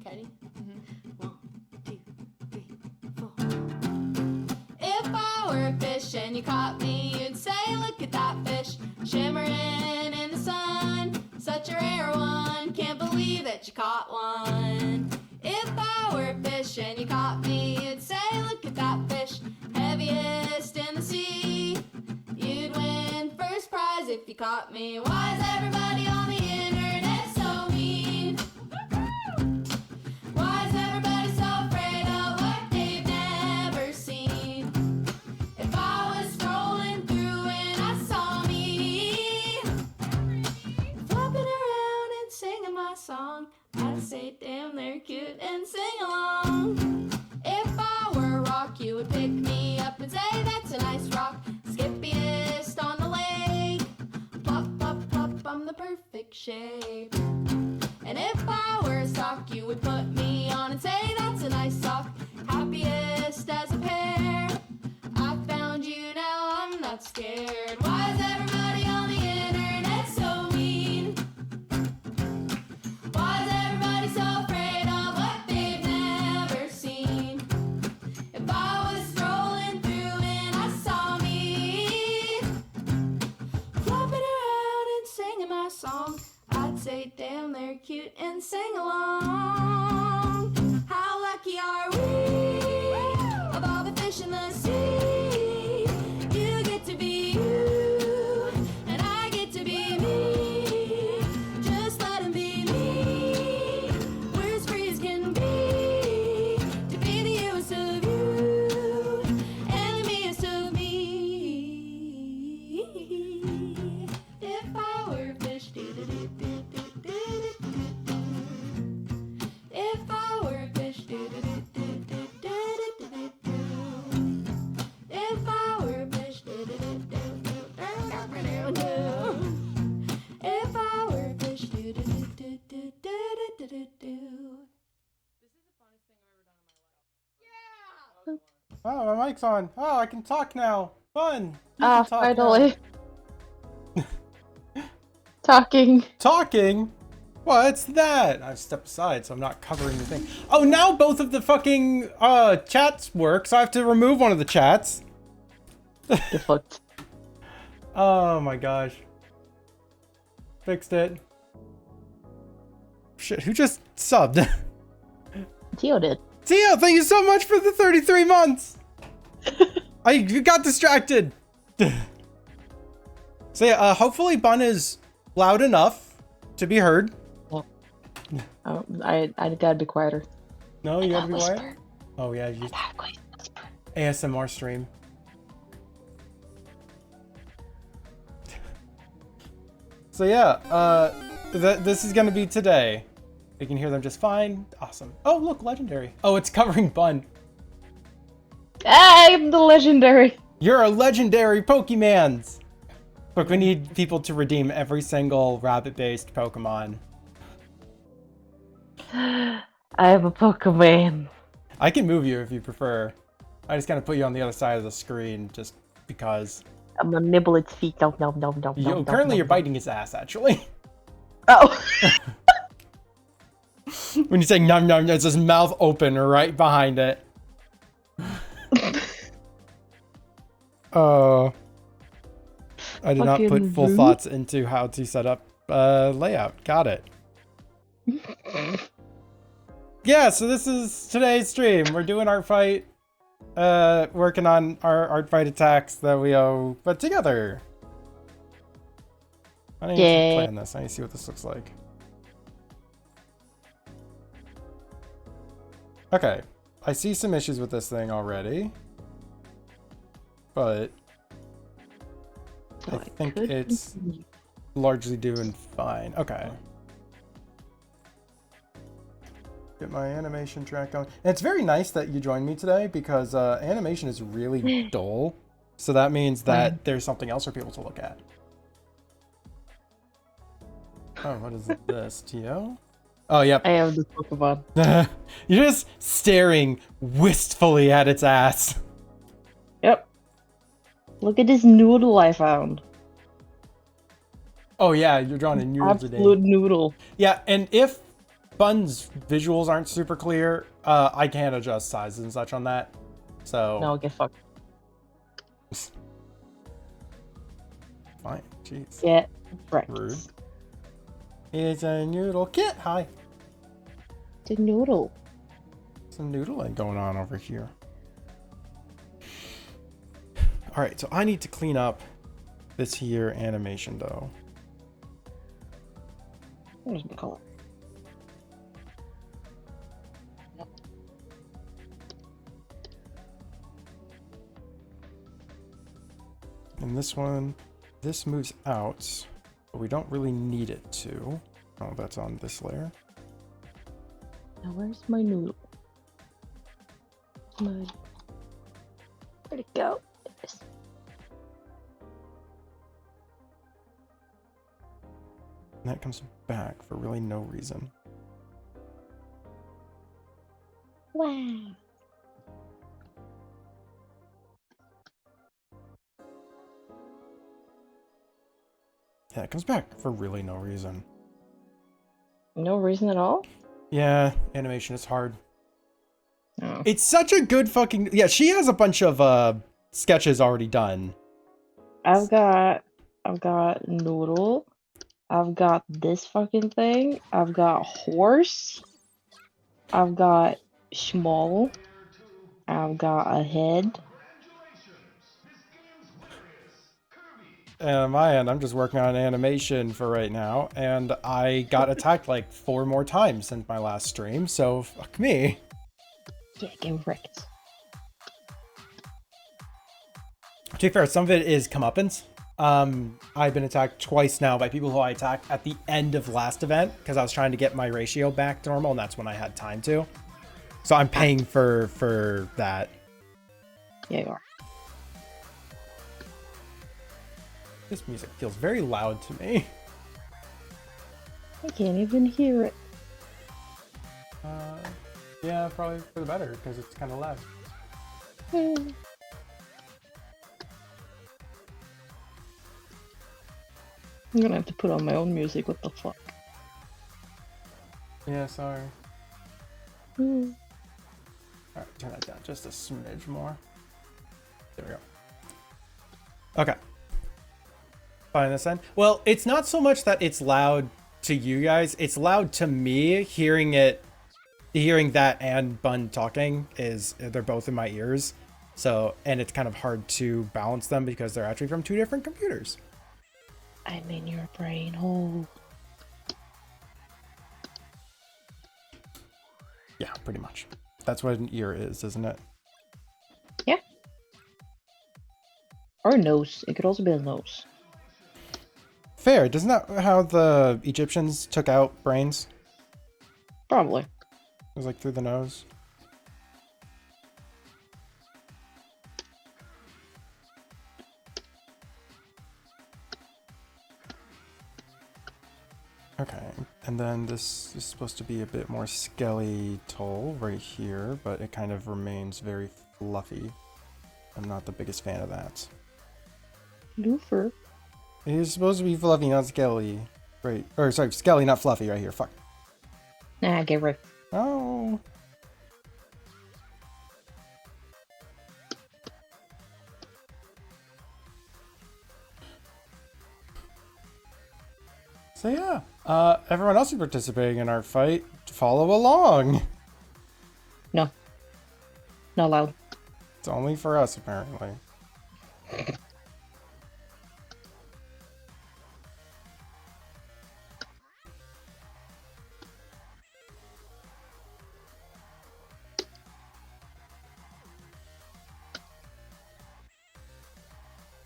Ready? Mm-hmm. 1, 2, 3, 4. If I were a fish and you caught me, you'd say, look at that fish, shimmering in the sun. Such a rare one, can't believe that you caught one. If I were a fish and you caught me, you'd say, look at that fish, heaviest in the sea. You'd win first prize if you caught me. Why is everybody on the internet so mean? Why is everybody so afraid of what they've never seen? If I was scrolling through and I saw me flopping around and singing my song, I'd say, damn, they're cute and sing along. If I were a rock, you would pick me up and say, that's a nice rock, skippiest on the lake. Plop, plop, plop, I'm the perfect shape. And if I were a sock, you would put me on and say, that's a nice sock, happiest as a pair. I found you, now I'm not scared. Why is everybody on the internet so mean? Why is everybody so afraid of what they've never seen? If I was scrolling through and I saw me flopping around and singing my song, I'd say, damn, they're cute and sing along. How lucky are we? Of all the fish in the sea, you get to be you, and I get to be me. Just let 'em be me. We're as free as can be, to be the youest of you, and the meest of me. If I were a fish, if I were a fish, if I were a fish, if I were a fish, This is the funnest thing I've ever done in my life. Yeah! Oh, my mic's on. Oh, I can talk now. Fun. You can talk finally. now. Talking. Talking? What's that? I step aside so I'm not covering the thing. Oh, now both of the fucking chats work, so I have to remove one of the chats. You're fucked. Oh my gosh. Fixed it. Shit, who just subbed? Tio did. Tio, thank you so much for the 33 months! You got distracted! So yeah, hopefully Bun is loud enough to be heard. Oh, I gotta be quieter. No, you gotta be whisper. quiet? Oh yeah, you I gotta whisper. ASMR stream. So yeah, this is gonna be today. We can hear them just fine. Awesome. Oh look, legendary. Oh, it's covering Bun. I'm the legendary. You're a legendary Pokemans. Look, we need people to redeem every single rabbit-based Pokemon. I am a Pokemon. I can move you if you prefer. I just gotta put you on the other side of the screen just because. I'm gonna nibble its feet. Nom nom nom nom nom. Currently you're biting his ass, actually. Oh. When you say nom nom, it's his mouth open right behind it. Oh. I did not put Fucking full rude. thoughts into how to set up layout. Got it. Yeah, so this is today's stream. We're doing Artfight. Working on our Artfight attacks that we put together. I need to play on this. I need to see what this looks like. Okay. I see some issues with this thing already. But I think it's largely doing fine. Okay. Get my animation track going. And it's very nice that you joined me today because animation is really dull. So that means that there's something else for people to look at. Oh, what is this? Tio? Oh, yep. I have this Pokemon. You're just staring wistfully at its ass. Yep. Look at this noodle I found. Oh yeah, you're drawing a noodle today. Absolute noodle. Yeah, and if Bun's visuals aren't super clear. I can't adjust sizes and such on that. So No, get fucked. fine. Jeez. Get wrecked. Rude. It's a noodle kit. Hi. It's a noodle. Some noodling going on over here. All right, so I need to clean up this here animation though. Where's my color? And this one, this moves out, but we don't really need it to. Oh, that's on this layer. Now where's my noodle? Where'd it go? Yes. And that comes back for really no reason. Wow. Yeah, it comes back for really no reason. No reason at all? Yeah, animation is hard. Oh. It's such a good fucking... Yeah, she has a bunch of sketches already done. I've got noodle. I've got this fucking thing. I've got horse. I've got small. I've got a head. And on my end, I'm just working on animation for right now, and I got attacked like 4 more times since my last stream, so fuck me. Yeah, get wrecked. To be fair, some of it is comeuppance. I've been attacked twice now by people who I attacked at the end of last event, because I was trying to get my ratio back to normal, and that's when I had time to. So I'm paying for that. Yeah, you are. This music feels very loud to me. I can't even hear it. Yeah, probably for the better, because it's kind of loud. Hmm. I'm gonna have to put on my own music. What the fuck? Yeah, sorry. Hmm. Alright, turn that down just a smidge more. There we go. Okay. Fine this end. Well, it's not so much that it's loud to you guys, it's loud to me. Hearing that and Bun talking they're both in my ears. So, and it's kind of hard to balance them because they're actually from 2 different computers. I'm in your brain hole. Yeah, pretty much. That's what an ear is, isn't it? Yeah. Or a nose. It could also be a nose. Fair. Isn't that how the Egyptians took out brains? Probably. It was like through the nose. Okay, and then this is supposed to be a bit more skeletal right here, but it kind of remains very fluffy. I'm not the biggest fan of that. Loofer. It is supposed to be fluffy, not skelly. Right, or sorry, skelly, not fluffy right here. Fuck. Nah, get wrecked. Oh. So yeah, everyone else who's participating in our fight, follow along. No. Not allowed. It's only for us, apparently.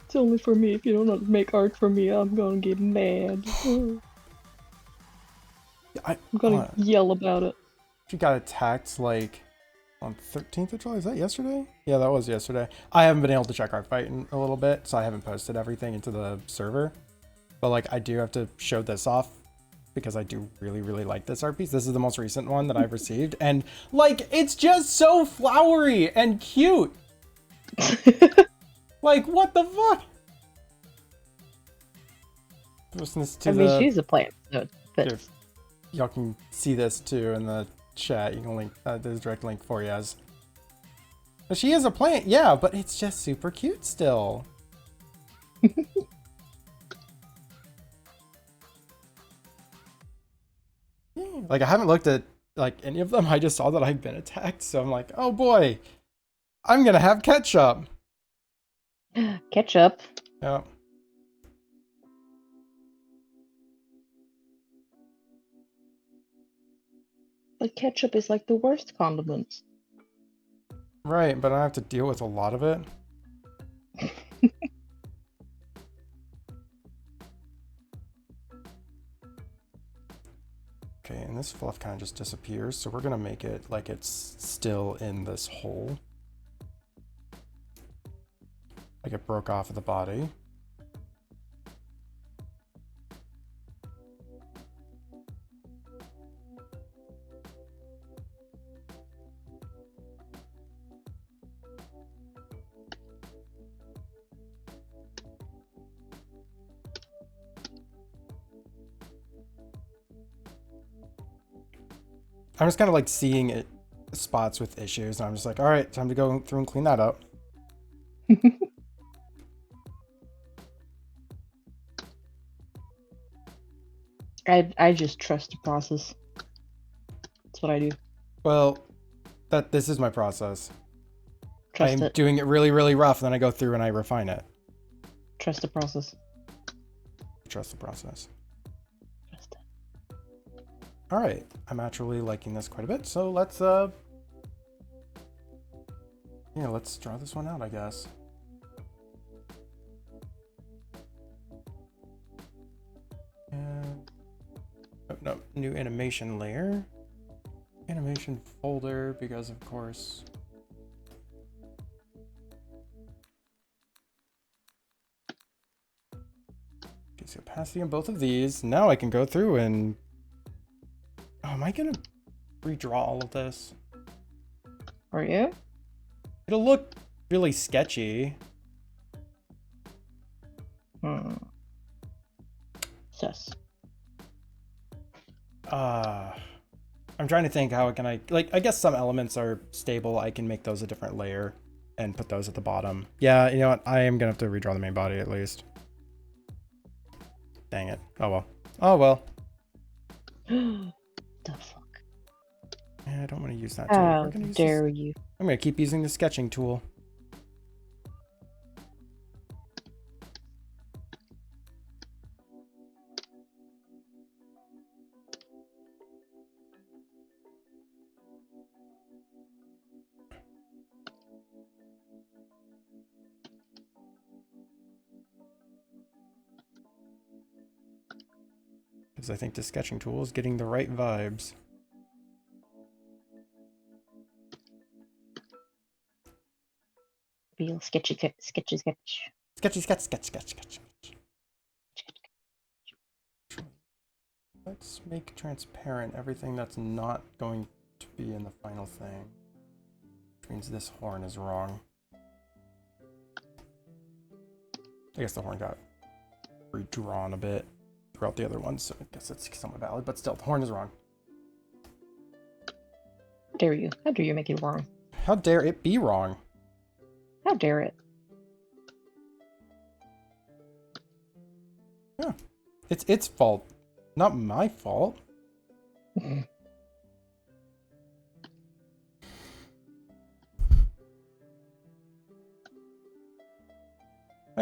It's only for me. If you don't make art for me, I'm gonna get mad. I'm gonna yell about it. She got attacked like on 13th of July. Is that yesterday? Yeah, that was yesterday. I haven't been able to check Artfight in a little bit, so I haven't posted everything into the server. But like, I do have to show this off because I do really, really like this art piece. This is the most recent one that I've received, and like, it's just so flowery and cute. Like, what the fuck? Listen to I mean, she's a plant, so it fits. y'all can see this too in the chat. You can link, there's a direct link for you as. But she is a plant, yeah, but it's just super cute still. Like, I haven't looked at, like, any of them. I just saw that I've been attacked, so I'm like, oh boy, I'm gonna have ketchup. Ketchup. Yeah. But ketchup is like the worst condiment. Right, but I have to deal with a lot of it. Okay, and this fluff kind of just disappears, so we're gonna make it like it's still in this hole. Like it broke off of the body. I'm just kind of like seeing it spots with issues, and I'm just like, all right, time to go through and clean that up. I just trust the process. That's what I do. Well, this is my process. Trust I'm it. doing it really, really rough, and then I go through and I refine it. Trust the process. Trust the process. Trust it. All right, I'm actually liking this quite a bit, so let's yeah, let's draw this one out, I guess. And oh, no, new animation layer, animation folder, because of course. Increase opacity on both of these. Now I can go through and. Oh, am I gonna redraw all of this? Are you? It'll look really sketchy. Sus. I'm trying to think how can I, like, I guess some elements are stable. I can make those a different layer and put those at the bottom. Yeah, you know what? I am gonna have to redraw the main body at least. Dang it. Oh well. Oh well. The fuck? Yeah, I don't want to use that tool. How We're gonna use dare this. you? I'm gonna keep using the sketching tool. Because I think the sketching tool is getting the right vibes. Real sketchy, sketchy, sketch. Sketchy, sketch, sketch, sketch, sketch. Let's make transparent everything that's not going to be in the final thing. Which means this horn is wrong. I guess the horn got redrawn a bit throughout the other ones, so I guess it's somewhat valid, but still, the horn is wrong. How dare you? How dare you make it wrong? How dare it be wrong? How dare it? Yeah. It's its fault, not my fault. Okay,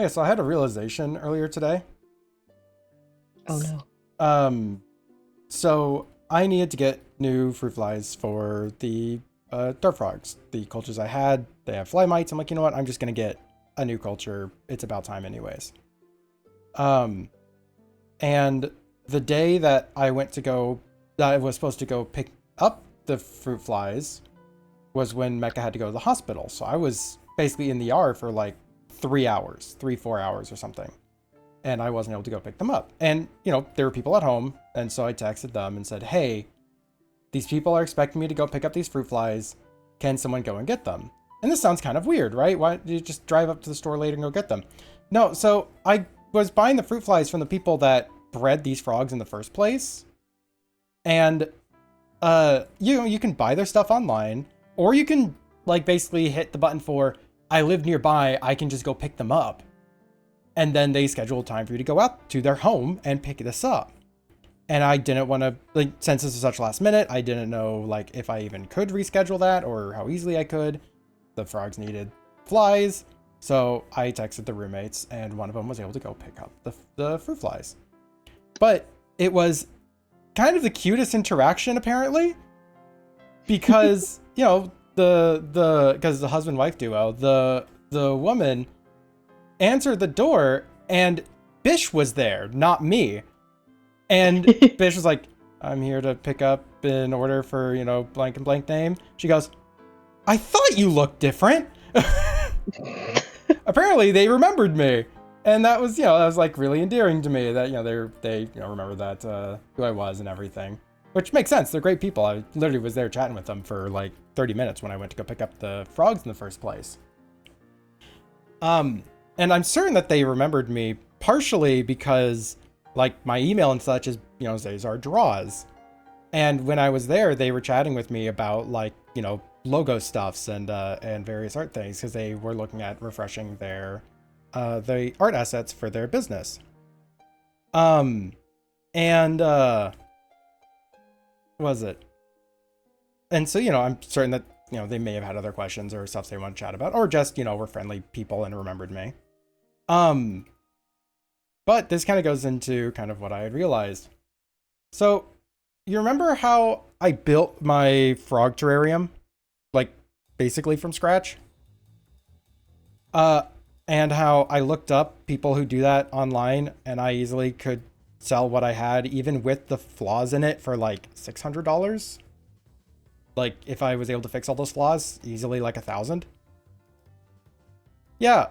so I had a realization earlier today. Oh no. So I needed to get new fruit flies for the dart frogs. The cultures I had, they have fly mites. I'm like, you know what? I'm just gonna get a new culture. It's about time anyways. And the day that I was supposed to go pick up the fruit flies was when Mecca had to go to the hospital. So I was basically in the ER for like 4 hours or something. And I wasn't able to go pick them up. And, you know, there were people at home. And so I texted them and said, hey, these people are expecting me to go pick up these fruit flies. Can someone go and get them? And this sounds kind of weird, right? Why don't you just drive up to the store later and go get them? No, so I was buying the fruit flies from the people that bred these frogs in the first place. And you can buy their stuff online, or you can like basically hit the button for I live nearby, I can just go pick them up. And then they schedule time for you to go out to their home and pick this up. And I didn't want to, like, since this is such last minute, I didn't know like if I even could reschedule that or how easily I could. The frogs needed flies, so I texted the roommates, and one of them was able to go pick up the fruit flies. But it was kind of the cutest interaction, apparently, because because the husband-wife duo, the woman answered the door, and Bish was there, not me. And Bish was like, I'm here to pick up an order for, blank and blank name. She goes, I thought you looked different. Apparently they remembered me. And that was, that was like really endearing to me that, they remember that, who I was and everything, which makes sense. They're great people. I literally was there chatting with them for like 30 minutes when I went to go pick up the frogs in the first place. And I'm certain that they remembered me partially because like my email and such is, Zazar Draws. And when I was there, they were chatting with me about like, logo stuffs and various art things, because they were looking at refreshing their the art assets for their business. Was it? And so, I'm certain that, they may have had other questions or stuff they want to chat about, or just, were friendly people and remembered me. But this kind of goes into kind of what I had realized. So you remember how I built my frog terrarium, like basically from scratch? And how I looked up people who do that online, and I easily could sell what I had, even with the flaws in it, for like $600. Like if I was able to fix all those flaws, easily like $1,000. Yeah,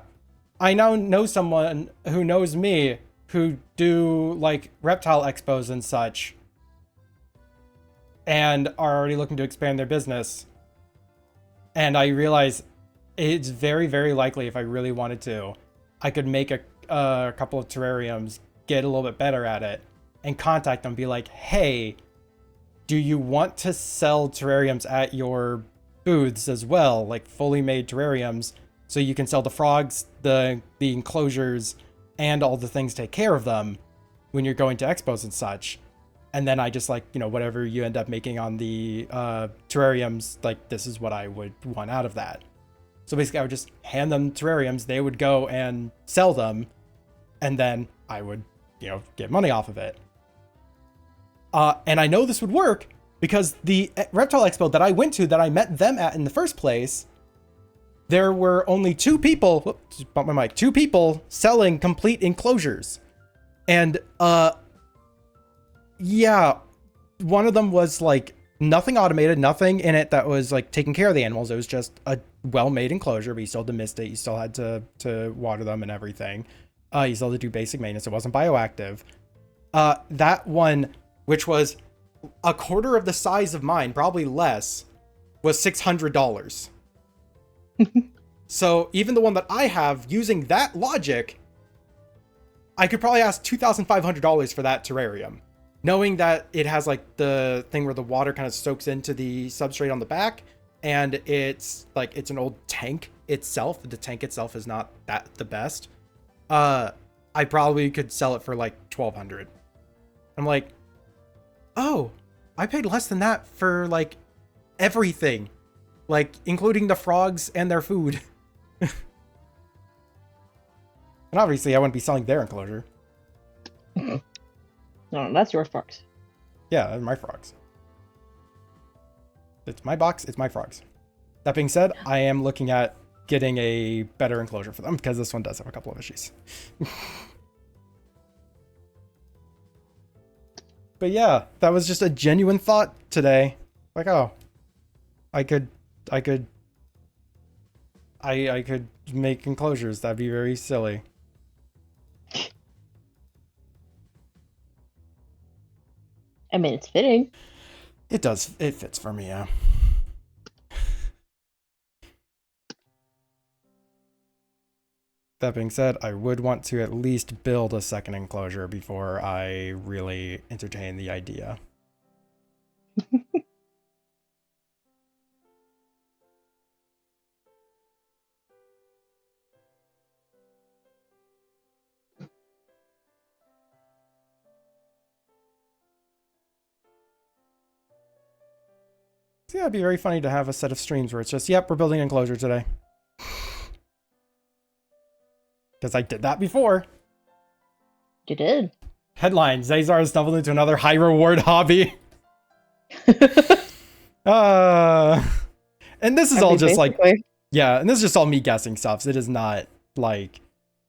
I now know someone who knows me who do like reptile expos and such, and are already looking to expand their business. And I realize it's very, very likely, if I really wanted to, I could make a couple of terrariums, get a little bit better at it, and contact them, be like, hey, do you want to sell terrariums at your booths as well? Like fully made terrariums, so you can sell the frogs, the enclosures, and all the things to take care of them when you're going to expos and such. And then I just like, whatever you end up making on the terrariums, like this is what I would want out of that. So basically I would just hand them terrariums, they would go and sell them, and then I would, get money off of it. And I know this would work because the Reptile Expo that I went to, that I met them at in the first place, there were only two people, bump my mic, two people selling complete enclosures. And, yeah, one of them was like nothing automated, nothing in it that was like taking care of the animals. It was just a well-made enclosure, but you still had to mist it. You still had to water them and everything. You still had to do basic maintenance. It wasn't bioactive. That one, which was a quarter of the size of mine, probably less, was $600. So even the one that I have, using that logic, I could probably ask $2,500 for that terrarium, knowing that it has like the thing where the water kind of soaks into the substrate on the back, and it's like it's an old tank itself. The tank itself is not the best. I probably could sell it for like $1,200. I'm like, oh, I paid less than that for like everything, like including the frogs and their food. And obviously I wouldn't be selling their enclosure. No, that's your frogs. Yeah, they're my frogs. It's my box, it's my frogs. That being said, I am looking at getting a better enclosure for them, because this one does have a couple of issues. But yeah, that was just a genuine thought today. Like, oh, I could make enclosures. That'd be very silly. I mean, it's fitting. It does. It fits for me, yeah. That being said, I would want to at least build a second enclosure before I really entertain the idea. So yeah, it'd be very funny to have a set of streams where it's just, yep, we're building an enclosure today. Because I did that before. You did. Headline, Zazar has stumbled into another high reward hobby. And this is all just like, yeah, and this is just all me guessing stuff. So it is not like,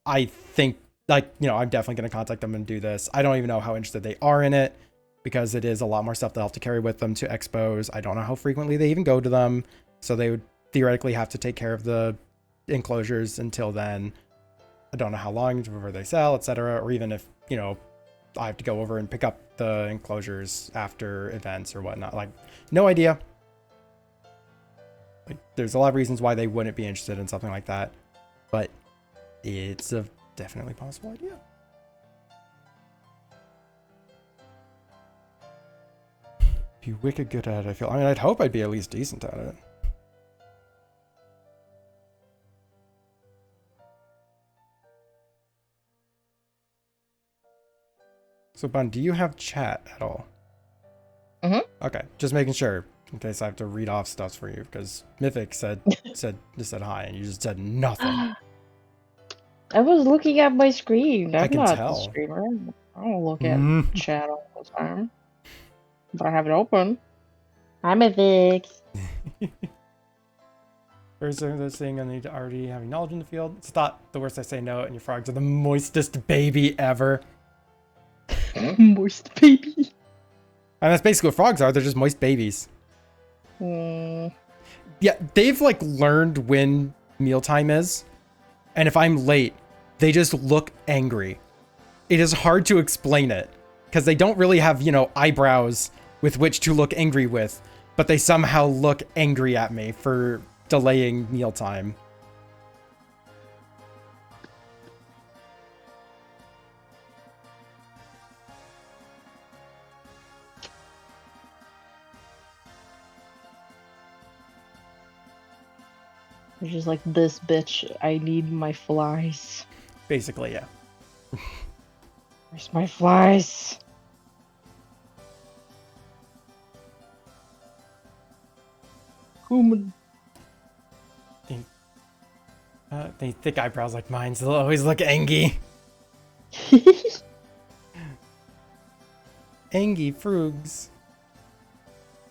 I think, like, you know, I'm definitely going to contact them and do this. I don't even know how interested they are in it because it is a lot more stuff they'll have to carry with them to expos. I don't know how frequently they even go to them. So they would theoretically have to take care of the enclosures until then. I don't know how long before they sell, etc. Or even if, you know, I have to go over and pick up the enclosures after events or whatnot. Like, no idea. Like, there's a lot of reasons why they wouldn't be interested in something like that, but it's a definitely possible idea. Be wicked good at it, I feel. I mean, I'd hope I'd be at least decent at it. So, Bun, do you have chat at all? Mm-hmm. Okay, just making sure in case I have to read off stuff for you because Mythic said hi and you just said nothing. I was looking at my screen. I'm can not tell. the streamer. I don't look at chat all the time. But I have it open. Hi, Mythic. There's this thing I need to already having knowledge in the field. It's thought the worst I say no, and your frogs are the moistest baby ever. Moist baby. And that's basically what frogs are. They're just moist babies. Yeah, they've like learned when mealtime is. And if I'm late, they just look angry. It is hard to explain it because they don't really have, you know, eyebrows with which to look angry with, but they somehow look angry at me for delaying mealtime. It's just like, this bitch, I need my flies. Basically, yeah. Where's my flies? Human. They thick eyebrows like mine, so they'll always look angry. Angry frogs.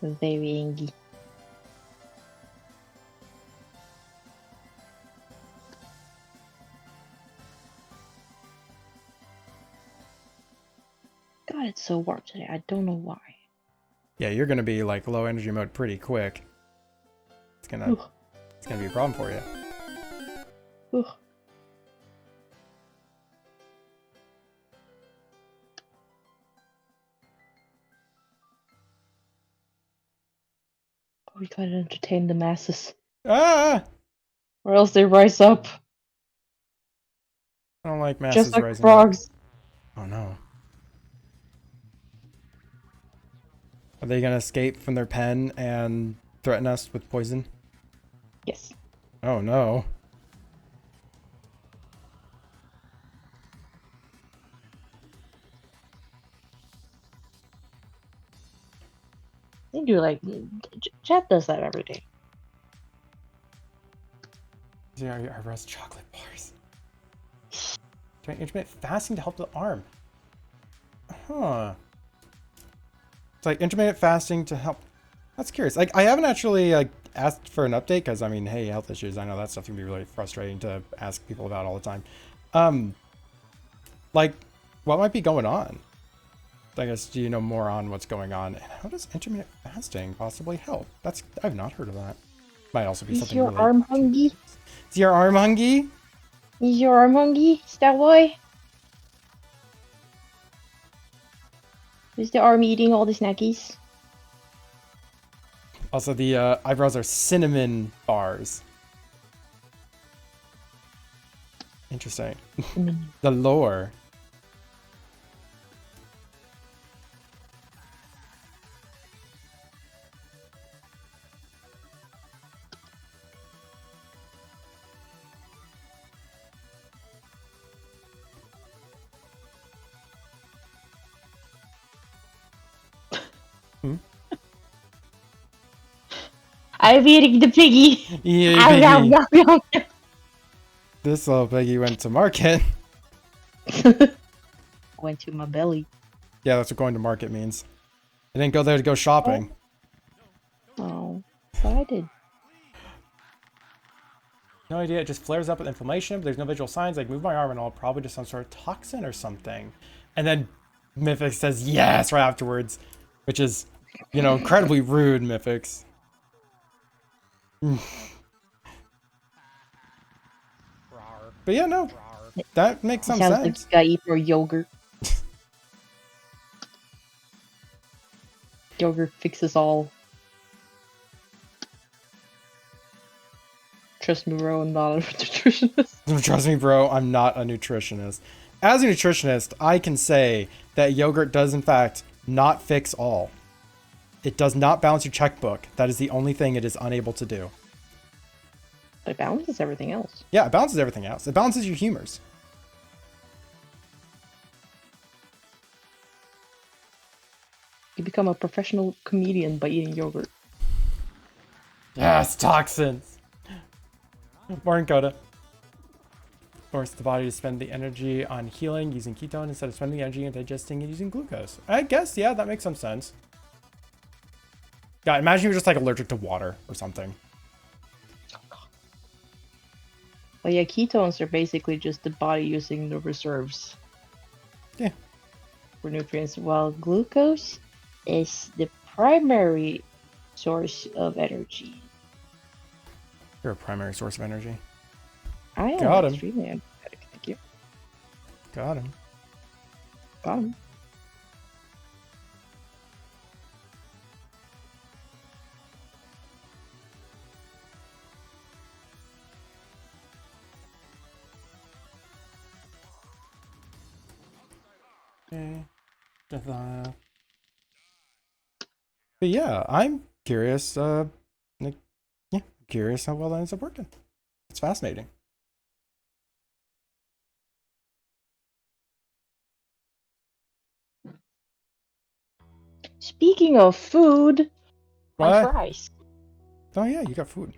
Very angry. God, it's so warm today. I don't know why. Yeah, you're gonna be like low energy mode pretty quick. It's gonna be a problem for you. Ugh. We gotta entertain the masses. Ah! Or else they rise up. I don't like masses Just like rising frogs. up. Oh no. Are they gonna escape from their pen and threaten us with poison? Yes. Oh no. They do like chat does that every day. Yeah, our rest chocolate bars. Trying intermittent fasting to help the arm. Huh. It's like intermittent fasting to help. That's curious. Like I haven't actually like asked for an update because I mean, hey, health issues. I know that stuff can be really frustrating to ask people about all the time. Like what might be going on? I guess, do you know more on what's going on? And how does intermittent fasting possibly help? I've not heard of that. Might also be Is something your really... arm hungry? Is your arm hungry? Is your arm hungry, Star Boy? Is the arm eating all the snackies? Also, the eyebrows are cinnamon bars. Interesting. The lore. I'm eating the piggy. Yay, Ow, ow, piggy. ow, ow. This little piggy went to market. Went to my belly. Yeah, that's what going to market means. I didn't go there to go shopping. Oh, but I did. No idea, it just flares up with inflammation, but there's no visual signs. Like, move my arm and all, probably just some sort of toxin or something. And then Mythix says yes right afterwards, which is, you know, incredibly rude, Mythix. But yeah, no, that makes some Sounds like sense. you gotta eat more yogurt. Yogurt fixes all. Trust me, bro, I'm not a nutritionist. Trust me, bro, I'm not a nutritionist. As a nutritionist, I can say that yogurt does, in fact, not fix all. It does not balance your checkbook. That is the only thing it is unable to do. But it balances everything else. Yeah, it balances everything else. It balances your humors. You become a professional comedian by eating yogurt. Yes, toxins. Morning, Coda. Force the body to spend the energy on healing using ketone instead of spending the energy on digesting and using glucose. I guess, yeah, that makes some sense. Yeah, imagine you're just like allergic to water or something. Well, yeah, ketones are basically just the body using the reserves. Yeah. For nutrients, while glucose is the primary source of energy. You're a primary source of energy. I am Got him. extremely empathetic, thank you. Got him. Got him. Okay. But yeah, I'm curious. Like, yeah, curious how well that ends up working. It's fascinating. Speaking of food, my What? fries. Oh yeah, you got food.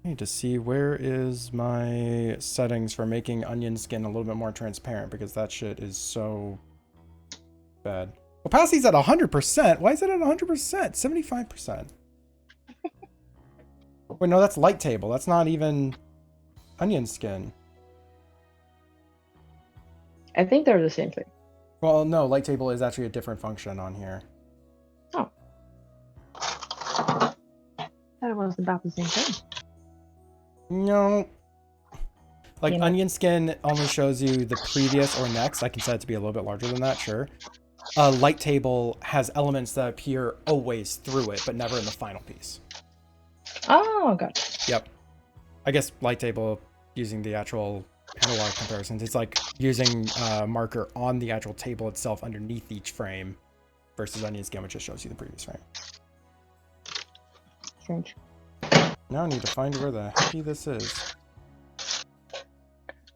I need to see where is my settings for making onion skin a little bit more transparent, because that shit is so bad. Opacity's at 100%. Why is it at 100%? 75%. Wait, no, that's light table. That's not even onion skin. I think they're the same thing. Well, no, light table is actually a different function on here. Oh. That was about the same thing. No. Like, You know. onion skin only shows you the previous or next. I can set it to be a little bit larger than that, sure. Light table has elements that appear always through it, but never in the final piece. Oh, gotcha. Yep. I guess light table, using the actual analog comparisons, it's like using a marker on the actual table itself underneath each frame, versus onion skin, which just shows you the previous frame. Strange. Now I need to find where the hecky this is.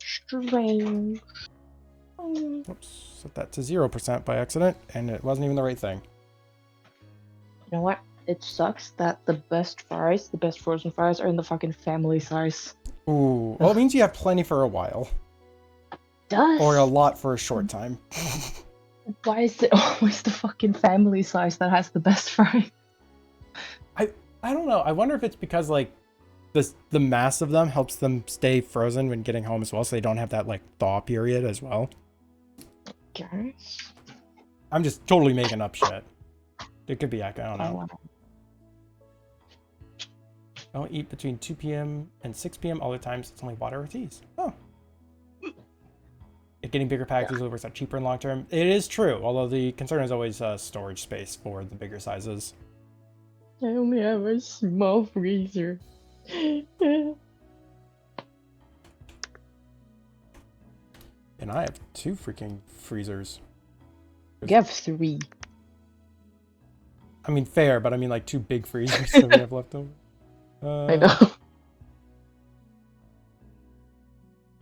Strange. Oops, set that to 0% by accident, and it wasn't even the right thing. You know what? It sucks that the best fries, the best frozen fries, are in the fucking family size. Ooh, well, it means you have plenty for a while. Does? Or a lot for a short time. Why is it always the fucking family size that has the best fries? I don't know. I wonder if it's because, like, the mass of them helps them stay frozen when getting home as well, so they don't have that, like, thaw period as well. Guys? I'm just totally making up shit. It could be I don't know. Don't eat between 2 p.m. and 6 p.m. Other times it's only water or teas. Oh. If getting bigger packages over is cheaper in long term. It is true, although the concern is always storage space for the bigger sizes. I only have a small freezer. And I have 2 freaking freezers. You have 3. I mean, fair, but I mean, like, 2 big freezers that we have left over. I know.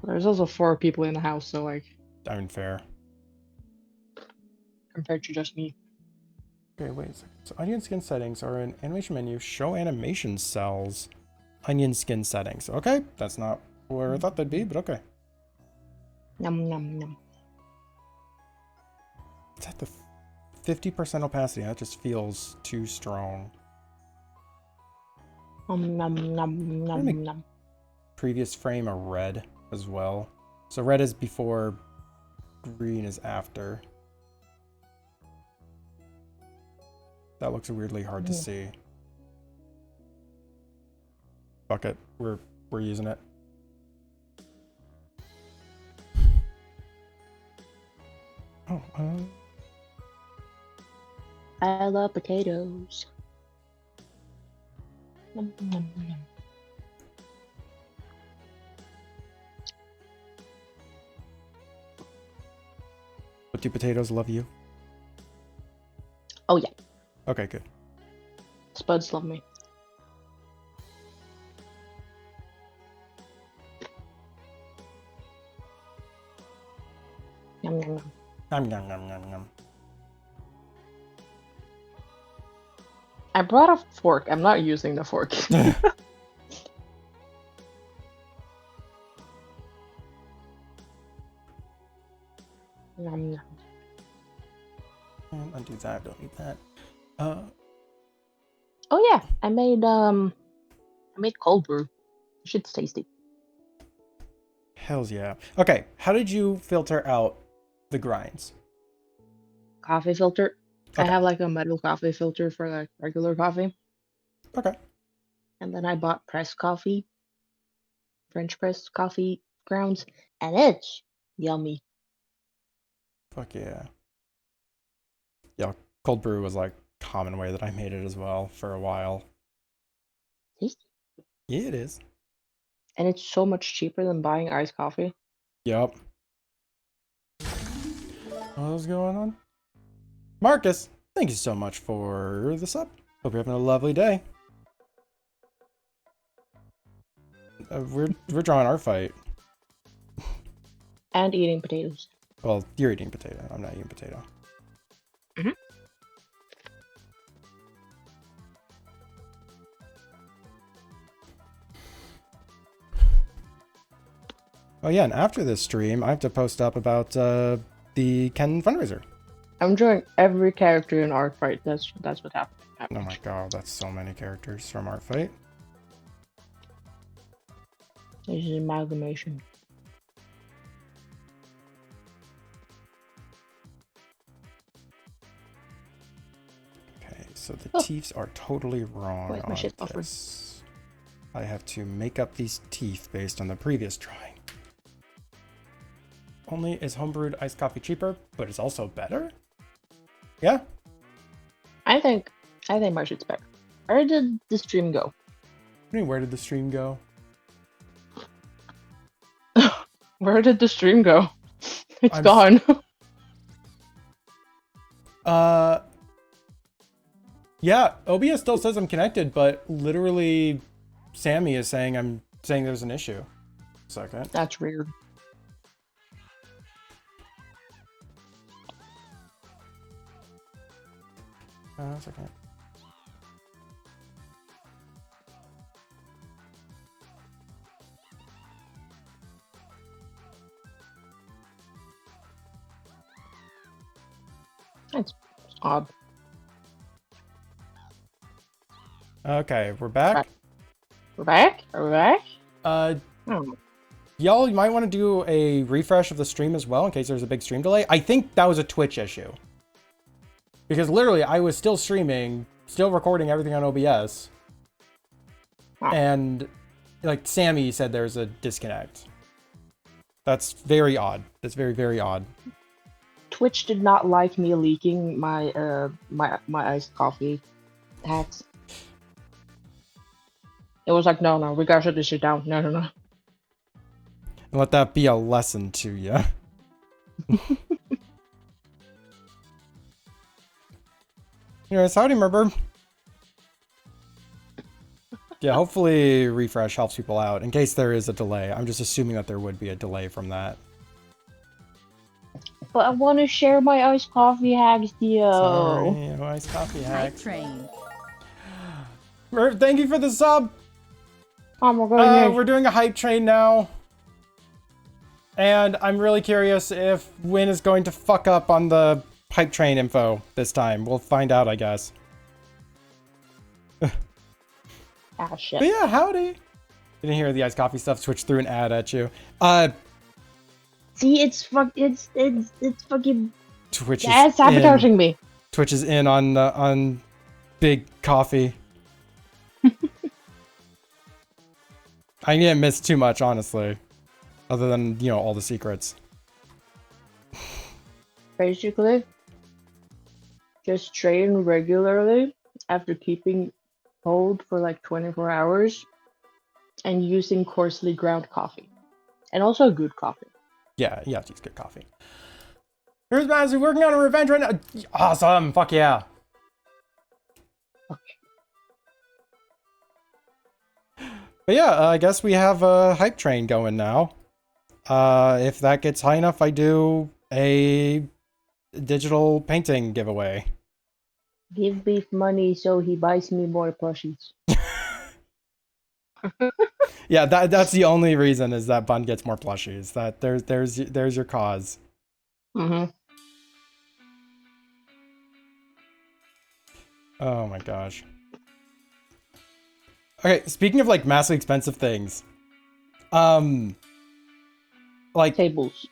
There's also 4 people in the house, so, like... I mean, fair. Compared to just me. Okay, wait a second. So onion skin settings are in animation menu. Show animation cells. Onion skin settings. Okay, that's not where I thought they'd be, but okay. Num num num. It's at the 50% opacity. That just feels too strong. Num num num Let me- num num. Previous frame a red as well. So red is before, green is after. That looks weirdly hard to see. Fuck it, we're using it. Oh, I love potatoes. Num num num. but do potatoes love you? Oh yeah, Okay, good. Spuds love me. Num num num. Nom nom nom nom nom. I brought a fork. I'm not using the fork. Num num. And undo that, don't need that. Oh yeah, I made cold brew. Shit's tasty. Hells yeah. Okay, how did you filter out the grinds? Coffee filter. I Okay. have like a metal coffee filter for like regular coffee. Okay. And then I bought pressed coffee, French press coffee grounds, and it's yummy. Fuck yeah. Yeah, cold brew was like common way that I made it as well for a while. Tasty. Yeah, it is. And it's so much cheaper than buying iced coffee. Yep. What's going on? Marcus, thank you so much for the sub. Hope you're having a lovely day. We're drawing Artfight. And eating potatoes. Well, you're eating potato. I'm not eating potato. Mhm. Oh yeah, and after this stream, I have to post up about the Ken fundraiser. I'm drawing every character in Artfight. That's what happened. Oh my god, that's so many characters from Artfight. This is amalgamation. Okay, so the Oh. teeth are totally wrong Where's my on shit buffer? this. I have to make up these teeth based on the previous drawing. Only is homebrewed iced coffee cheaper, but it's also better? Yeah? I think my shit's better. Where did the stream go? I mean, where did the stream go? Where did the stream go? It's I'm gone. Yeah, OBS still says I'm connected, but literally Sammy is saying I'm saying there's an issue. Second. That's weird. Second. That's odd. Okay, we're back. We're back? Are we back? Y'all might want to do a refresh of the stream as well in case there's a big stream delay. I think that was a Twitch issue. Because literally, I was still streaming, still recording everything on OBS. And, like, Sammy said there's a disconnect. That's very odd. That's very, very odd. Twitch did not like me leaking my my iced coffee hacks. It was like, no, we gotta shut this shit down. No. And let that be a lesson to you. Anyways, howdy, Murber. Yeah, hopefully refresh helps people out in case there is a delay. I'm just assuming that there would be a delay from that. But I want to share my iced coffee hacks, Theo. Sorry, iced coffee Hype hacks. train. Thank you for the sub. Oh my goodness. We're doing a hype train now. And I'm really curious if Win is going to fuck up on the hype train info this time. We'll find out, I guess. Ah, shit. But yeah, howdy. Didn't hear the iced coffee stuff. Twitch threw an ad at you. See, it's fucking. Twitch Yeah, is it's sabotaging me. Twitch is in on big coffee. I didn't miss too much, honestly. Other than, you know, all the secrets. Basically, just train regularly after keeping cold for like 24 hours and using coarsely ground coffee. And also good coffee. Yeah, you have to use good coffee. Here's Mazzy working on a revenge right now. Awesome. Fuck yeah. But yeah, I guess we have a hype train going now. If that gets high enough, I do a digital painting giveaway. Give Beef money so he buys me more plushies. Yeah, that's the only reason is that Bun gets more plushies. That there's your cause. Mm-hmm. Oh my gosh. Okay, speaking of like massively expensive things, like Tables.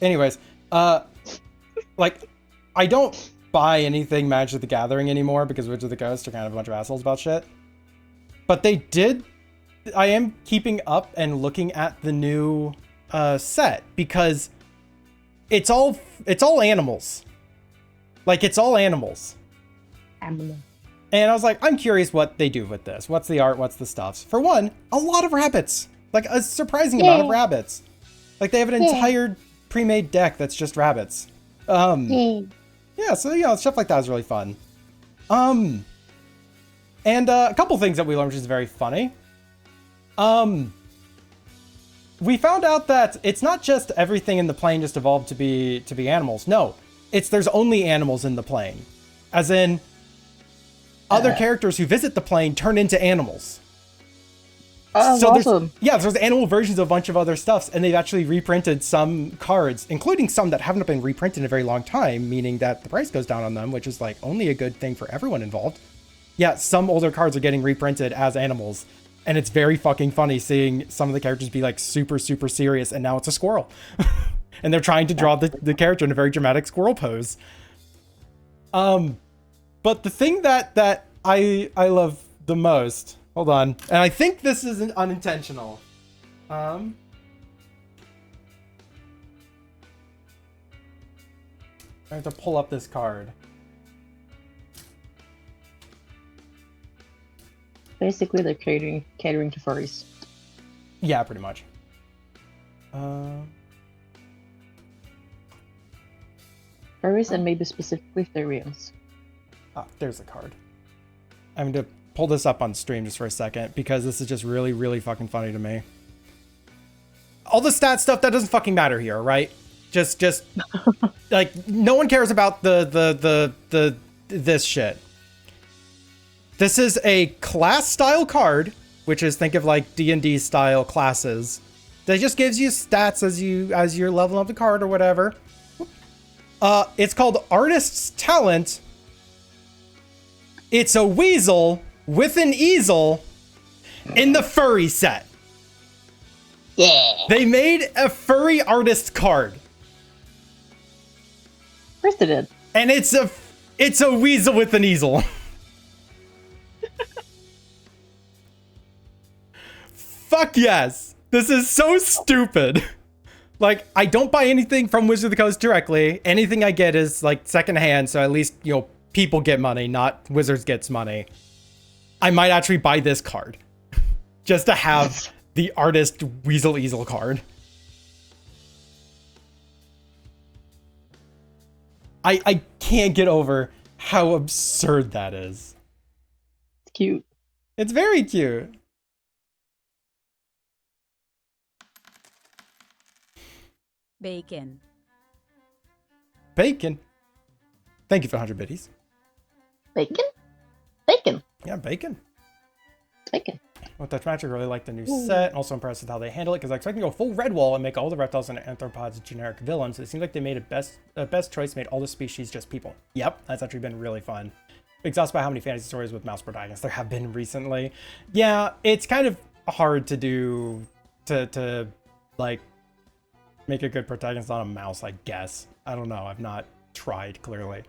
anyways, like I don't buy anything Magic the Gathering anymore because Wizards of the Coast are kind of a bunch of assholes about shit. But I am keeping up and looking at the new set because it's all animals. Like it's all animals. Animal. And I was like, I'm curious what they do with this. What's the art? What's the stuffs? For one, a lot of rabbits. Like a surprising amount of rabbits. Like they have an entire pre-made deck that's just rabbits. Yeah, so you know, stuff like that is really fun. And a couple things that we learned, which is very funny. We found out that it's not just everything in the plane just evolved to be animals. No, there's only animals in the plane. As in, other characters who visit the plane turn into animals. Oh, so awesome. there's animal versions of a bunch of other stuffs, and they've actually reprinted some cards, including some that haven't been reprinted in a very long time, meaning that the price goes down on them, which is like only a good thing for everyone involved. Yeah, some older cards are getting reprinted as animals, and it's very fucking funny seeing some of the characters be like super, super serious, and now it's a squirrel. And they're trying to draw the character in a very dramatic squirrel pose. But the thing that I love the most, hold on, and I think this is unintentional. I have to pull up this card. Basically, they're catering to furries. Yeah, pretty much. Furries and maybe specifically Therians. There's the card. I'm going to pull this up on stream just for a second because this is just really, really fucking funny to me. All the stat stuff, that doesn't fucking matter here, right? Just like no one cares about this shit. This is a class style card, which is think of like D&D style classes. That just gives you stats as you're leveling up the card or whatever. It's called Artist's Talent. It's a weasel with an easel in the furry set. Yeah. They made a furry artist card. Of course they did. And it's a weasel with an easel. Fuck yes. This is so stupid. Like, I don't buy anything from Wizard of the Coast directly. Anything I get is like secondhand, so at least, you know, people get money, not Wizards gets money. I might actually buy this card just to have the artist weasel easel card. I can't get over how absurd that is. It's cute. It's very cute. Bacon. Bacon. Thank you for 100 biddies. Bacon? Bacon. Yeah, bacon. Bacon. With Touch Magic, I really like the new set. Also impressed with how they handle it, because I expect to go full red wall and make all the reptiles and anthropods generic villains. It seems like they made a best choice, made all the species just people. Yep, that's actually been really fun. Exhausted by how many fantasy stories with mouse protagonists there have been recently. Yeah, it's kind of hard to do to like make a good protagonist on a mouse, I guess. I don't know. I've not tried, clearly.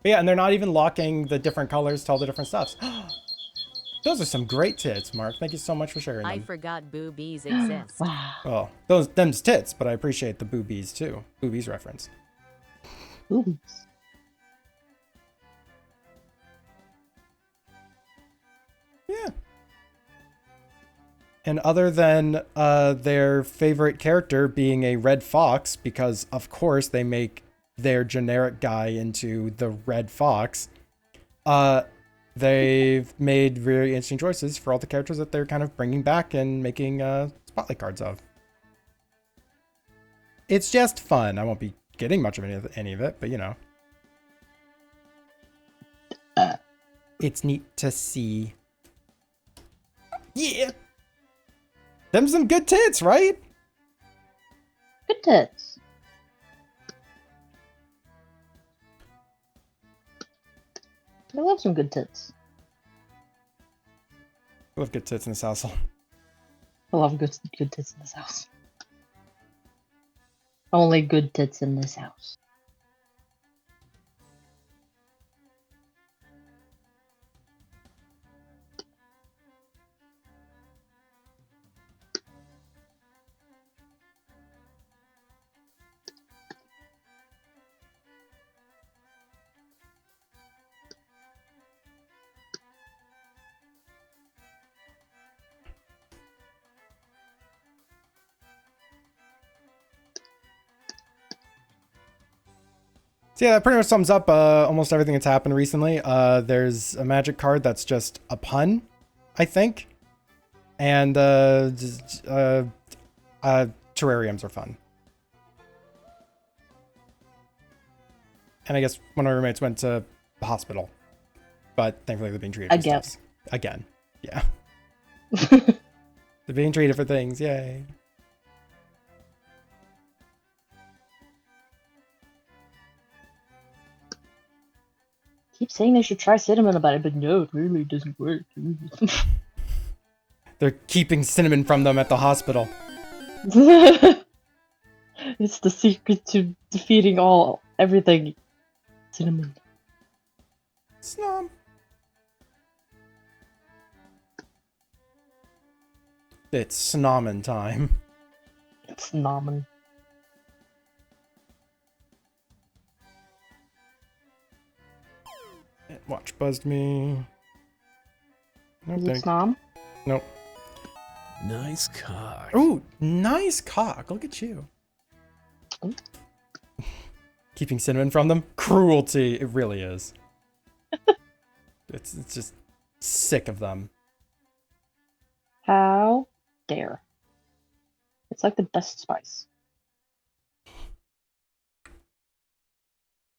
But yeah, and they're not even locking the different colors to all the different stuffs. Those are some great tits, Mark. Thank you so much for sharing them. I forgot boobies exist. Wow. Well, them's tits, but I appreciate the boobies too. Boobies reference. Boobies. Yeah. And other than their favorite character being a red fox, because of course they make their generic guy into the red fox, they've made very interesting choices for all the characters that they're kind of bringing back and making spotlight cards of. It's just fun. I won't be getting much of any of it, but you know. It's neat to see. Yeah! Them some good tits, right? Good tits. I love some good tits. I love good tits in this household. I love good tits in this house. Only good tits in this house. So yeah, that pretty much sums up almost everything that's happened recently. There's a magic card that's just a pun, I think. And terrariums are fun. And I guess one of my roommates went to the hospital. But thankfully they're being treated for Again. stuff. Again. Yeah. They're being treated for things. Yay. Keep saying they should try cinnamon about it, but no, it really doesn't work. They're keeping cinnamon from them at the hospital. It's the secret to defeating everything. Cinnamon. Snom. It's snomin time. It's nomin. Watch buzzed me. Nope. Is it snom? Nope. Nice cock. Ooh, nice cock. Look at you. Ooh. Keeping cinnamon from them? Cruelty. It really is. It's just sick of them. How dare. It's like the best spice.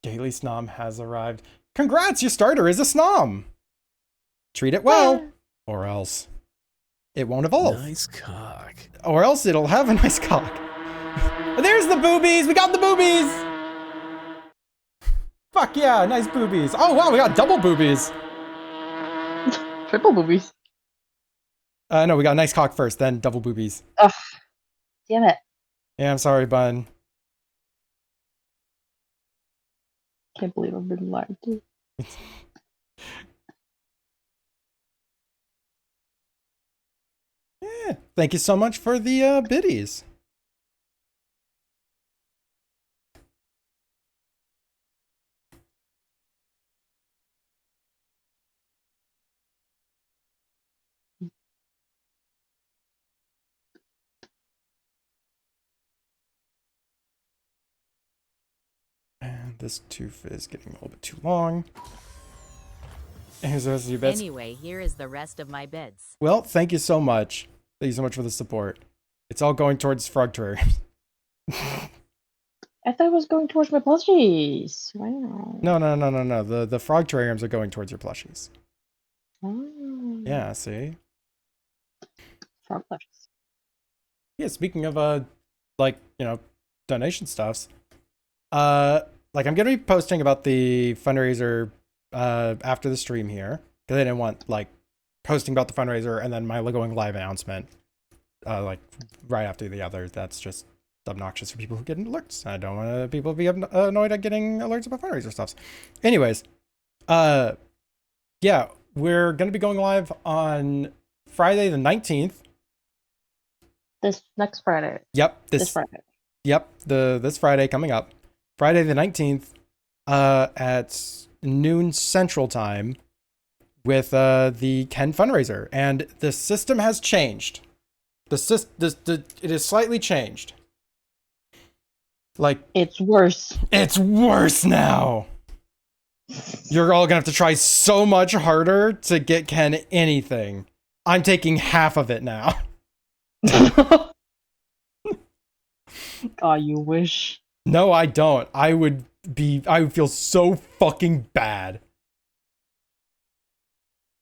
Daily Snom has arrived. Congrats, your starter is a Snom! Treat it well, or else it won't evolve. Nice cock. Or else it'll have a nice cock. There's the boobies! We got the boobies! Fuck yeah, nice boobies. Oh wow, we got double boobies. Triple boobies. No, we got nice cock first, then double boobies. Ugh. Damn it. Yeah, I'm sorry, bun. Can't believe I've been lied to. Yeah, thank you so much for the biddies. And this tooth is getting a little bit too long. And here's the rest of your bits. Anyway, here is the rest of my beds. Well, thank you so much. Thank you so much for the support. It's all going towards frog terrariums. I thought it was going towards my plushies. Wow. No. The frog terrariums are going towards your plushies. Oh. Yeah, see? Frog plushies. Yeah, speaking of like, donation stuffs. Like I'm gonna be posting about the fundraiser after the stream here. Because I didn't want like posting about the fundraiser and then my going live announcement like right after the other. That's just obnoxious for people who get alerts. I don't want people to be annoyed at getting alerts about fundraiser stuffs. Anyways, yeah, we're gonna be going live on Friday the 19th. This next Friday. Yep, This Friday. Yep, this Friday coming up. Friday the 19th at noon Central Time with the Ken fundraiser. And the system has changed. It is slightly changed. Like, It's worse. it's worse now. You're all gonna have to try so much harder to get Ken anything. I'm taking half of it now. God, you wish. No, I don't. I would feel so fucking bad.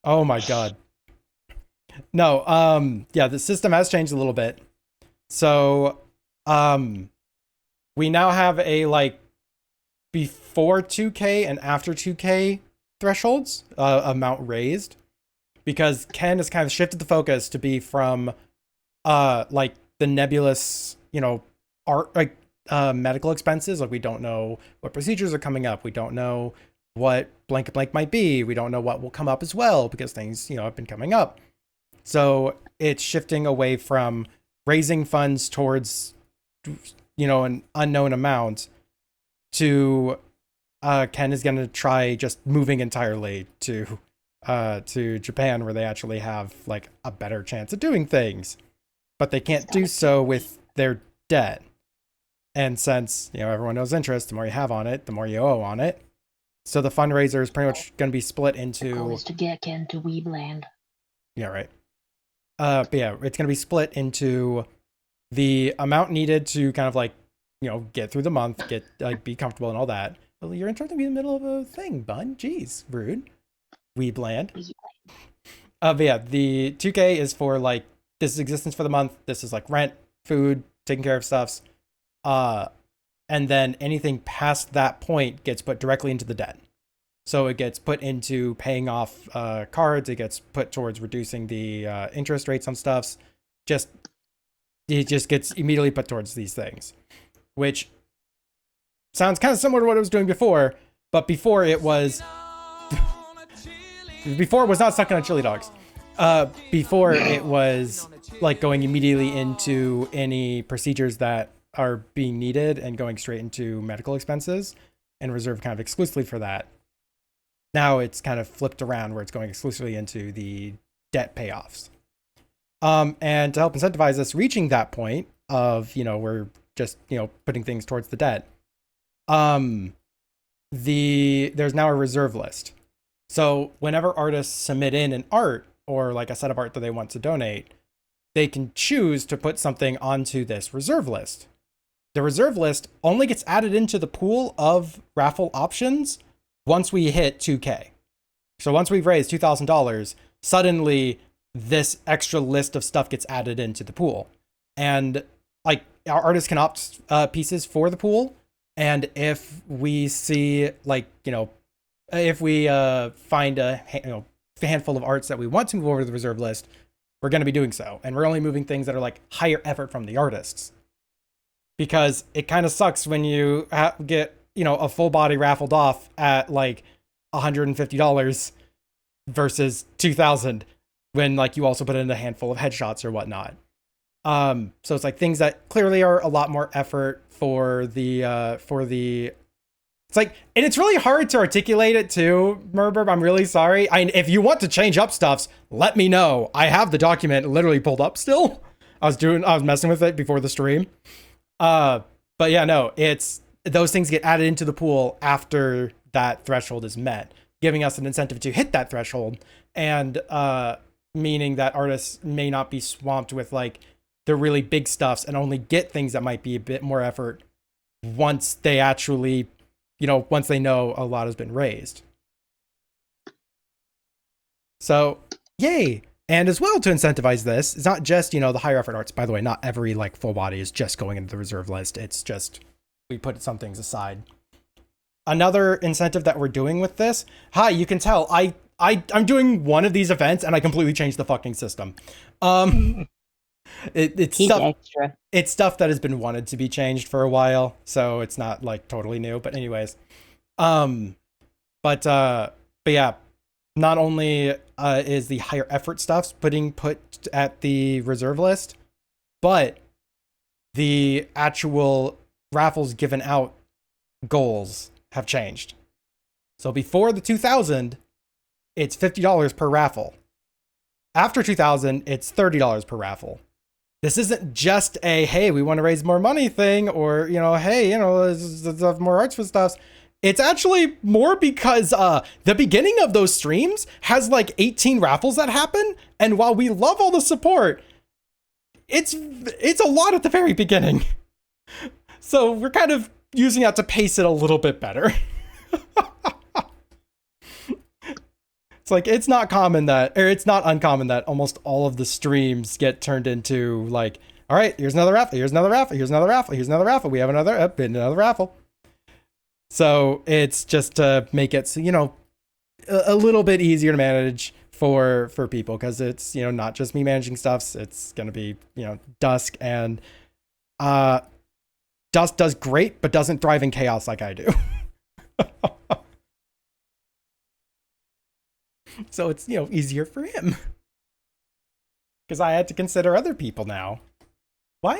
Oh my god. No, yeah, the system has changed a little bit. So, we now have a like before 2K and after 2K thresholds, amount raised, because Ken has kind of shifted the focus to be from like the nebulous, art like medical expenses. Like we don't know what procedures are coming up. We don't know what blank might be. We don't know what will come up as well because things, have been coming up. So it's shifting away from raising funds towards, an unknown amount to Ken is going to try just moving entirely to Japan where they actually have like a better chance of doing things, but they can't do so with their debt. And since, everyone knows interest, the more you have on it, the more you owe on it. So the fundraiser is pretty much going to be split into... The goal is to get Ken to Weebland. Yeah, right. But yeah, it's going to be split into the amount needed to kind of like, get through the month, get like be comfortable and all that. Well, you're interrupting me in the middle of a thing, bud. Jeez, rude. Weebland. But yeah, the 2K is for like, this is existence for the month. This is like rent, food, taking care of stuffs. And then anything past that point gets put directly into the debt. So it gets put into paying off cards. It gets put towards reducing the interest rates on stuffs. It just gets immediately put towards these things, which sounds kind of similar to what it was doing before. But before it was not sucking on chili dogs. Before it was like going immediately into any procedures that are being needed and going straight into medical expenses and reserved kind of exclusively for that. Now it's kind of flipped around where it's going exclusively into the debt payoffs. And to help incentivize us reaching that point of, we're just, putting things towards the debt. There's now a reserve list. So whenever artists submit in an art or like a set of art that they want to donate, they can choose to put something onto this reserve list. The reserve list only gets added into the pool of raffle options once we hit 2K. So once we've raised $2,000, suddenly this extra list of stuff gets added into the pool. And like our artists can opt pieces for the pool. And if we see like, if we find a handful of arts that we want to move over to the reserve list, we're going to be doing so. And we're only moving things that are like higher effort from the artists. Because it kind of sucks when you get, a full body raffled off at like $150 versus $2,000 when like you also put in a handful of headshots or whatnot. So it's like things that clearly are a lot more effort for the it's like, and it's really hard to articulate it too, Murburb. I'm really sorry. If you want to change up stuffs, let me know. I have the document literally pulled up still. I was messing with it before the stream. But yeah, no, it's those things get added into the pool after that threshold is met, giving us an incentive to hit that threshold, and meaning that artists may not be swamped with like the really big stuffs and only get things that might be a bit more effort once they actually, once they know a lot has been raised. So, yay. And as well, to incentivize this, it's not just, the higher effort arts. By the way, not every like full body is just going into the reserve list. It's just, we put some things aside. Another incentive that we're doing with this, you can tell I'm doing one of these events and I completely changed the fucking system. It's He's stuff extra. It's stuff that has been wanted to be changed for a while, so it's not like totally new. But anyways, but yeah, not only is the higher effort stuff put at the reserve list, but the actual raffles given out goals have changed. So before the 2000, it's $50 per raffle. After 2000, it's $30 per raffle. This isn't just a, hey, we want to raise more money thing, or, hey, let's have more arts for stuff. It's actually more because the beginning of those streams has like 18 raffles that happen. And while we love all the support, it's a lot at the very beginning. So we're kind of using that to pace it a little bit better. It's like, it's not uncommon that almost all of the streams get turned into like, all right, here's another raffle, here's another raffle, here's another raffle, here's another raffle. We have another raffle. So it's just to make it, a little bit easier to manage for people, because it's, not just me managing stuff. It's going to be, Dusk, and Dusk does great, but doesn't thrive in chaos like I do. So it's, easier for him. Because I had to consider other people now. Why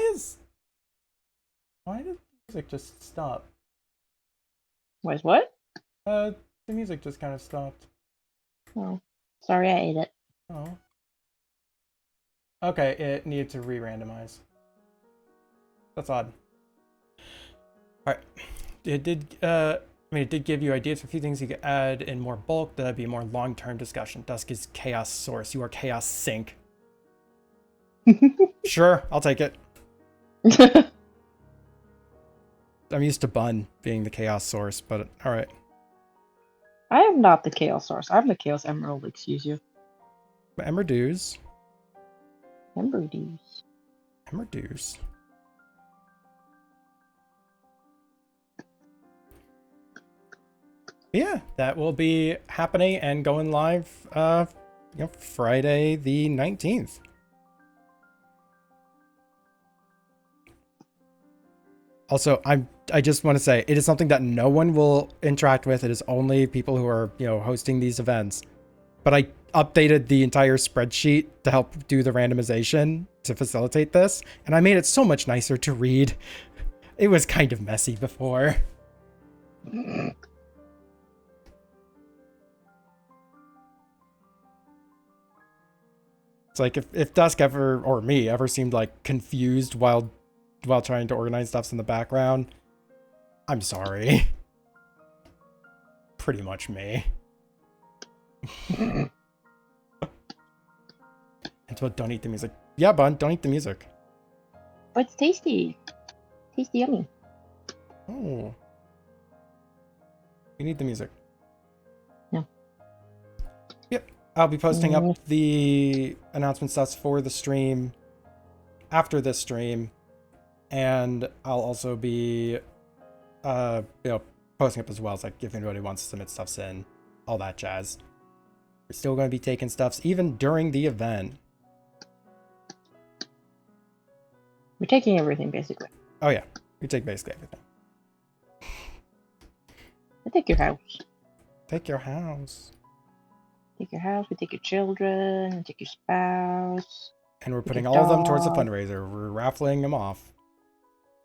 did music just stop? Where's what? The music just kind of stopped. Oh, sorry, I ate it. Oh. Okay, it needed to re-randomize. That's odd. Alright. It did give you ideas for a few things you could add in more bulk. That'd be a more long-term discussion. Dusk is chaos source. You are chaos sink. Sure, I'll take it. I'm used to Bun being the chaos source, but alright. I am not the chaos source. I'm the chaos emerald, excuse you. Emerdews. Emberdews. Emerdews. Yeah, that will be happening and going live Friday the 19th. Also, I just want to say, it is something that no one will interact with. It is only people who are, hosting these events. But I updated the entire spreadsheet to help do the randomization to facilitate this, and I made it so much nicer to read. It was kind of messy before. It's like if Dusk ever, or me, ever seemed like confused while trying to organize stuffs in the background, I'm sorry. Pretty much me. It's what, don't eat the music. Yeah, Bun, don't eat the music. But it's tasty. Tasty yummy. Oh. You need the music. No. Yep. I'll be posting up the announcement stuff for the stream after this stream. And I'll also be, posting up as well. It's like if anybody wants to submit stuffs in, all that jazz. We're still going to be taking stuffs even during the event. We're taking everything, basically. Oh yeah, we take basically everything. I take your house. Take your house. Take your house, we take your children, we take your spouse. And we're Take putting your all of them towards the dog. fundraiser. We're raffling them off.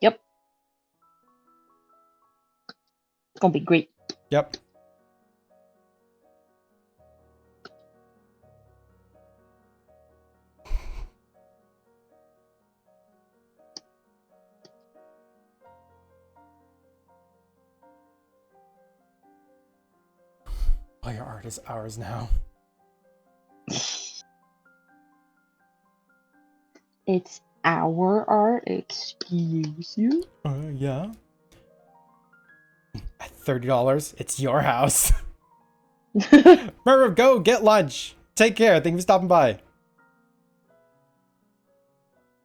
Yep. It's gonna be great. Yep. All your art is ours now. It's hour, Art? Excuse you? Yeah. At $30, it's your house. Remember, go get lunch. Take care. Thank you for stopping by.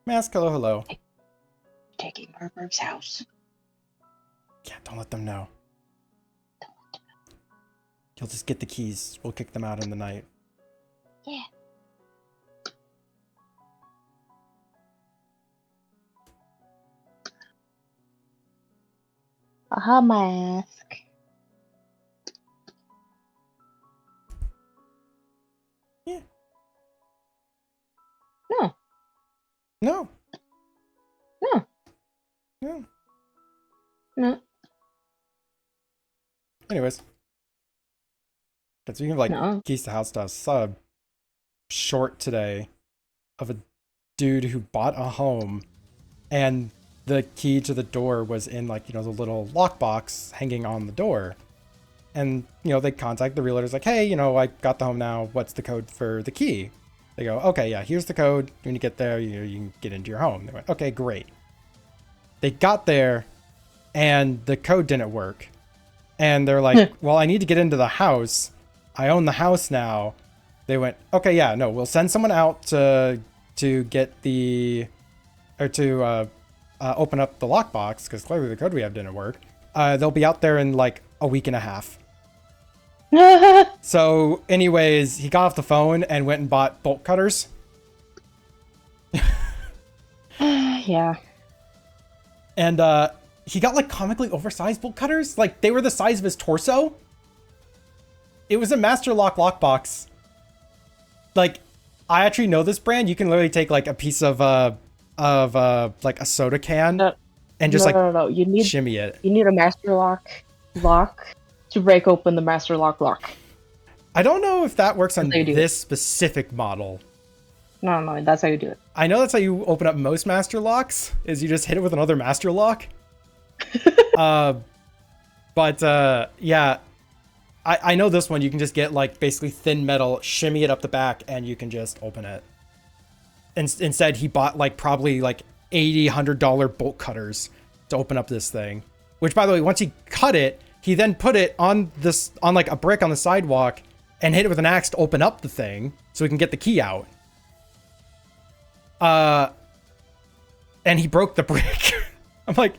Mask, hello, hello. Taking Murmur's house. Yeah, don't let them know. You'll just get the keys. We'll kick them out in the night. Yeah. Aha, mask. Yeah. No. No. No. No. No. Anyways. Speaking of like No. keys to house stuff, saw a short today of a dude who bought a home and the key to the door was in like, the little lockbox hanging on the door. And, they contact the realtors like, hey, I got the home now. What's the code for the key? They go, okay, yeah, here's the code. When you get there, you can get into your home. They went, okay, great. They got there and the code didn't work. And they're like, well, I need to get into the house. I own the house now. They went, okay, yeah, no, we'll send someone out to get the, or to open up the lockbox, because clearly the code we have didn't work. They'll be out there in like a week and a half. So anyways, he got off the phone and went and bought bolt cutters. Yeah. And he got like comically oversized bolt cutters. Like they were the size of his torso. It was a Master Lock lockbox. Like, I actually know this brand. You can literally take like a piece of like a soda can and just no. You need shimmy it. You need a Master Lock to break open the Master Lock. I don't know if that works on That's how you do this specific model. No, that's how you do it. I know that's how you open up most Master Locks, is you just hit it with another Master Lock. Yeah, I know this one, you can just get like basically thin metal, shimmy it up the back, and you can just open it. Instead, he bought like probably like $80, $100 bolt cutters to open up this thing. Which, by the way, once he cut it, he then put it on like a brick on the sidewalk and hit it with an axe to open up the thing so he can get the key out. And he broke the brick. I'm like,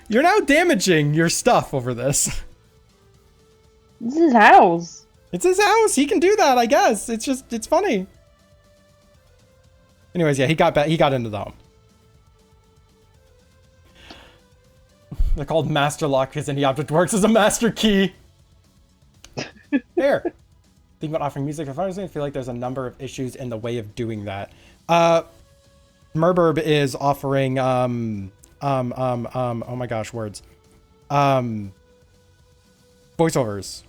you're now damaging your stuff over this. This is his house. It's his house. He can do that, I guess. It's funny. Anyways, yeah, he got into the home. They're called master lock because any object works as a master key. There. Think about offering music. I feel like there's a number of issues in the way of doing that. Murburb is offering oh my gosh, words. Voiceovers.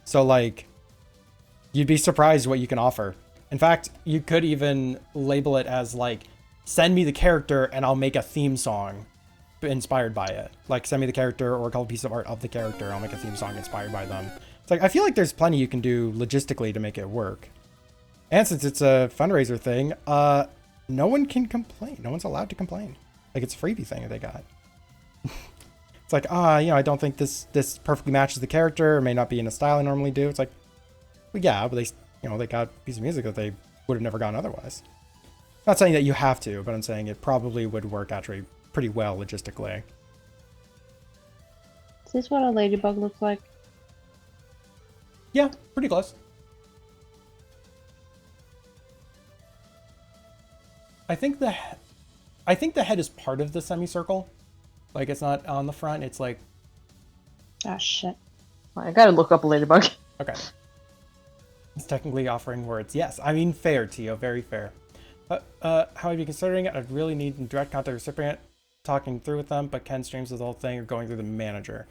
So like, you'd be surprised what you can offer. In fact, you could even label it as like, send me the character and I'll make a theme song inspired by it. Like, send me the character or a couple pieces of art of the character. I'll make a theme song inspired by them. It's like, I feel like there's plenty you can do logistically to make it work. And since it's a fundraiser thing, no one can complain. No one's allowed to complain. Like, it's a freebie thing that they got. It's like, I don't think this perfectly matches the character. It may not be in a style I normally do. It's like, well, yeah, but they got a piece of music that they would have never gotten otherwise. Not saying that you have to, but I'm saying it probably would work actually pretty well logistically. Is this what a ladybug looks like? Yeah, pretty close. I think the head is part of the semicircle. Like, it's not on the front. It's like... Ah, shit. I gotta look up a ladybug. Okay. It's technically offering words. Yes, I mean, fair, Tio. Very fair. How are you considering it? I'd really need direct contact with the recipient, talking through with them, but Ken streams the whole thing or going through the manager.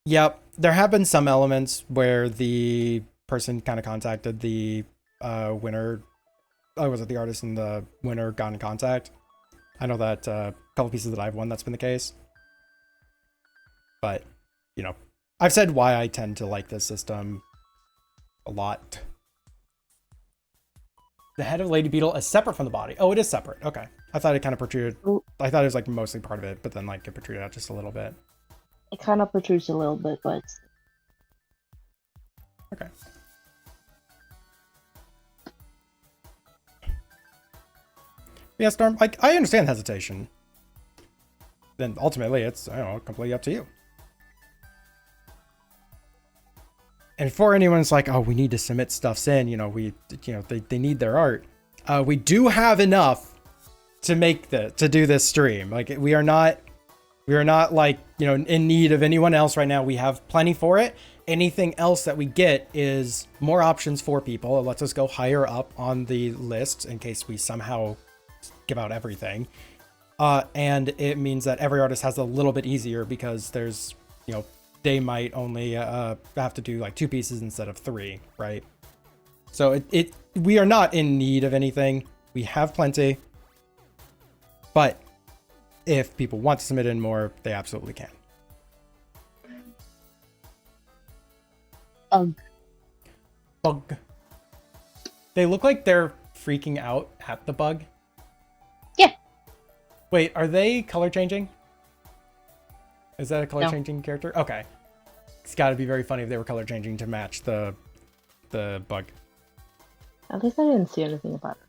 Yep, there have been some elements where the person kind of contacted the winner. Oh, was it the artist and the winner got in contact? I know that a couple pieces that I've won, that's been the case. But, I've said why I tend to like this system a lot. The head of Lady Beetle is separate from the body. Oh, it is separate. Okay. I thought it kind of protruded. Ooh. I thought it was like mostly part of it, but then like it protruded out just a little bit. It kind of protrudes a little bit, but Okay. Yeah, Storm, like, I understand hesitation. Then ultimately, it's, I don't know, completely up to you. And for anyone's like, oh, we need to submit stuffs in, they need their art. We do have enough to do this stream. Like, we are not like, in need of anyone else right now. We have plenty for it. Anything else that we get is more options for people. It lets us go higher up on the list in case we somehow give out everything. And it means that every artist has a little bit easier because there's, they might only have to do like 2 pieces instead of 3, right? So we are not in need of anything. We have plenty. But if people want to submit in more, they absolutely can. Bug. They look like they're freaking out at the bug. yeah. Wait, are they color changing? Is that a color No. changing character? Okay. It's got to be very funny if they were color changing to match the bug. At least I didn't see anything about it.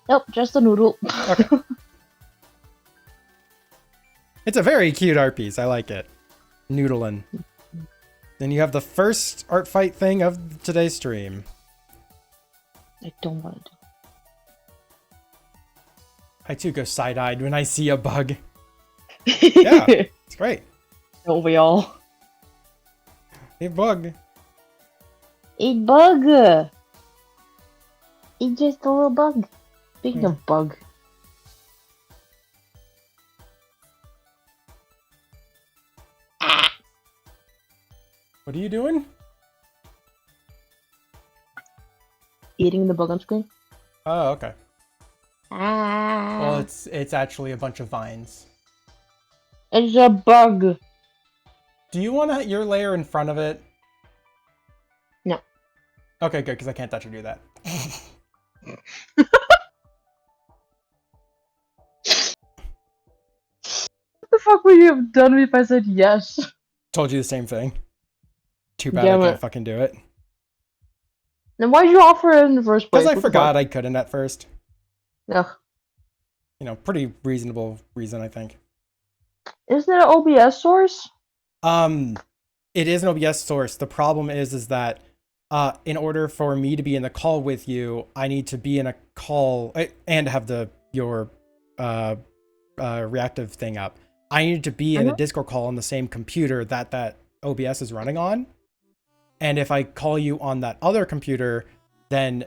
Nope, just a noodle. Okay. It's a very cute art piece. I like it. Noodling. Then you have the first art fight thing of today's stream. I don't want to. I too go side-eyed when I see a bug. Yeah, it's great. Don't we all? Hey, bug. A bug! It's just a little bug. Speaking of bug. What are you doing? Eating the bug on screen? Oh, okay. Ah. Well, it's actually a bunch of vines. It's a bug. Do you want your layer in front of it? No. Okay, good, because I can't touch or do that. What the fuck would you have done if I said yes? Told you the same thing. Too bad Damn I can't it. fucking do it. Then why'd you offer it in the first place? Because I What the forgot I couldn't at first. fuck? Pretty reasonable reason, I think. Isn't it an OBS source? It is an OBS source. The problem is that in order for me to be in the call with you, I need to be in a call and have your reactive thing up. I need to be in a Discord call on the same computer that OBS is running on. And if I call you on that other computer, then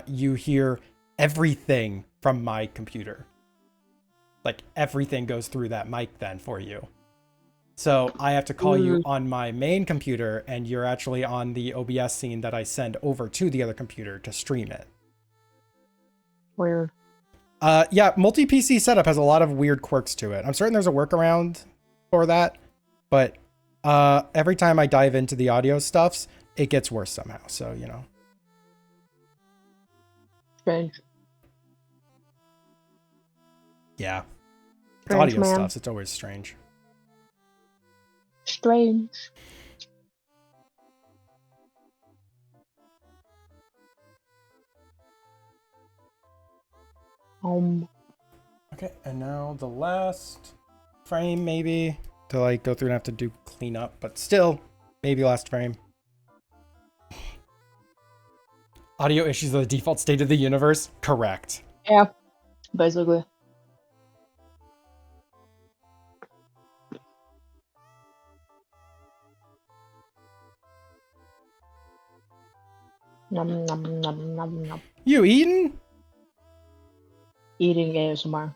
you hear everything from my computer. Like everything goes through that mic then for you. So I have to call you on my main computer, and you're actually on the OBS scene that I send over to the other computer to stream it. Weird. Yeah, multi-PC setup has a lot of weird quirks to it. I'm certain there's a workaround for that, but every time I dive into the audio stuffs, it gets worse somehow. So, Strange. Yeah. It's Strange, audio man. stuffs. It's always strange. Strange. Okay, and now the last frame, maybe, to like go through and have to do cleanup, but still, maybe last frame. Audio issues are the default state of the universe? Correct. Yeah, basically. Nom nom nom nom nom. You eating? Eating ASMR.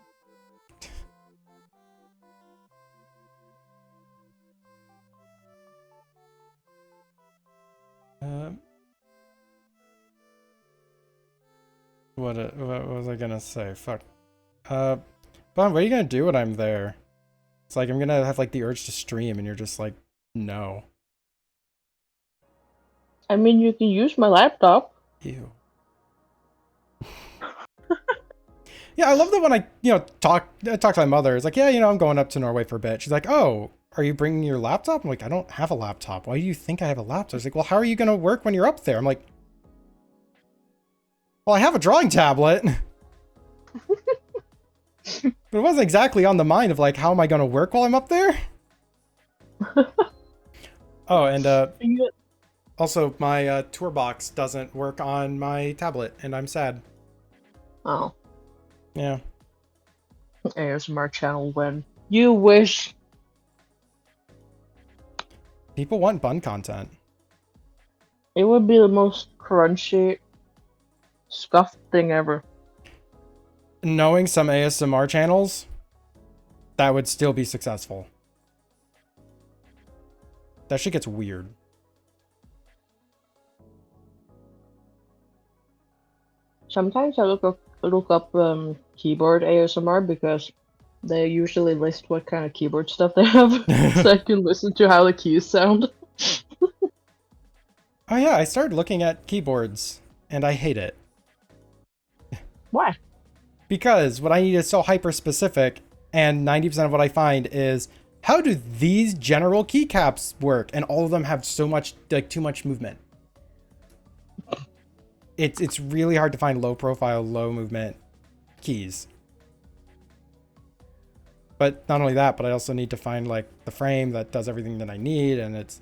What was I gonna say? Fuck. Bon, what are you gonna do when I'm there? It's like I'm gonna have like the urge to stream, and you're just like, no. I mean, you can use my laptop. Ew. Yeah, I love that when I, talk to my mother. It's like, yeah, I'm going up to Norway for a bit. She's like, oh, are you bringing your laptop? I'm like, I don't have a laptop. Why do you think I have a laptop? She's like, well, how are you going to work when you're up there? I'm like, well, I have a drawing tablet. But it wasn't exactly on the mind of like, how am I going to work while I'm up there? Oh, and also my tour box doesn't work on my tablet, and I'm sad. Oh, Yeah. ASMR channel when you wish. People want bun content. It would be the most crunchy, scuffed thing ever. Knowing some ASMR channels, that would still be successful. That shit gets weird. Sometimes I look up keyboard ASMR because they usually list what kind of keyboard stuff they have, so I can listen to how the keys sound. Oh yeah, I started looking at keyboards, and I hate it. Why? Because what I need is so hyper specific, and 90% of what I find is, how do these general keycaps work? And all of them have so much, like, too much movement. It's really hard to find low profile, low movement keys. But not only that, but I also need to find like the frame that does everything that I need, and it's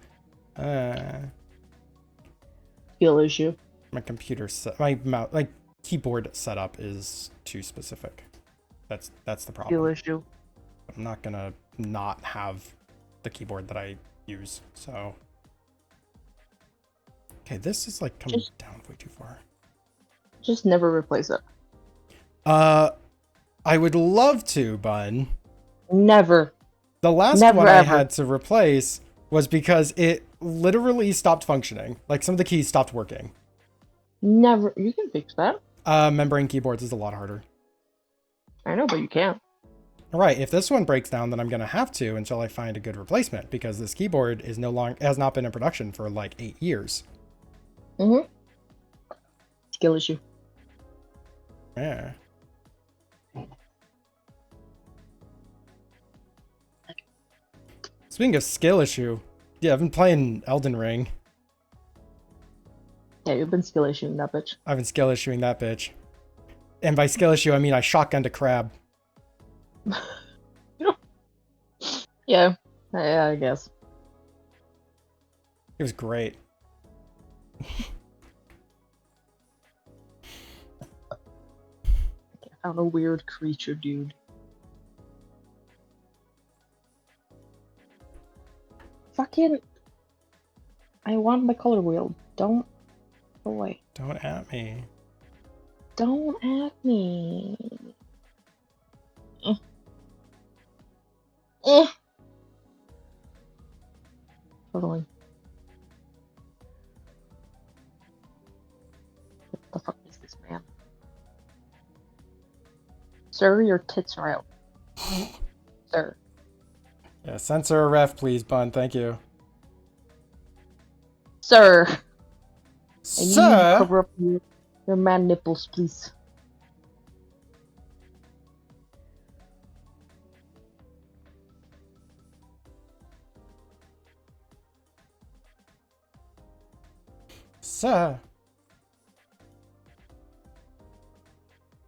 Skill issue. my computer my mouse, like keyboard setup is too specific. That's the problem. Skill issue. I'm not gonna not have the keyboard that I use. So okay, this is like coming down way too far. Just never replace it. I would love to, Bun. Never. The last Never, one I ever. had to replace was because it literally stopped functioning. Like some of the keys stopped working. Never. You can fix that. Membrane keyboards is a lot harder. I know, but you can't. All right, if this one breaks down, then I'm gonna have to until I find a good replacement, because this keyboard is has not been in production for like 8 years. Mm-hmm. Skill issue. Yeah. Speaking of skill issue, yeah, I've been playing Elden Ring. Yeah, you've been skill issuing that bitch. I've been skill issuing that bitch. And by skill issue, I mean I shotgunned a crab. Yeah, I guess. It was great. I found a weird creature, dude. Fucking. I want my color wheel. Don't go away. Don't at me. Don't at me. Totally. What the fuck is this, man? Sir, your tits are out. Sir. Yeah, censor a ref, please, Bun. Thank you. Sir! I need you to Sir? cover up your man nipples, please. Sir?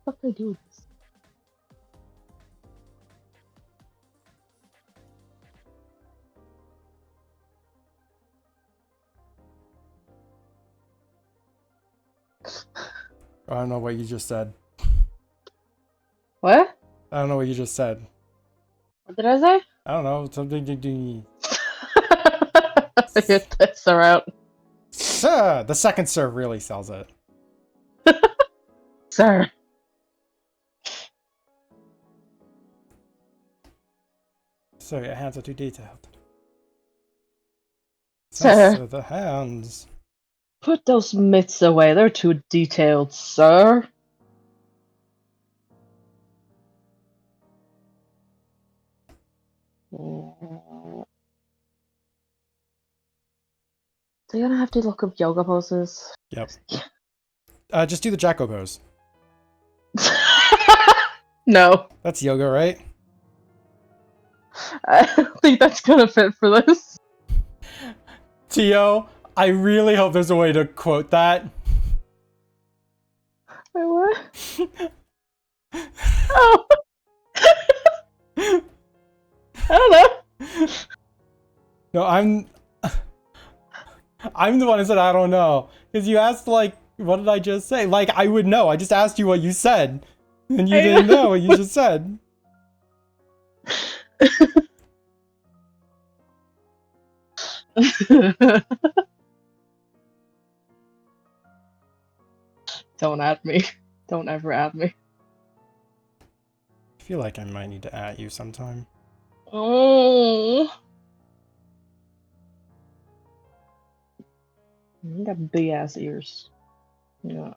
What do I do with this? I don't know what you just said. What? I don't know what you just said. What did I say? I don't know. Something. Your tits are out. Sir! The second sir really sells it. Sir. So your hands are too detailed. Sir. Censor the hands. Put those mitts away. They're too detailed, sir. So you're gonna have to look up yoga poses. Yep. Just do the Jacko pose. No. That's yoga, right? I don't think that's gonna fit for this. Tio, I really hope there's a way to quote that. Wait, what? Oh. I don't know. No, I'm the one who said I don't know. Because you asked, like, what did I just say? Like, I would know. I just asked you what you said. And you didn't know what you just said. Don't add me. Don't ever add me. I feel like I might need to at you sometime. Oh. You got big ass ears. Yeah.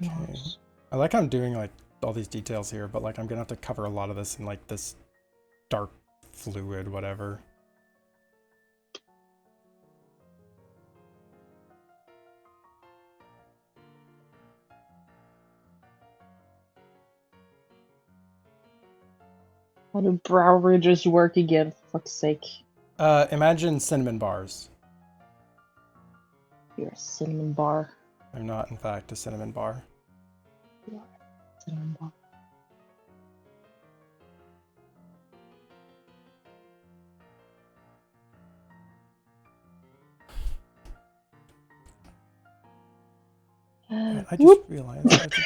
Okay. I like how I'm doing, like, all these details here, but, like, I'm gonna have to cover a lot of this in, like, this dark fluid, whatever. How do brow ridges work again? For fuck's sake. Imagine cinnamon bars. You're a cinnamon bar. I'm not, in fact, a cinnamon bar. You are a cinnamon bar. I just realized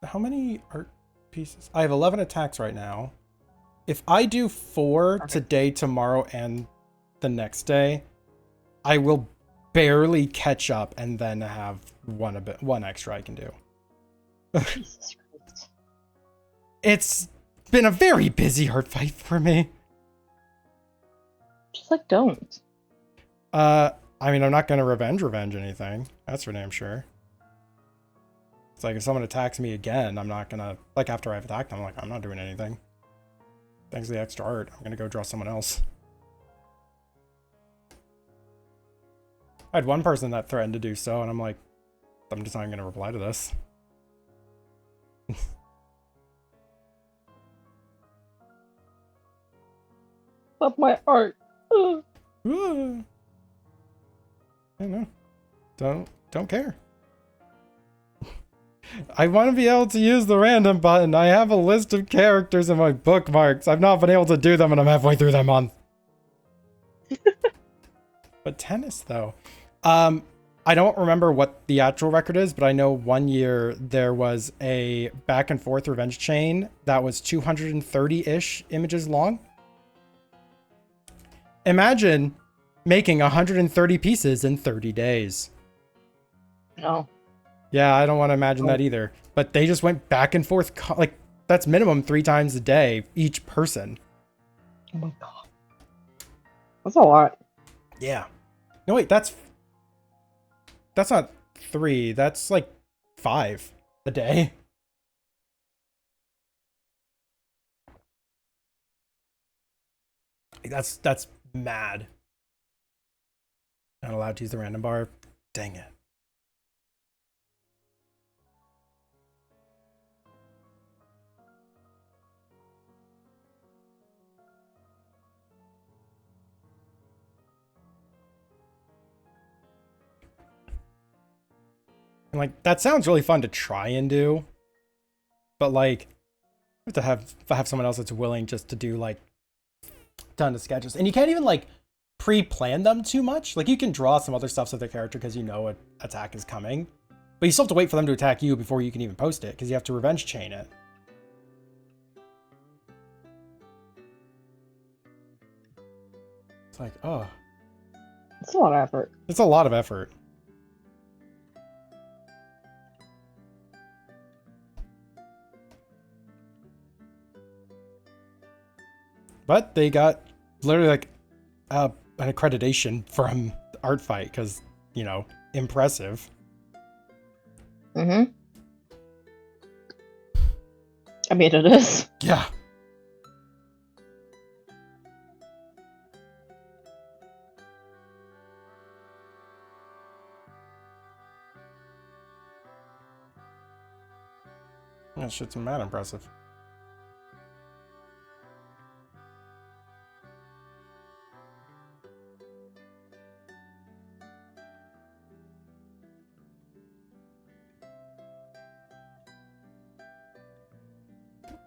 how many art pieces? I have 11 attacks right now. If I do 4 today, tomorrow, and the next day, I will barely catch up and then have one extra I can do. Jesus Christ. It's been a very busy art fight for me. Just like don't. I mean, I'm not gonna revenge anything. That's for damn sure. It's like if someone attacks me again, I'm not gonna, like, after I've attacked them, I'm like, I'm not doing anything. Thanks to the extra art, I'm gonna go draw someone else. I had one person that threatened to do so, and I'm like, I'm just not gonna reply to this. Love my art. Ugh. I don't know. Don't care. I want to be able to use the random button. I have a list of characters in my bookmarks. I've not been able to do them, and I'm halfway through that month. But tennis, though. I don't remember what the actual record is, but I know one year there was a back and forth revenge chain that was 230-ish images long. Imagine making 130 pieces in 30 days. No. Yeah, I don't want to imagine that either. But they just went back and forth, like, that's minimum 3 times a day, each person. Oh my god. That's a lot. Yeah. No, wait, that's not 3. That's like 5 a day. That's mad. Not allowed to use the random bar. Dang it. And, like, that sounds really fun to try and do, but, like, you have to have someone else that's willing just to do, like, ton of sketches. And you can't even, like, pre-plan them too much. Like, you can draw some other stuff to their character because you know an attack is coming, but you still have to wait for them to attack you before you can even post it because you have to revenge chain it. It's like, oh. It's a lot of effort. It's a lot of effort. But they got literally, like, an accreditation from Artfight because you know, impressive. Mm-hmm. I mean, it is. Yeah. That shit's mad impressive.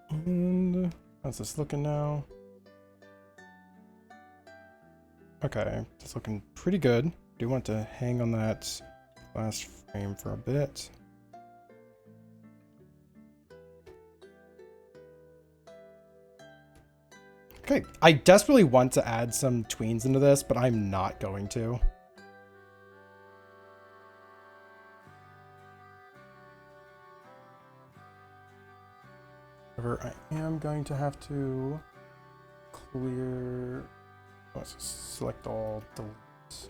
And how's this looking now? Okay, it's looking pretty good. Do want to hang on that last frame for a bit. Okay, I desperately want to add some tweens into this, but I'm not going to. However, I am going to have to clear... Let's select all, delete,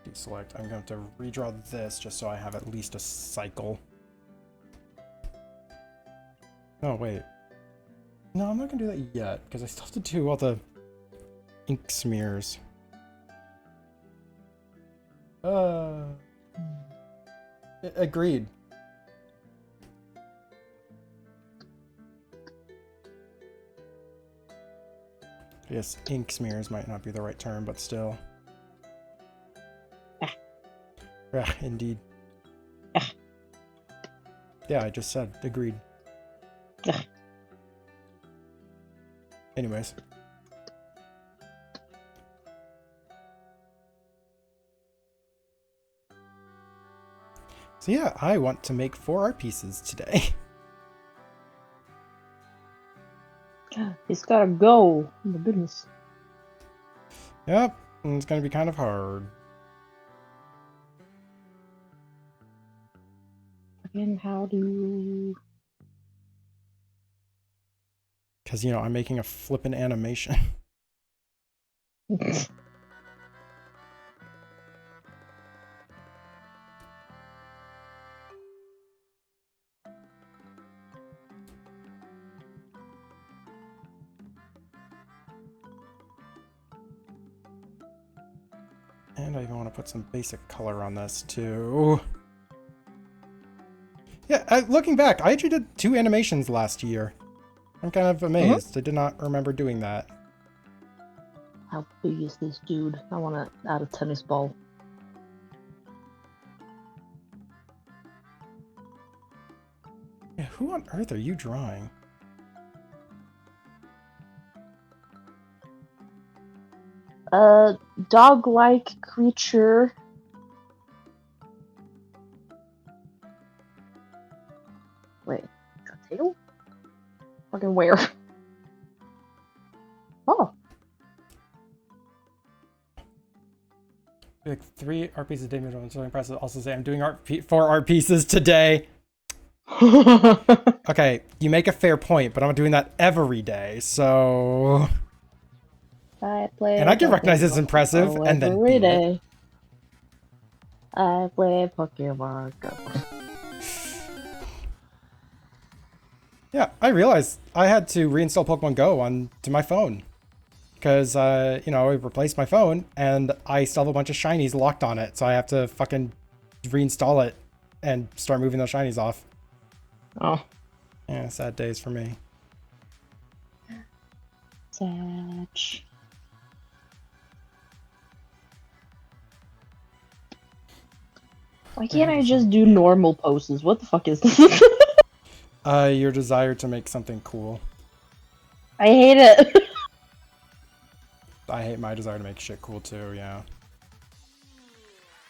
deselect. I'm going to have to redraw this just so I have at least a cycle. Oh, wait. No, I'm not going to do that yet, because I still have to do all the ink smears. Agreed. I guess ink smears might not be the right term, but still. Yeah, indeed. Yeah, I just said, agreed. Anyways. So yeah, I want to make 4 art pieces today. He's gotta go. Oh my goodness. Yep, and it's gonna be kind of hard. Again, how do... Because, you know, I'm making a flippin' animation. And I even want to put some basic color on this, too. Yeah, looking back, I actually did 2 animations last year. I'm kind of amazed. I did not remember doing that. How big is this dude? I want to add a tennis ball. Yeah, who on earth are you drawing? A dog-like creature. Wait, a tail? Fucking where? Oh. Like 3 art pieces a day, I'm so impressive. Also say I'm doing 4 art pieces today. Okay, you make a fair point, but I'm doing that every day, so... I play And I can recognize it's Pokemon impressive, Go and then every do it. day. I play Pokemon Go. Yeah, I realized I had to reinstall Pokemon Go onto my phone. Because, you know, I replaced my phone, and I still have a bunch of shinies locked on it, so I have to fucking reinstall it and start moving those shinies off. Oh. Yeah, sad days for me. Satch. Why can't I just do normal poses? What the fuck is this? Your desire to make something cool. I hate it. I hate my desire to make shit cool too, yeah.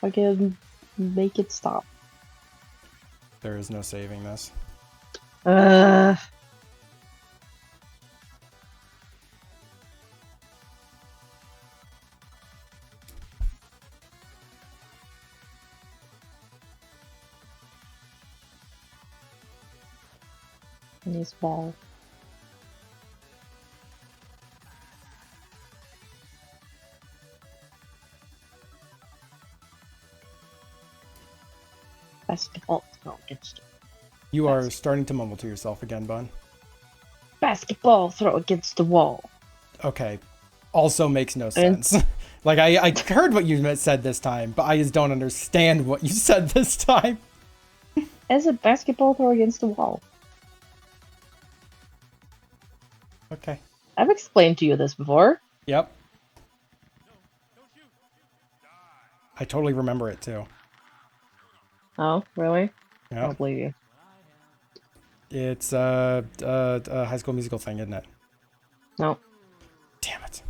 Fucking make it stop. There is no saving this. Nice ball. Basketball throw against the You are starting to mumble to yourself again, Bun. basketball throw against the wall. Okay. Also makes no And- sense. Like, I heard what you said this time, but I just don't understand what you said this time. As a basketball throw against the wall. Okay. I've explained to you this before. Yep. I totally remember it, too. Oh, really? I Yep. don't believe you. It's a High School Musical thing, isn't it? No. Damn it.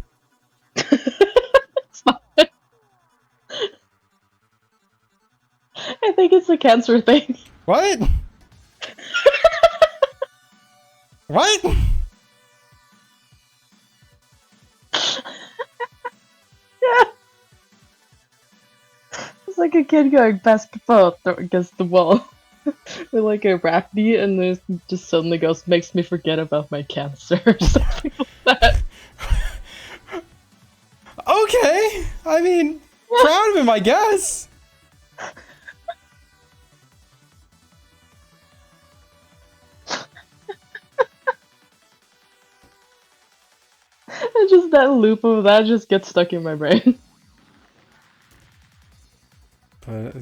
It's not. I think it's a cancer thing. What? What? Yeah. It's like a kid going basketball throw against the wall. With like a rap beat, and then it just suddenly goes, makes me forget about my cancer or something like that. Okay. I mean, proud of him, I guess. And just that loop of that just gets stuck in my brain.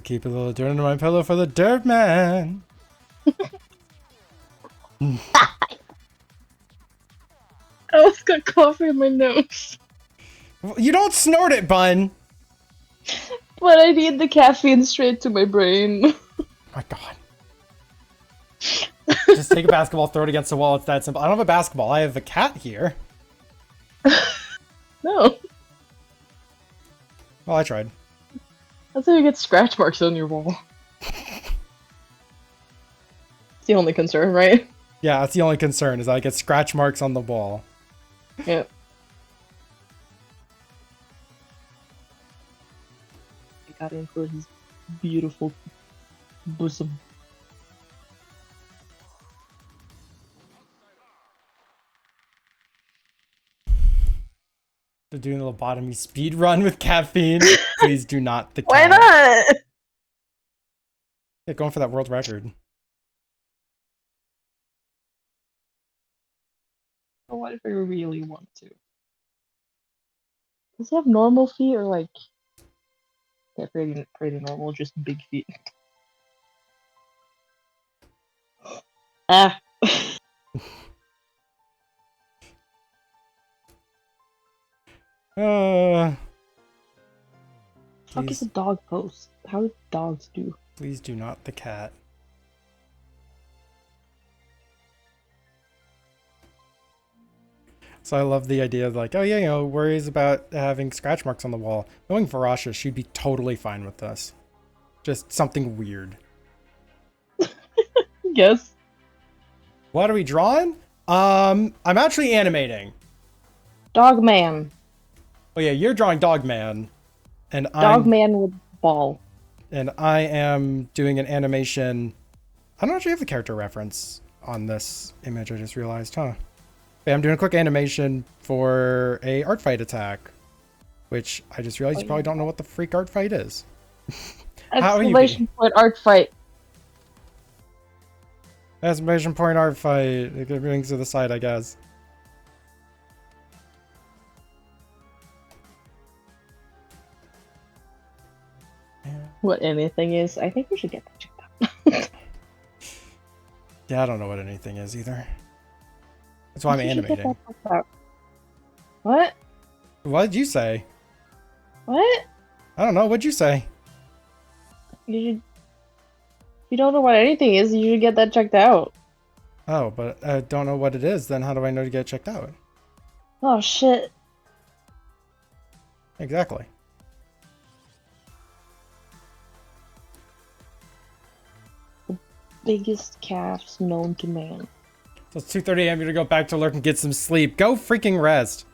Keep a little dirt under my pillow for the dirt man. I almost got coffee in my nose. You don't snort it, Bun. But I need the caffeine straight to my brain. My God. Just take a basketball, throw it against the wall. It's that simple. I don't have a basketball. I have a cat here. No. Well, I tried. That's how you get scratch marks on your wall. It's the only concern, right? Yeah, that's the only concern, is I get scratch marks on the wall. Yeah. I gotta include his beautiful bosom. They're doing a lobotomy speed run with caffeine. Please do not. The Why cat. not? Yeah, going for that world record. Or what if I really want to? Does he have normal feet or like? Yeah, pretty normal, just big feet. Ah. How Please, can a dog post? How do dogs do? please do not the cat. So I love the idea of like, oh yeah, you know, worries about having scratch marks on the wall. Knowing Varasha, she'd be totally fine with this. Just something weird. Yes. What are we drawing? I'm actually animating. Dog man. Oh yeah, you're drawing Dogman, and Dog man with ball. and I am doing an animation. I don't actually have the character reference on this image. I just realized, huh? Yeah, I'm doing a quick animation for a Artfight attack, which I just realized you probably don't know what the freak Artfight is. How are you Exclamation point art fight. Exclamation point Artfight. It brings to the side, I guess. What anything is. I think we should get that checked out. Yeah, I don't know what anything is either. That's why I'm We should get animating. that checked out. What? What did you say? What? I don't know. What'd you say? You should. If you don't know what anything is, you should get that checked out. Oh, but I don't know what it is. Then how do I know to get it checked out? Oh shit. Exactly. Biggest calves known to man. So it's 2:30 a.m. You're gonna go back to lurk and get some sleep. Go freaking rest.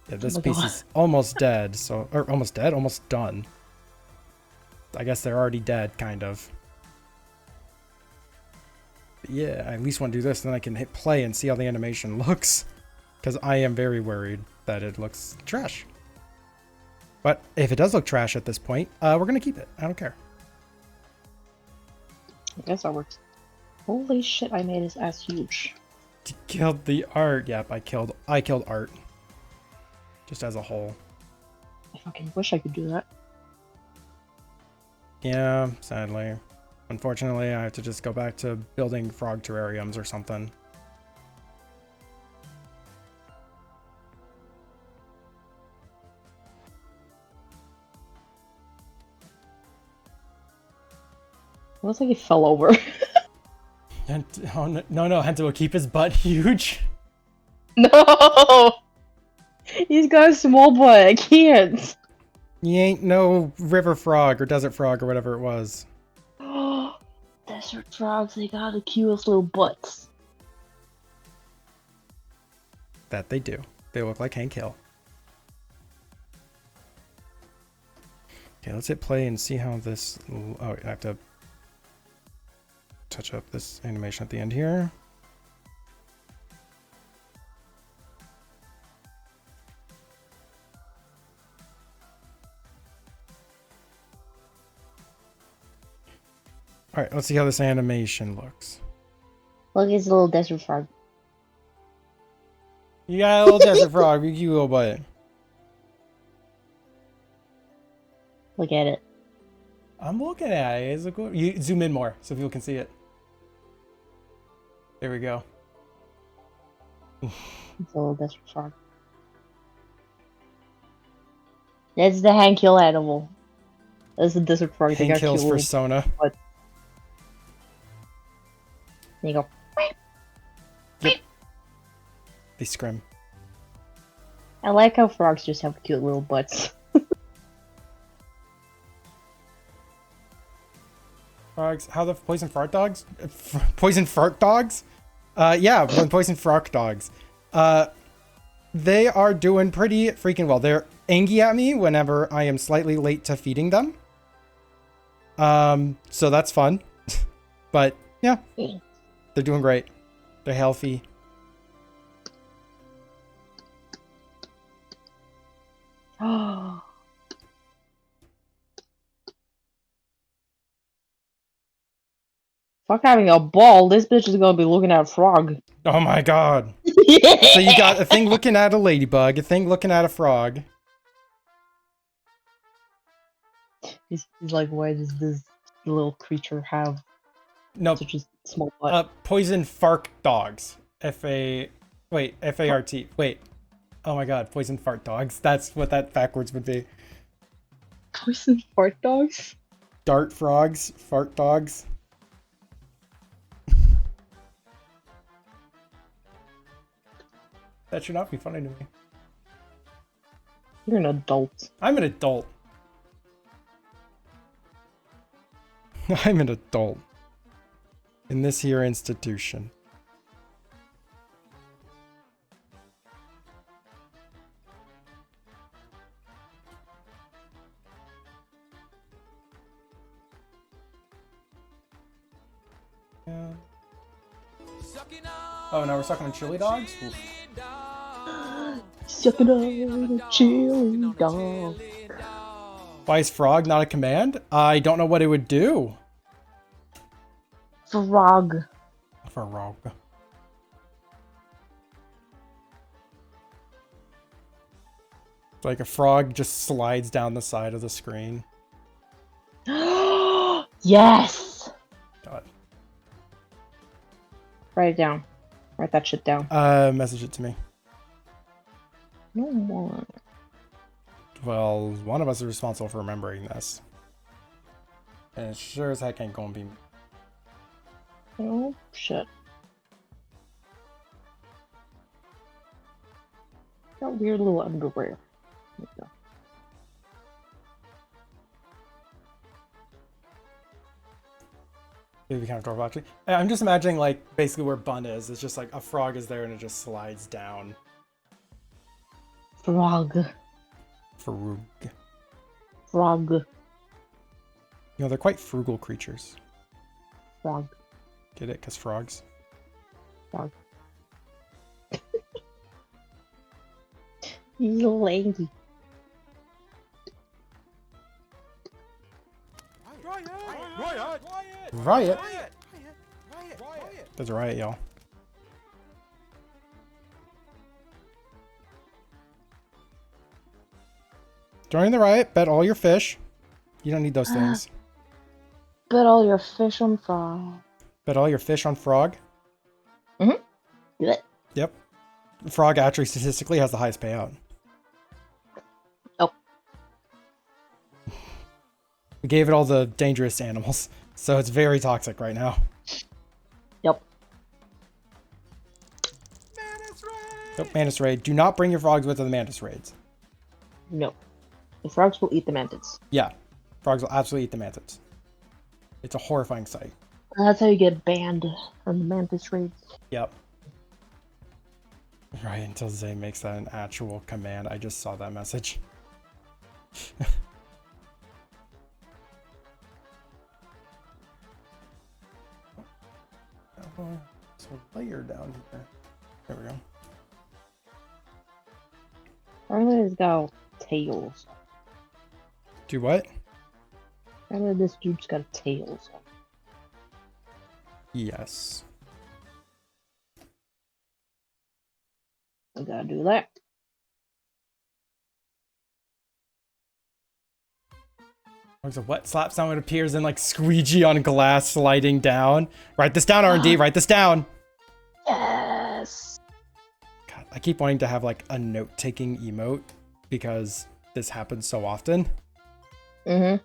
Yeah, this Oh my piece God. is almost dead. So, or almost dead, almost done. I guess they're already dead, kind of. But yeah, I at least want to do this, then I can hit play and see how the animation looks. Because I am very worried that it looks trash. But if it does look trash at this point, we're gonna keep it. I don't care. I guess that works. Holy shit, I made his ass huge. You killed the art. Yep, I killed art. Just as a whole. I fucking wish I could do that. Yeah, sadly. Unfortunately, I have to just go back to building frog terrariums or something. It looks like he fell over. And, oh, no, Hento will keep his butt huge. No! He's got a small butt, I can't! He ain't no river frog or desert frog or whatever it was. Desert frogs, they got the cutest little butts. That they do. They look like Hank Hill. Okay, let's hit play and see how this... Oh, I have to touch up this animation at the end here. All right, let's see how this animation looks. Look, it's a little desert frog. You got a little desert frog, you cute little butt. Look at it. I'm looking at it. It's cool. You zoom in more so people can see it. There we go. It's a little desert frog. That's the Hank Hill animal. That's the desert frog. They Hank got Hill's cute little persona. butts. There you go. Yep. They scrim. I like how frogs just have cute little butts. Frogs. How the poison fart dogs? Poison fart dogs? Yeah, poison fart dogs. They are doing pretty freaking well. They're angry at me whenever I am slightly late to feeding them. So that's fun. But yeah, they're doing great. They're healthy. Oh. Fuck having a ball, this bitch is gonna be looking at a frog. Oh my god. So you got a thing looking at a ladybug, a thing looking at a frog. He's like, why does this little creature have Nope. such a small butt? Poison fart dogs. F-A-R-T. Wait. Oh my god, poison fart dogs. That's what that backwards would be. Poison fart dogs? Dart frogs, fart dogs. That should not be funny to me. You're an adult. I'm an adult. I'm an adult. In this here institution. Yeah. Oh, now we're sucking on chili dogs? Oof. Sucking on a chili dog. Why is frog not a command? I don't know what it would do. Frog. Frog. It's like a frog just slides down the side of the screen. Yes! God. Write it down. Write that shit down. Message it to me. No more. Well, one of us is responsible for remembering this. And it sure as heck ain't gonna be me. Oh, shit. Got weird little underwear. There we go. It'd be kind of adorable, actually. I'm just imagining, like, basically where Bun is. It's just like a frog is there and it just slides down. Frog. Frog. Frog. You know, they're quite frugal creatures. Frog. Get it? Because frogs. Frog. He's a little angry. Riot. There's a riot, y'all. Join the riot. Bet all your fish. You don't need those things. Bet all your fish on frog. Bet all your fish on frog. Blech. Yep. Frog actually statistically has the highest payout. Oh. We gave it all the dangerous animals, so it's very toxic right now. Yep. Yep, Mantis Raid. Do not bring your frogs with to the Mantis Raids. No. The frogs will eat the mantids. Yeah. Frogs will absolutely eat the mantids. It's a horrifying sight. That's how you get banned from the mantis raids. Yep. Right, until Zay makes that an actual command. I just saw that message. It's a layer down here. There we go. Everybody's got tails. Do what? Remember this dude's got tails. Yes. I gotta do that. There's a wet slap sound when it appears in like squeegee on glass sliding down. Write this down, R&D. Write this down. Yes. God, I keep wanting to have like a note-taking emote because this happens so often. Mm-hmm.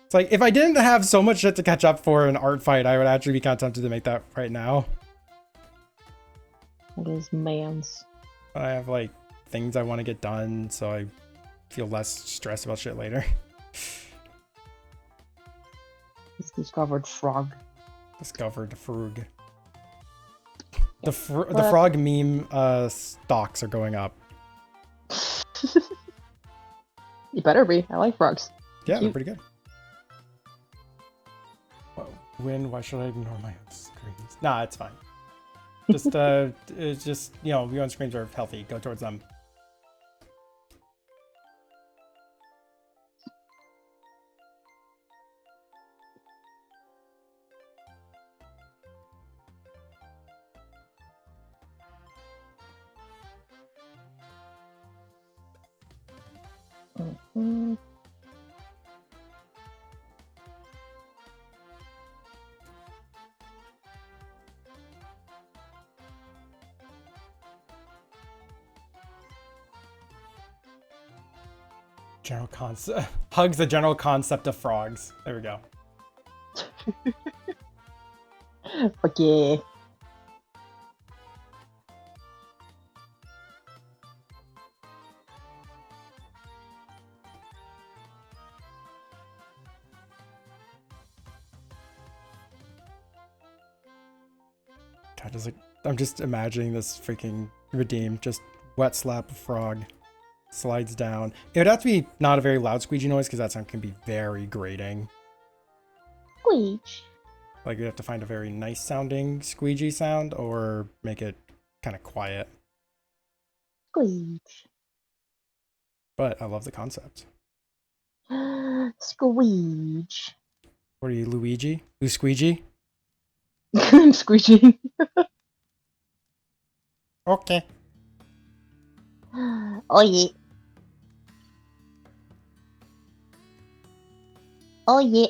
It's like if I didn't have so much shit to catch up for in Artfight, I would actually be kind of tempted to make that right now. It is man's. I have like things I want to get done, so I feel less stressed about shit later. He's discovered frog. Discovered frog. The frog meme stocks are going up. You better be. I like frogs. Yeah, they're Cute. pretty good. Whoa. Why should I ignore my own screens? Nah, it's fine. Just it's just, you know, your own screens are healthy. Go towards them. Mm. General concept. Hugs the general concept of frogs. There we go. Fuck yeah. God, I'm just imagining this freaking redeem. Just wet slap a frog. Slides down. It would have to be not a very loud squeegee noise because that sound can be very grating. Squeech. Like you have to find a very nice sounding squeegee sound or make it kind of quiet. Squeech. But I love the concept. Squeech. What are you, Luigi? Squeegee? I'm squeeching. Okay. Oh yeah. Oh yeah.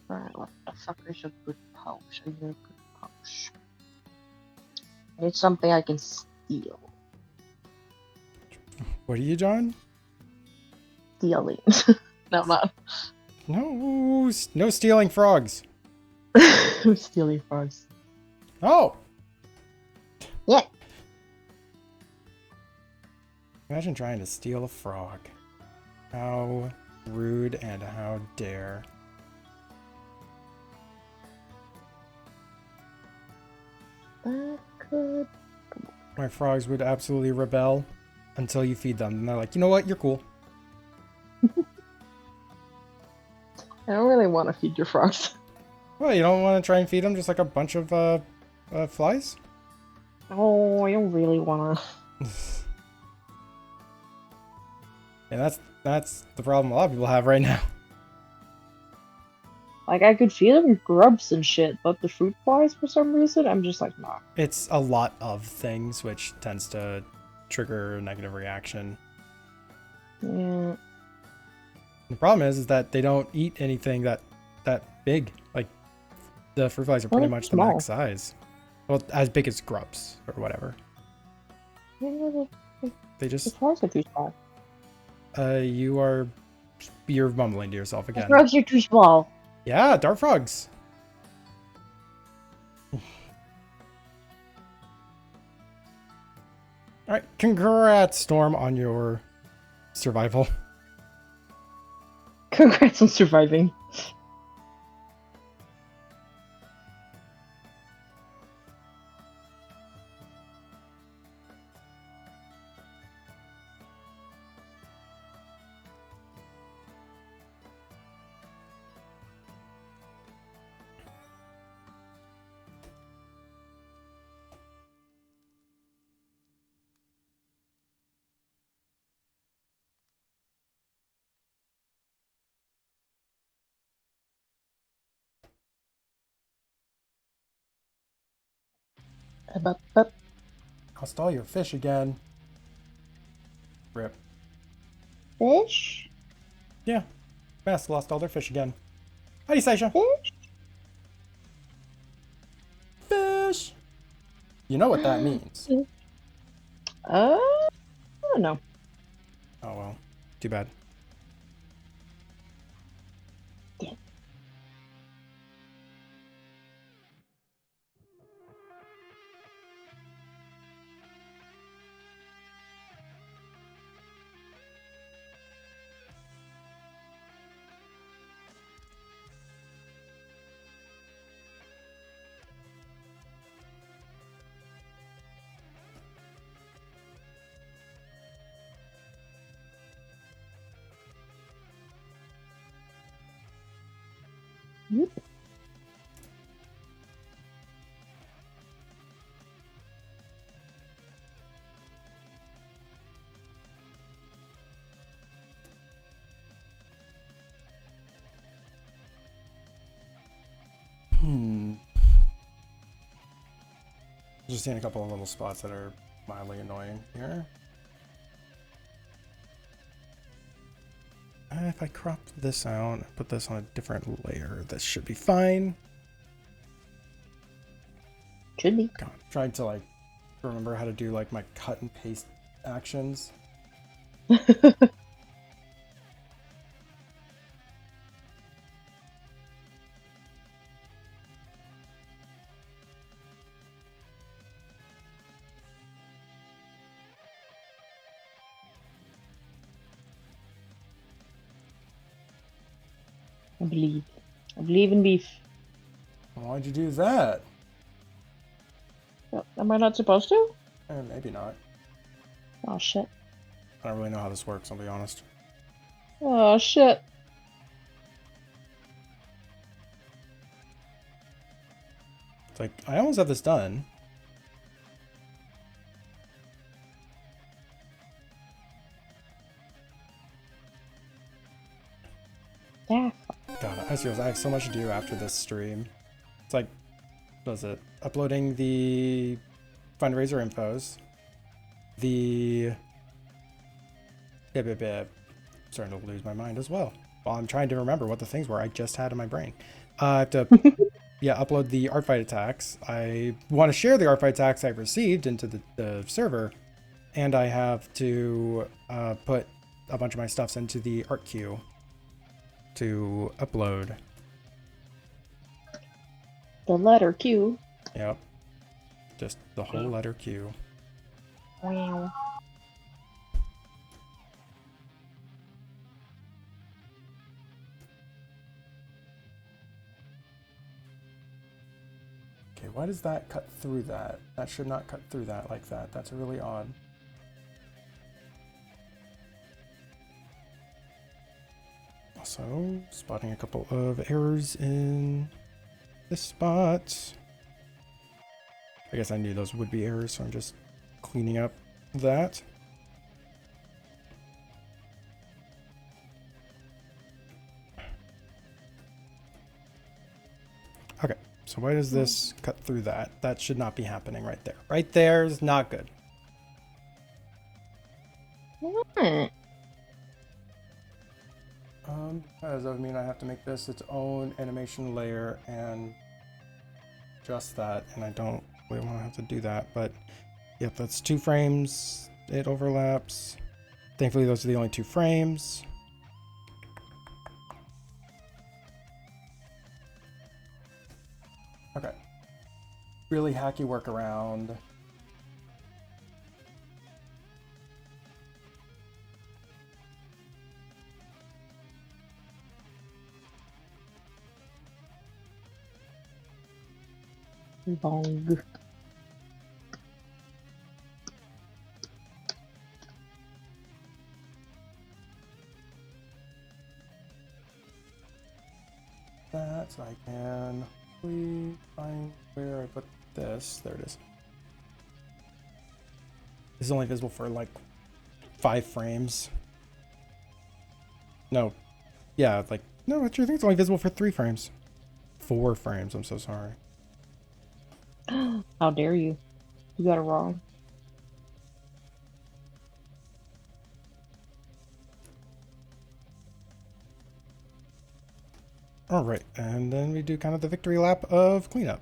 Alright, what the fuck is a good pouch? I need a good pouch. I need something I can steal. What are you, John? Stealing. No, I'm not. No, no stealing frogs. I'm stealing frogs. Oh! Yeah. Imagine trying to steal a frog. How rude and how dare. That could. My frogs would absolutely rebel until you feed them. And they're like, you know what? You're cool. I don't really want to feed your frogs. Well, you don't want to try and feed them just like a bunch of flies? Oh, I don't really want to. And that's the problem a lot of people have right now. Like, I could feed them grubs and shit, but the fruit flies, for some reason, I'm just like, nah. It's a lot of things, which tends to trigger a negative reaction. Yeah. The problem is that they don't eat anything that big. Like, the fruit flies are pretty Well, much the small. max size. Well, as big as grubs or whatever. Yeah, They the just, flies are too small. you're mumbling to yourself The again. frogs are too small. Yeah, dart frogs. All right, congrats, Storm, on your survival. Congrats on surviving. Up. Lost all your fish again. Rip. Fish? Yeah, Mass lost all their fish again. Hi, Seisha. Fish? Fish. You know what that means. I don't know. Oh well, too bad. Yeah. Yep. Just seeing a couple of little spots that are mildly annoying here. If I crop this out and put this on a different layer, this should be fine. Should be. God, I'm trying to like remember how to do like my cut and paste actions. I believe. I believe in beef. Why'd you do that? Am I not supposed to? Maybe not. Oh shit. I don't really know how this works, I'll be honest. Oh shit. It's like, I almost have this done. Yeah. God, I have so much to do after this stream. It's like, what was it? Uploading the fundraiser infos. Starting to lose my mind as well. While I'm trying to remember what the things were I just had in my brain. I have to, upload the Artfight attacks. I want to share the Artfight attacks I've received into the server. And I have to put a bunch of my stuffs into the art queue to upload. The letter Q. Yep. Just the whole letter Q. Wow. Okay, why does that cut through that? That should not cut through that like that. That's really odd. Also, spotting a couple of errors in this spot. I guess I knew those would be errors, so I'm just cleaning up that. Okay, so why does this cut through that? That should not be happening right there. Right there is not good. Hmm. Does that mean I have to make this its own animation layer and adjust that? And I don't really want to have to do that, but yep, that's 2 frames. It overlaps. Thankfully, those are the only 2 frames. Okay. Really hacky workaround. Bong. That so I can find where I put this. There it is. This is only visible for like 5 frames. No. Yeah, like, no, it's your thing. It's only visible for 3 frames. 4 frames, I'm so sorry. How dare you? You got it wrong. Alright, and then we do kind of the victory lap of cleanup.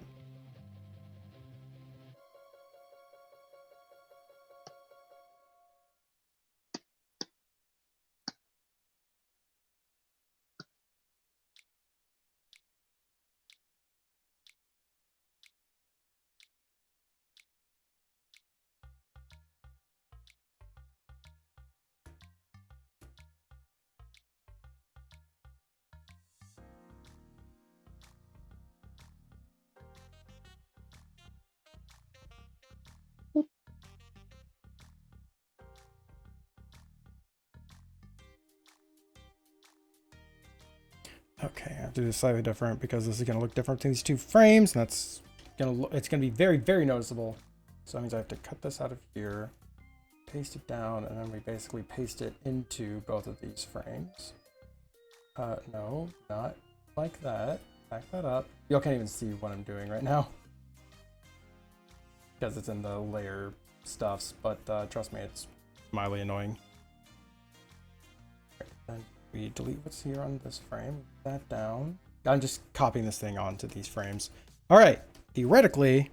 Okay, I have to do this slightly different because this is going to look different between these 2 frames, and that's it's going to be very, very noticeable. So that means I have to cut this out of here, paste it down, and then we basically paste it into both of these frames. No, not like that. Back that up. Y'all can't even see what I'm doing right now because it's in the layer stuffs, but trust me, it's mildly annoying. Then we delete what's here on this frame, move that down. I'm just copying this thing onto these frames. All right, theoretically,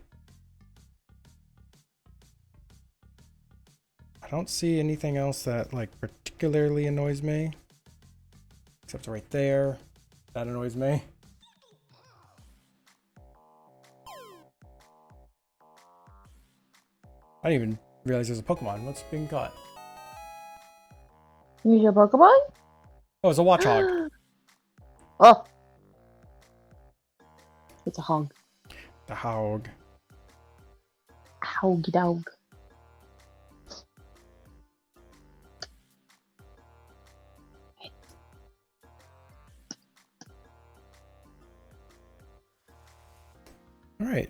I don't see anything else that like particularly annoys me, except right there. That annoys me. I didn't even realize there's a Pokemon. What's being caught? You need a Pokemon? Oh, it's a Watchog. Oh. It's a hog. The Hog. Hoggy dog. All right.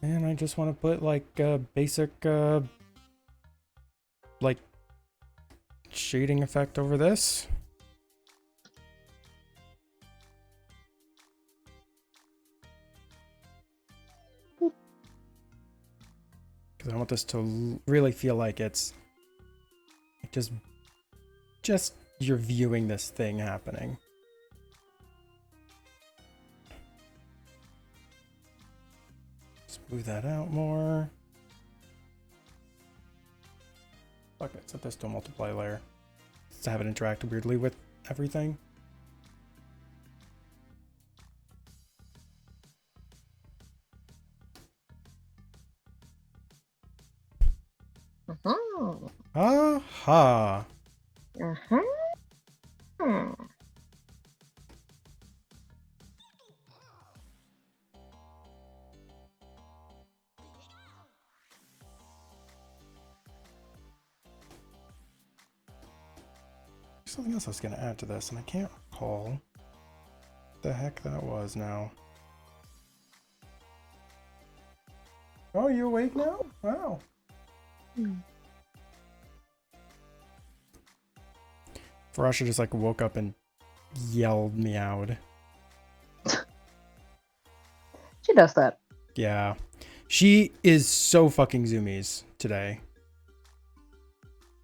And I just want to put like a basic like shading effect over this. Because I want this to really feel like it's just you're viewing this thing happening. Smooth that out more. Okay, set this to a multiply layer. To have it interact weirdly with everything. Uh-huh. Aha! Uh-huh. Something else I was going to add to this, and I can't recall what the heck that was now. Oh, you awake now? Wow. Farasha just like woke up and yelled meowed. She does that. Yeah. She is so fucking zoomies today.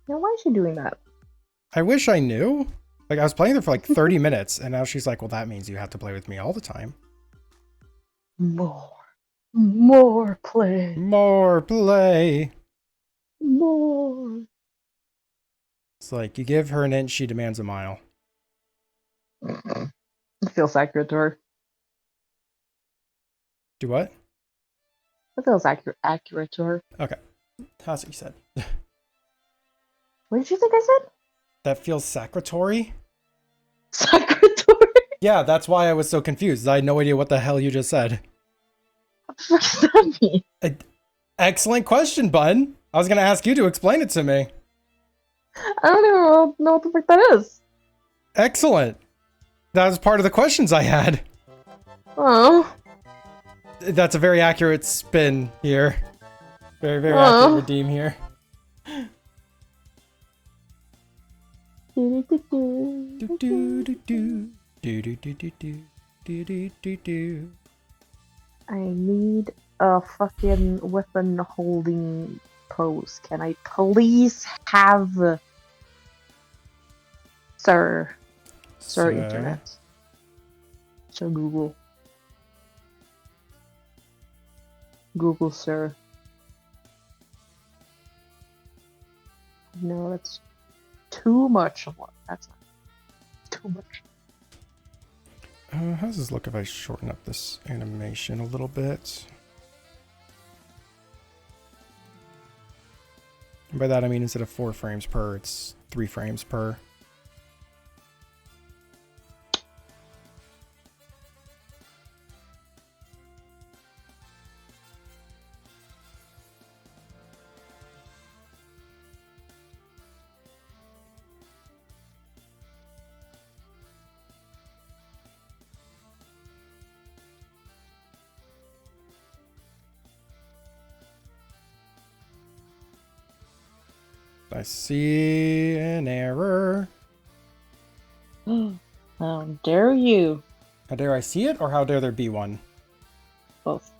Now, why is she doing that? I wish I knew. Like, I was playing there for like 30 minutes, and now she's like, well, that means you have to play with me all the time. More play. More play. More. It's like, you give her an inch, she demands a mile. It feels accurate to her. Do what? It feels accurate to her. Okay. That's what you said. What did you think I said? That feels sacratory? Sacratory? Yeah, that's why I was so confused. I had no idea what the hell you just said. What does that mean? Excellent question, bun. I was going to ask you to explain it to me. I don't even know what the fuck that is. Excellent. That was part of the questions I had. Oh. That's a very accurate spin here. Very, very accurate redeem here. Do, do, do, do. Do, do, do, do, do. Do, do, do, do. I need a fucking weapon holding pose. Can I please have Sir Internet? Sir Google. Google Sir. No, that's too much. That's not too much. How does this look if I shorten up this animation a little bit? And by that I mean instead of 4 frames per, it's 3 frames per. I see an error. How dare you? How dare I see it, or how dare there be one? Both.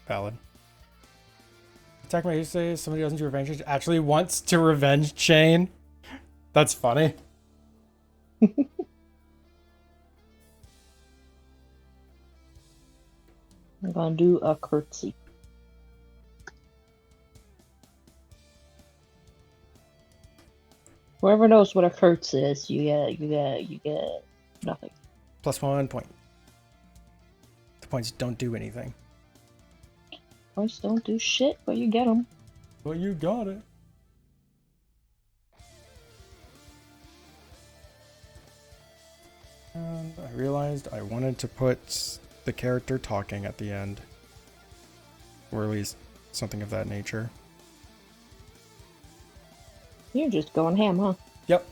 Valid. Attack my say somebody doesn't do revenge actually wants to revenge chain. That's funny. I'm gonna do a curtsy. Whoever knows what a curtsy is, you get nothing. +1 point. The points don't do anything. Points don't do shit, but you get them. Well, you got it. And I realized I wanted to put the character talking at the end. Or at least something of that nature. You're just going ham, huh? Yep.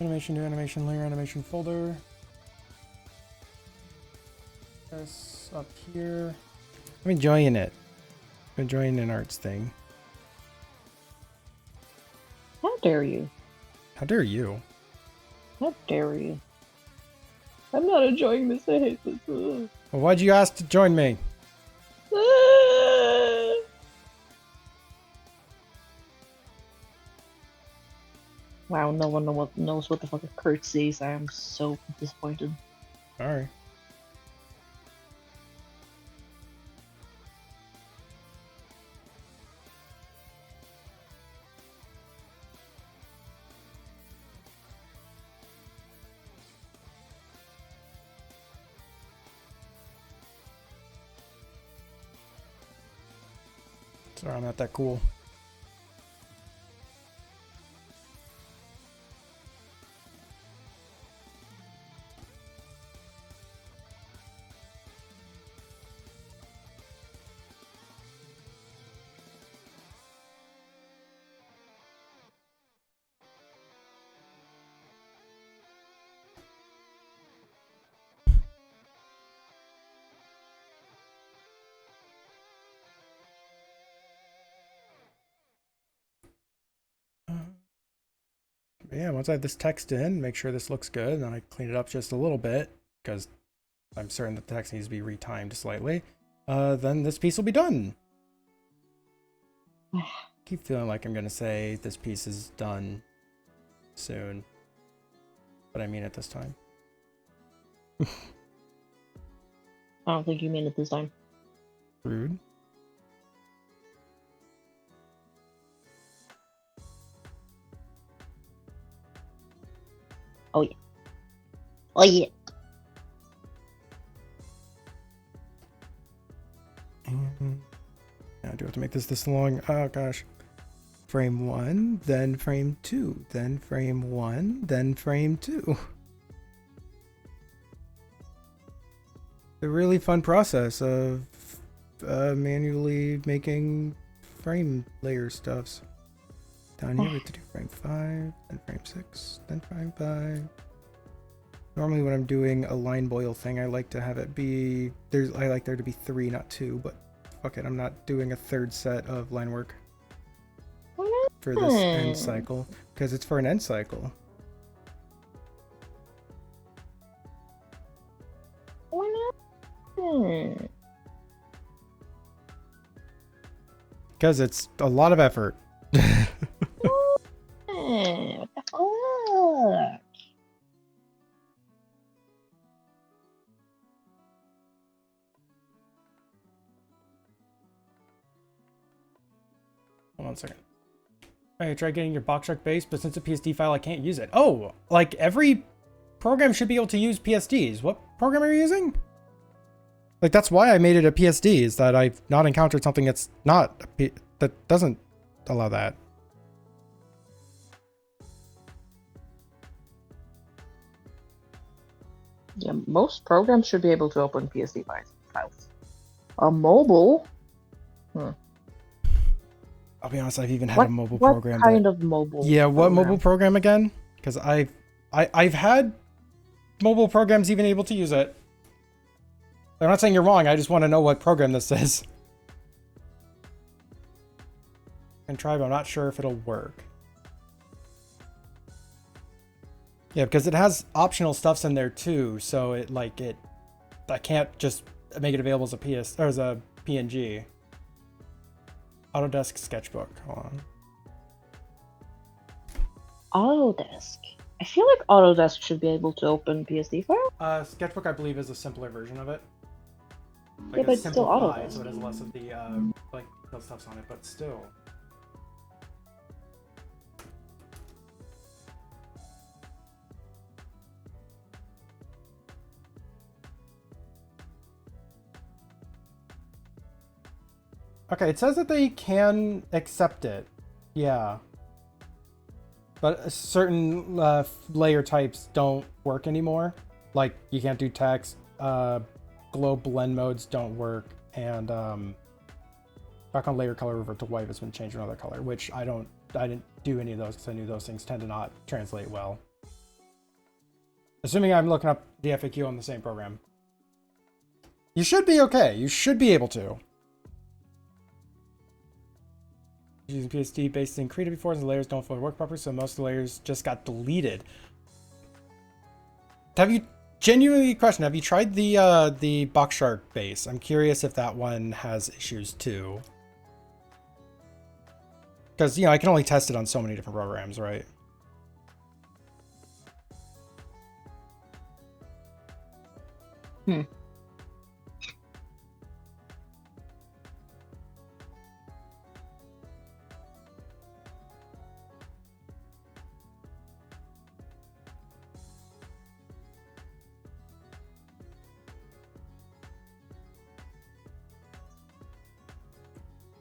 Animation, new animation, layer animation folder. This up here. I'm enjoying it. I'm enjoying an arts thing. How dare you? How dare you? How dare you? I'm not enjoying this. I hate this. Ugh. Well, why'd you ask to join me? Wow, no one knows what the fuck a curtsy is. I am so disappointed. Sorry. Sorry, I'm not that cool. Yeah, once I have this text in, make sure this looks good, and then I clean it up just a little bit, because I'm certain that the text needs to be retimed slightly, then this piece will be done. Keep feeling like I'm going to say this piece is done soon, but I mean it this time. I don't think you mean it this time. Rude. Oh yeah. Oh yeah. Yeah, I do have to make this long. Oh gosh. Frame 1, then frame 2, then frame 1, then frame 2. A really fun process of manually making frame layer stuffs. Down here we have to do frame 5, then frame 6, then frame 5. Normally when I'm doing a line boil thing, I like to have it be, I like there to be 3, not 2, but fuck it, I'm not doing a third set of line work for this end cycle, because it's for an end cycle. Because it's a lot of effort. What the fuck? Hold on a second. I tried getting your BoxShark base, but since it's a PSD file, I can't use it. Oh, like every program should be able to use PSDs. What program are you using? Like that's why I made it a PSD, is that I've not encountered something that's not that doesn't allow that. Yeah, most programs should be able to open PSD files. A mobile? I'll be honest, I've even had a mobile what program. What kind of mobile? Yeah, what program? mobile program again? Because I've had mobile programs even able to use it. I'm not saying you're wrong. I just want to know what program this is. I can try, but I'm not sure if it'll work. Yeah, because it has optional stuffs in there too, so I can't just make it available as a PS or as a PNG. Autodesk Sketchbook. Hold on. Autodesk. I feel like Autodesk should be able to open PSD file. Sketchbook, I believe, is a simpler version of it. Yeah, but it's still simplified, Autodesk. so it has less of the like those stuffs on it, but still. Okay, it says that they can accept it. Yeah. But certain layer types don't work anymore. Like, you can't do text, glow blend modes don't work, and back on layer color revert to white has been changed to another color, which I didn't do any of those because I knew those things tend to not translate well. Assuming I'm looking up the FAQ on the same program. You should be okay. You should be able to. Using PSD based in Krita before, the layers don't fully work properly, so most of the layers just got deleted. Have you genuinely question? Have you tried the BoxShark base? I'm curious if that one has issues too. Because I can only test it on so many different programs, right?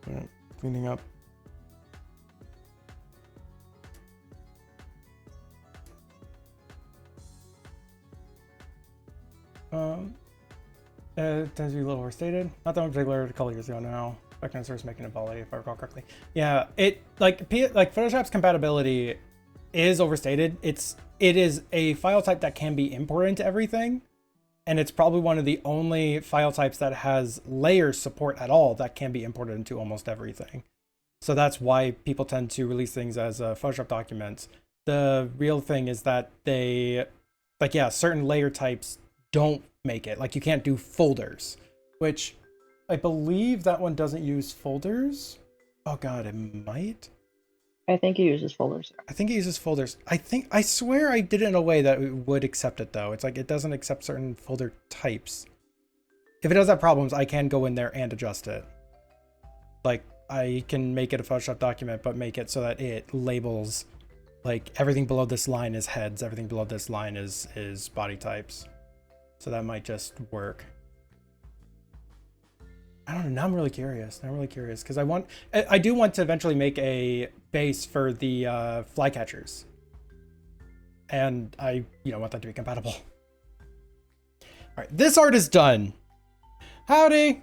Alright, cleaning up. It tends to be a little overstated. Not that one particular, a couple years ago now. Back when I started making a volley, if I recall correctly. Yeah, it like Photoshop's compatibility is overstated. It is a file type that can be imported into everything, and it's probably one of the only file types that has layer support at all that can be imported into almost everything. So that's why people tend to release things as Photoshop documents The real thing is that they, like, yeah, certain layer types don't make it. Like, you can't do folders, which I believe that one doesn't use folders. Oh god, it might. I think it uses folders. I think it uses folders. I swear I did it in a way that it would accept it though. It's like it doesn't accept certain folder types. If it does have problems, I can go in there and adjust it. Like, I can make it a Photoshop document, but make it so that it labels, like, everything below this line is heads, everything below this line is body types. So that might just work. I don't know. Now I'm really curious. Because I do want to eventually make a base for the flycatchers. And I, want that to be compatible. All right, this art is done. Howdy.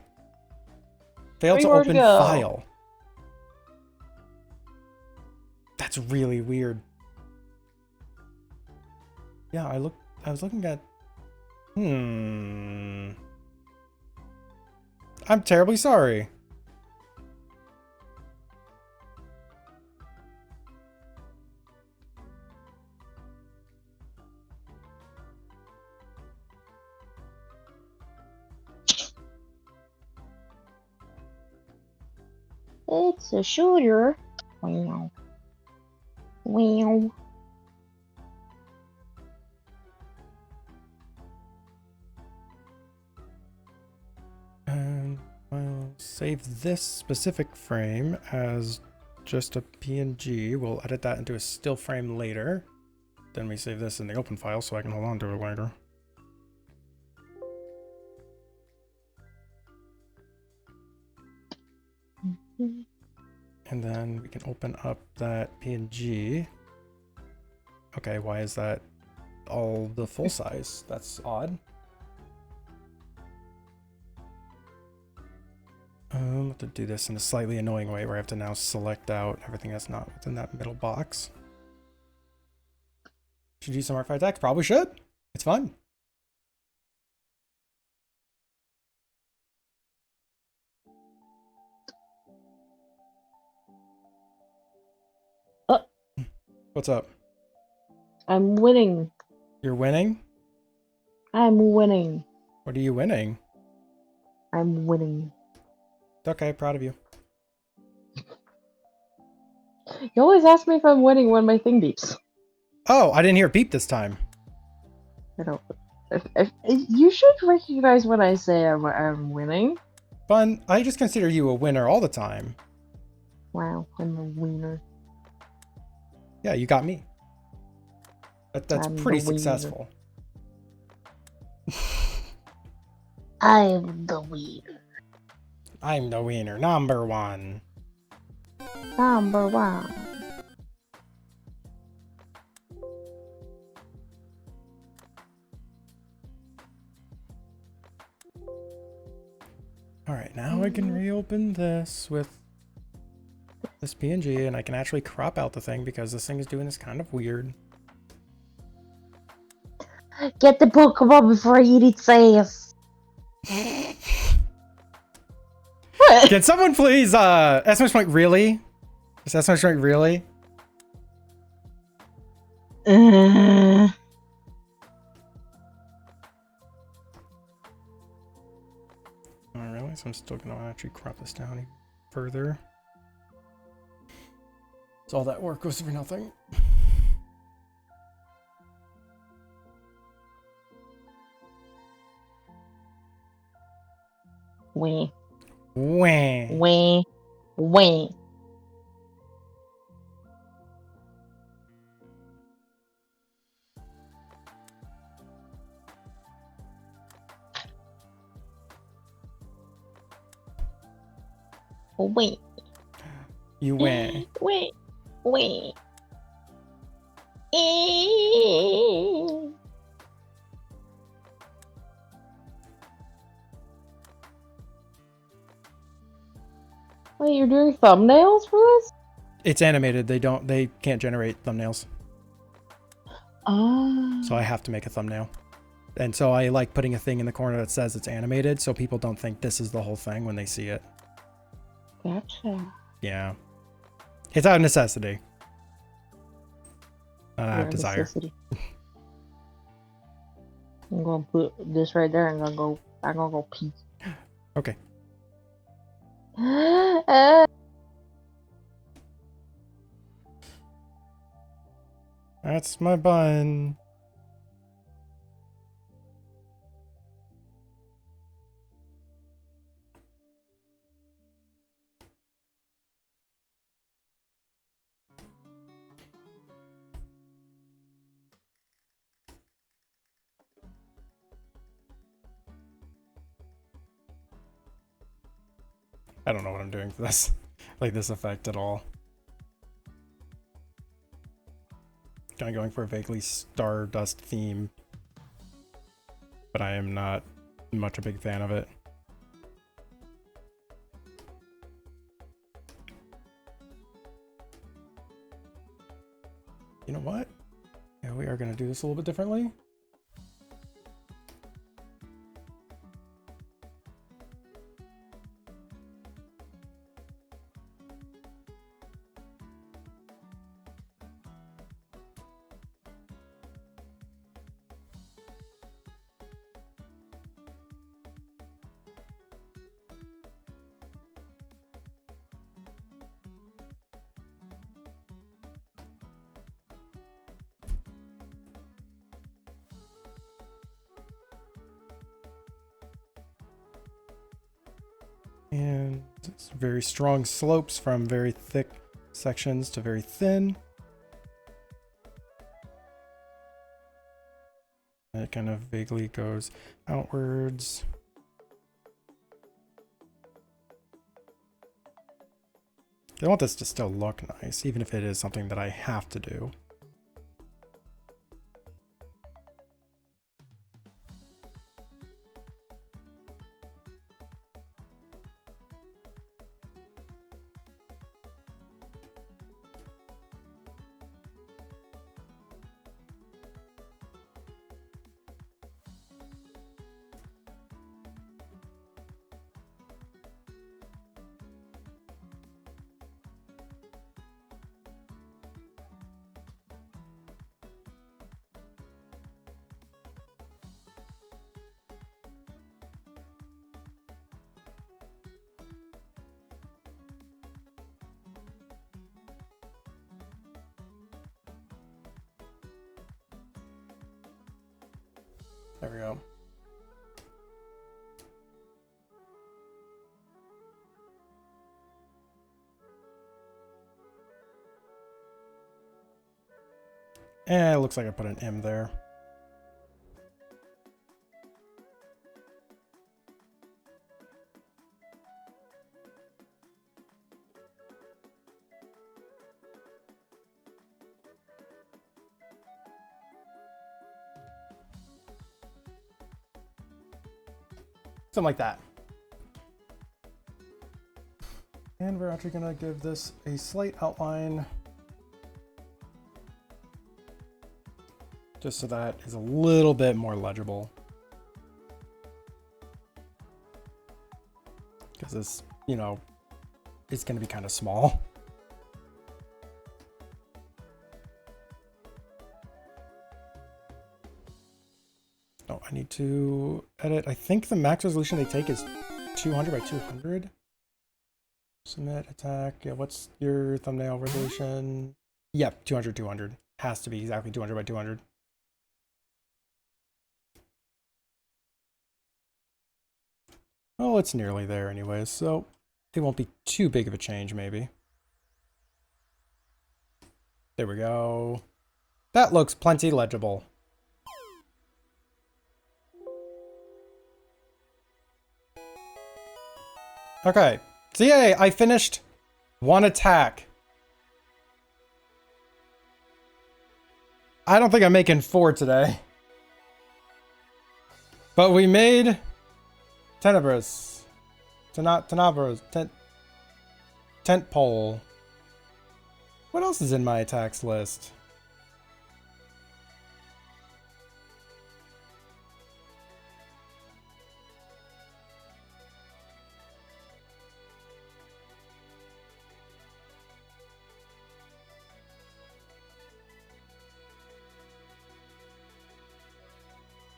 Failed to Where to open go? file. That's really weird. Yeah, I was looking at. I'm terribly sorry. It's a shooter. Wow. Wow. And I'll save this specific frame as just a PNG. We'll edit that into a still frame later. Then we save this in the open file so I can hold on to it later. And then we can open up that PNG. Okay, why is that all the full size? That's odd. I'll have to do this in a slightly annoying way where I have to now select out everything that's not within that middle box. Should use some Artfight text? Probably should. It's fun. What's up? I'm winning. You're winning? I'm winning. What are you winning? I'm winning. It's okay, proud of you. You always ask me if I'm winning when my thing beeps. Oh, I didn't hear beep this time. I don't. If you should recognize when I say I'm winning. Fun. I just consider you a winner all the time. Wow, I'm a winner. Yeah, you got me. That's I'm pretty the winner. successful. I'm the winner. I'm the winner, number one. Number one. All right, now I can reopen this with this PNG, and I can actually crop out the thing because this thing is doing this kind of weird. Get the Pokemon before I eat its ass. What? Can someone please, SMS Point, really? Is SMS Point really? Oh, really? So I'm still gonna actually crop this down even further. So all that work goes for nothing. Wee. Wah. Wee. Wee. Wee. You win. Wee. Wee. Wait, you're doing thumbnails for this? It's animated. They can't generate thumbnails. Ah. So I have to make a thumbnail. And so I like putting a thing in the corner that says it's animated so people don't think this is the whole thing when they see it. Gotcha. Yeah. It's out of necessity. by desire. necessity. I'm gonna put this right there and I'm gonna go pee. Okay. That's my bun. I don't know what I'm doing for this, like this effect at all. Kind of going for a vaguely Stardust theme, but I am not much a big fan of it. You know what? Yeah, we are going to do this a little bit differently. And it's very strong slopes from very thick sections to very thin. And it kind of vaguely goes outwards. I want this to still look nice, even if it is something that I have to do. There we go. And it looks like I put an M there. Something like that. And we're actually gonna give this a slight outline, just so that is a little bit more legible. Because this, you know, is gonna be kind of small. Oh, I need to edit. I think the max resolution they take is 200 by 200. Submit, attack. Yeah, what's your thumbnail resolution? Yep, 200, 200. Has to be exactly 200 by 200. Oh, it's nearly there anyways, so it won't be too big of a change, maybe. There we go. That looks plenty legible. Okay, so yay, I finished one attack. I don't think I'm making 4 today. But we made Tenebris. Tenebris. Tent pole. What else is in my attacks list?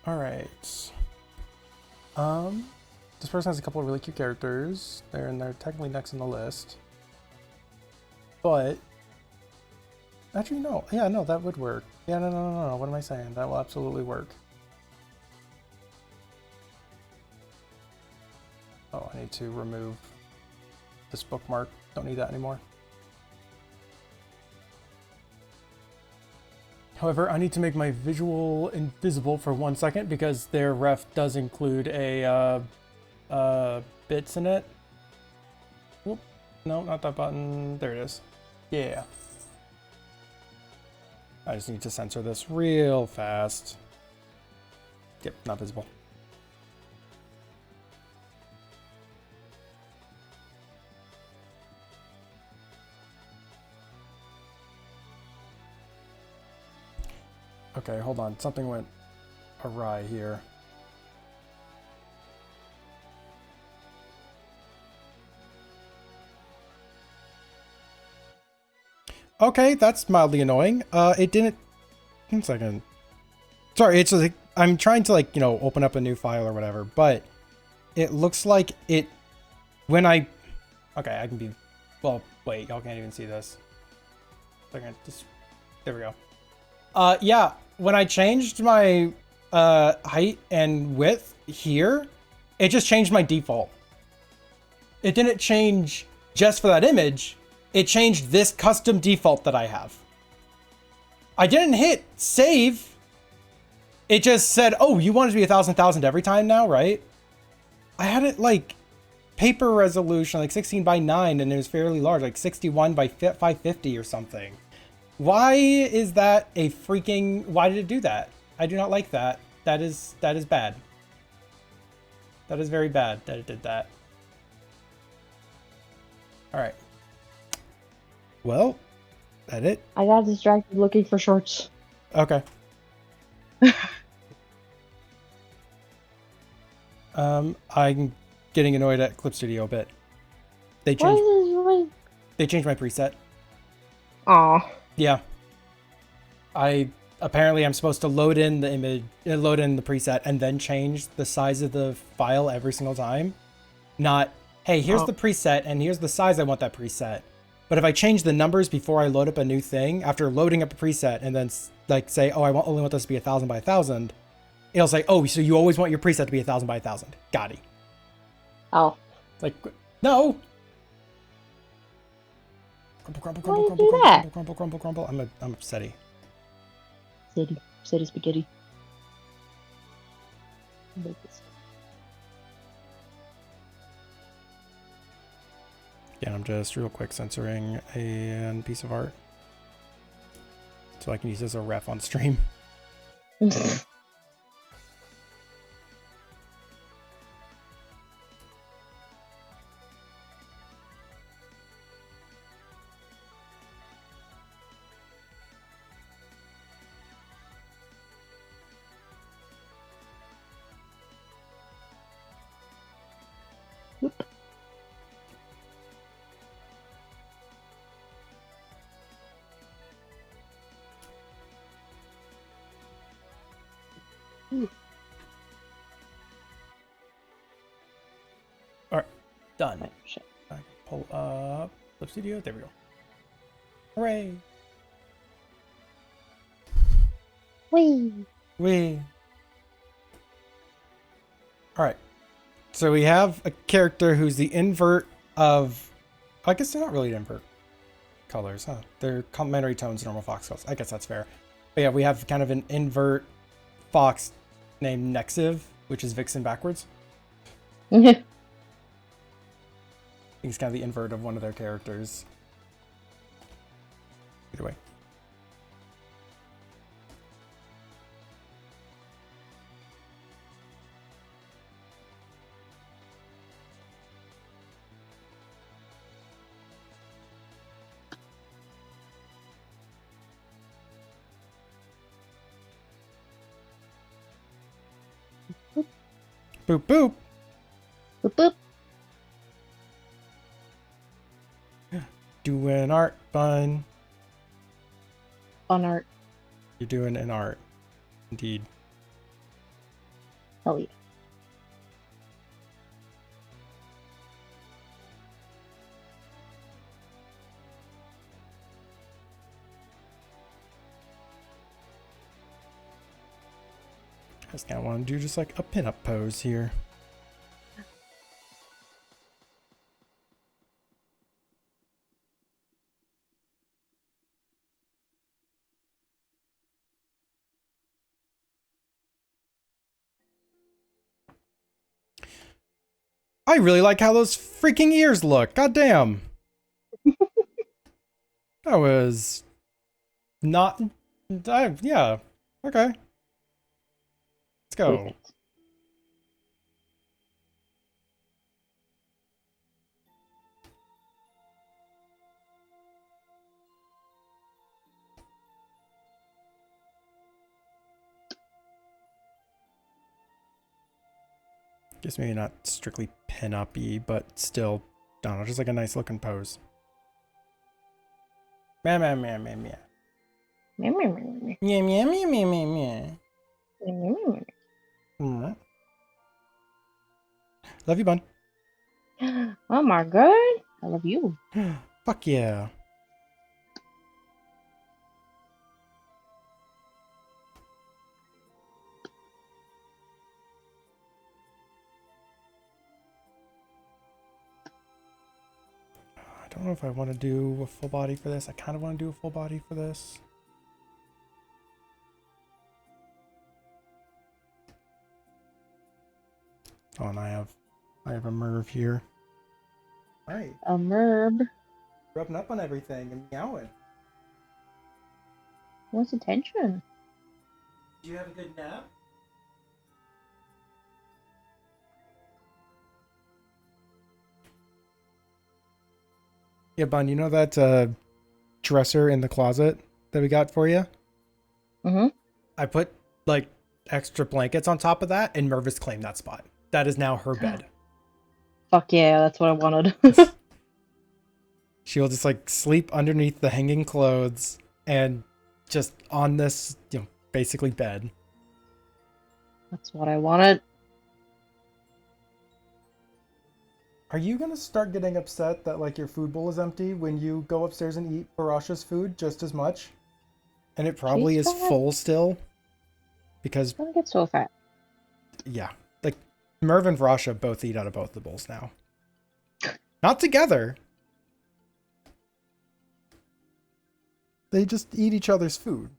All right. This person has a couple of really cute characters. They're technically next on the list. But actually, no. Yeah, no, that would work. Yeah, no. What am I saying? That will absolutely work. Oh, I need to remove this bookmark. Don't need that anymore. However, I need to make my visual invisible for 1 second because their ref does include a bits in it. Whoop. No, not that button. There it is. Yeah. I just need to censor this real fast. Yep, not visible. Okay, hold on. Something went awry here. Okay, that's mildly annoying. It didn't... 1 second. Sorry, it's like... I'm trying to, like, you know, open up a new file or whatever, but it looks like it... When I... Okay, I can be... Well, wait, y'all can't even see this. Just... There we go. Yeah, when I changed my height and width here, it just changed my default. It didn't change just for that image. It changed this custom default that I have. I didn't hit save. It just said, oh, you want it to be 1,000 every time now, right? I had it like paper resolution, like 16 by 9, and it was fairly large, like 61 by 550 or something. Why is that a freaking... Why did it do that? I do not like that. That is bad. That is very bad that it did that. Alright. Well, that it? I got distracted looking for shorts. Okay. I'm getting annoyed at Clip Studio a bit. They changed my preset. Aw. Yeah. Apparently I'm supposed to load in the image, load in the preset, and then change the size of the file every single time. Not, hey, here's the preset, and here's the size I want that preset. But if I change the numbers before I load up a new thing, after loading up a preset, and then like say, oh, I only want this to be 1,000 by 1,000, it'll say, oh, so you always want your preset to be 1,000 by 1,000. Got it. Oh. Like, no. Crumple. I'm upsetty. City spaghetti. Yeah, I'm just real quick censoring a piece of art so I can use this as a ref on stream. Alright, done. I can pull up Clip Studio. There we go. Hooray! Whee! Alright. So we have a character who's the invert of... I guess they're not really invert colors, huh? They're complementary tones to normal fox colors. I guess that's fair. But yeah, we have kind of an invert fox named Nexiv, which is Vixen backwards. He's kind of the invert of one of their characters. Either way. Boop boop. Boop boop. Doing art fun. Fun art. You're doing an art. Indeed. Oh yeah. I just kind of want to do just like a pinup pose here. I really like how those freaking ears look. God damn. That was not. Yeah. Okay. Let's go. Perfect. Guess maybe not strictly pin-up-y, but still, I don't know, just like a nice looking pose. Meow, meow, meow, meow, meow. Meow, meow, meow, meow, Meow, meow, meow, meow, meow, meow. meow, meow, meow, Mm. Love you, bun. meow. Oh my god. I love you. Fuck yeah. I don't know if I want to do a full body for this. I kind of want to do a full body for this. Oh, and I have a Merv here. Hi. A merb. Rubbing up on everything and meowing. What's attention? Did you have a good nap? Yeah, Bun, you know that dresser in the closet that we got for you? Mm-hmm. I put like extra blankets on top of that, and Mervis claimed that spot. That is now her bed. Fuck yeah, that's what I wanted. She'll just like sleep underneath the hanging clothes and just on this, basically bed. That's what I wanted. Are you gonna start getting upset that like your food bowl is empty when you go upstairs and eat Barasha's food just as much? And it probably She's is fat. full still? Because, Don't get so fat. yeah. Like, Merv and Varasha both eat out of both the bowls now. Not together. They just eat each other's food.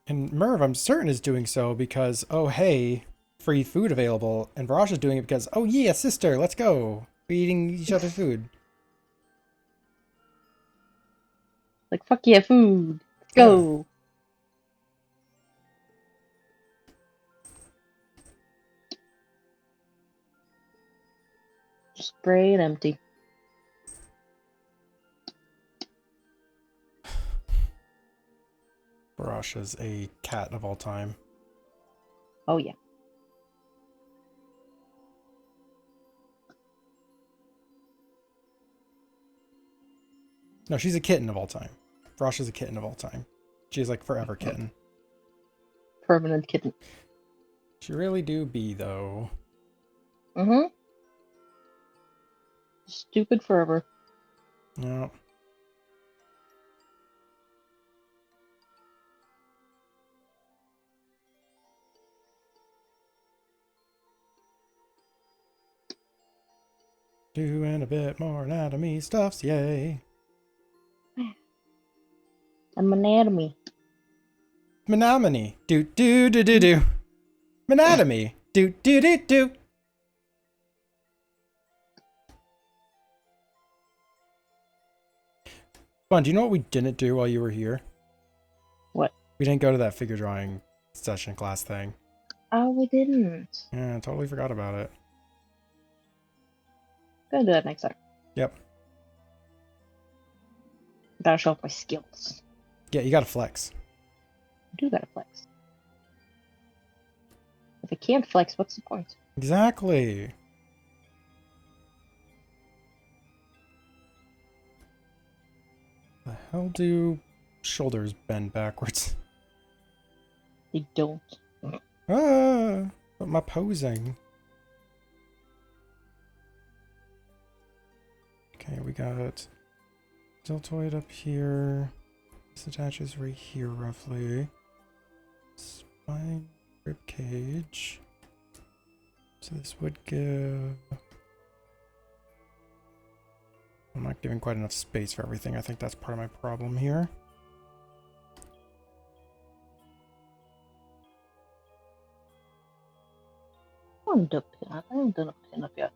And Merv, I'm certain, is doing so because, oh, hey, free food available. And Varasha's doing it because, oh, yeah, sister, let's go. We're eating each other's food. Like, fuck yeah, food. Let's Yeah. go. Just spray it empty. Varasha's a cat of all time. Oh yeah. No, she's a kitten of all time. Varasha's a kitten of all time. She's like forever kitten. Permanent kitten. She really do be, though. Mm-hmm. Stupid forever. No. Doing a bit more anatomy stuffs, yay. I'm anatomy. Menominee. Do do do do do. Menatomy. Do do do do. Fun, do you know what we didn't do while you were here? What? We didn't go to that figure drawing session class thing. Oh, we didn't. Yeah, I totally forgot about it. Gonna do that next time. Yep. Gotta show off my skills. Yeah, you gotta flex. I do gotta flex. If I can't flex, what's the point? Exactly. The hell do shoulders bend backwards? They don't. Ah, what am I posing? Okay, we got deltoid up here. This attaches right here, roughly. Spine, rib cage. So this would give. I'm not giving quite enough space for everything. I think that's part of my problem here. I haven't done a pin up yet.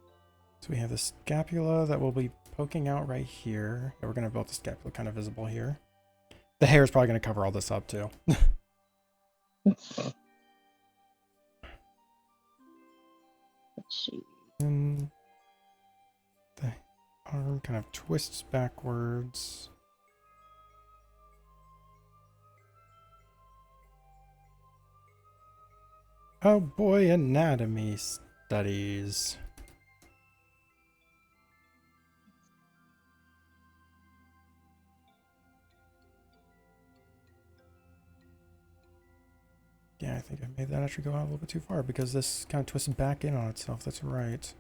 So we have the scapula that will be poking out right here. Yeah, we're going to build the scapula kind of visible here. The hair is probably going to cover all this up too. Let's see. And the arm kind of twists backwards. Oh boy, anatomy studies. Yeah, I think I made that actually go out a little bit too far because this kind of twists back in on itself. That's right.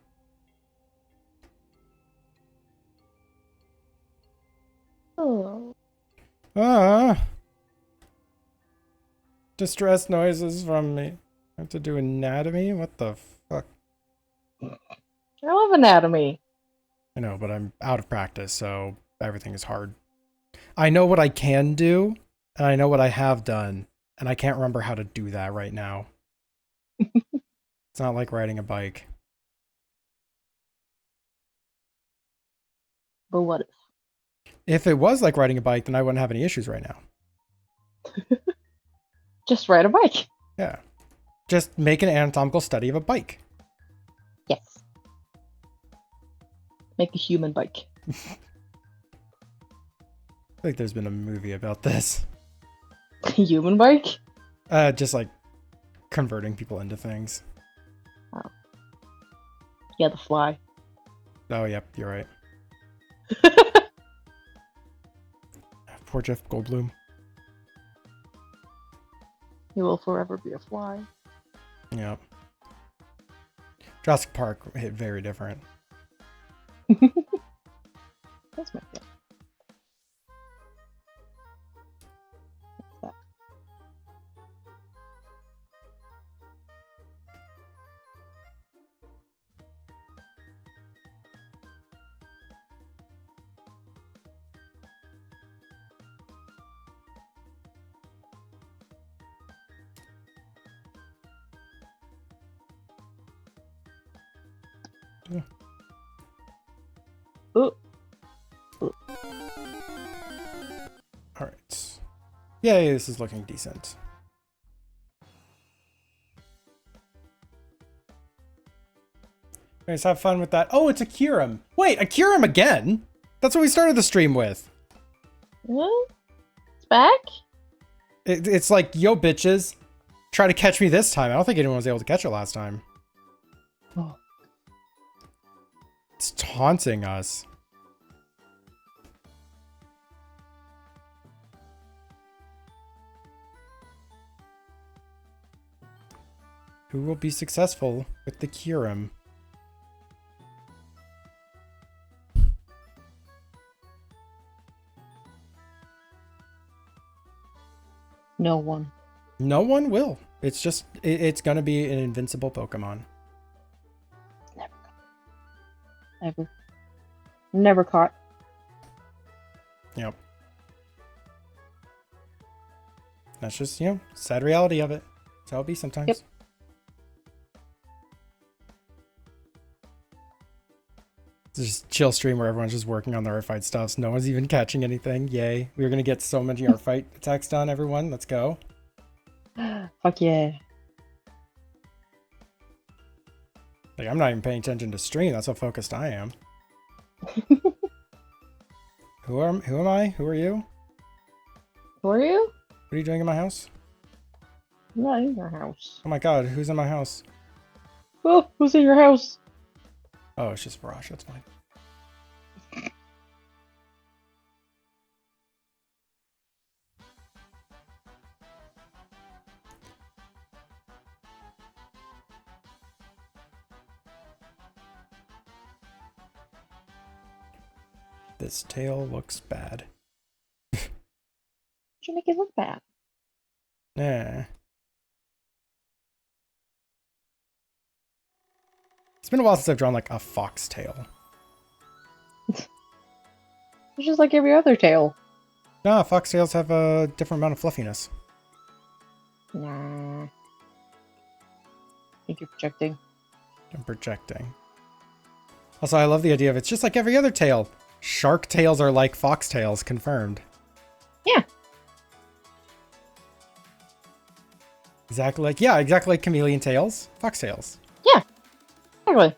Oh. Ah! Distress noises from me. I have to do anatomy? What the fuck? I love anatomy. I know, but I'm out of practice, so everything is hard. I know what I can do, and I know what I have done, and I can't remember how to do that right now. It's not like riding a bike. But what if? If it was like riding a bike, then I wouldn't have any issues right now. Just ride a bike. Yeah. Just make an anatomical study of a bike. Yes. Make a human bike. I think there's been a movie about this. Human bike? Just like converting people into things. Yeah, the fly. Oh, yep, you're right. Poor Jeff Goldblum. He will forever be a fly. Yep. Jurassic Park hit very different. That's my favorite. What's that? Yeah. Oh, Alright. Yay, this is looking decent. Guys, have fun with that. Oh, it's a Kyurem. Wait, a Kyurem again? That's what we started the stream with. what? It's back? It's like, yo, bitches. Try to catch me this time. I don't think anyone was able to catch it last time. Oh. It's taunting us. Who will be successful with the Kyurem? No one. No one will. It's just, it's gonna be an invincible Pokemon. Ever. Never caught. Yep. That's just, you know, sad reality of it. That's how it be sometimes. Yep. It's just chill stream where everyone's just working on the Artfight stuff. So no one's even catching anything. Yay. We're gonna get so many Artfight attacks done, everyone. Let's go. Fuck yeah. Like, I'm not even paying attention to stream. That's how focused I am. Who am I? Who are you? Who are you? What are you doing in my house? I'm not in your house. Oh my god, who's in my house? Oh, who's in your house? Oh, it's just Barrage. That's fine. This tail looks bad. You make it look bad. Yeah. It's been a while since I've drawn like a fox tail. It's just like every other tail. No, foxtails have a different amount of fluffiness. Nah. I think you're projecting. I'm projecting. Also, I love the idea of it's just like every other tail. Shark tails are like foxtails, confirmed. Yeah. Exactly like chameleon tails, foxtails. Yeah. Exactly.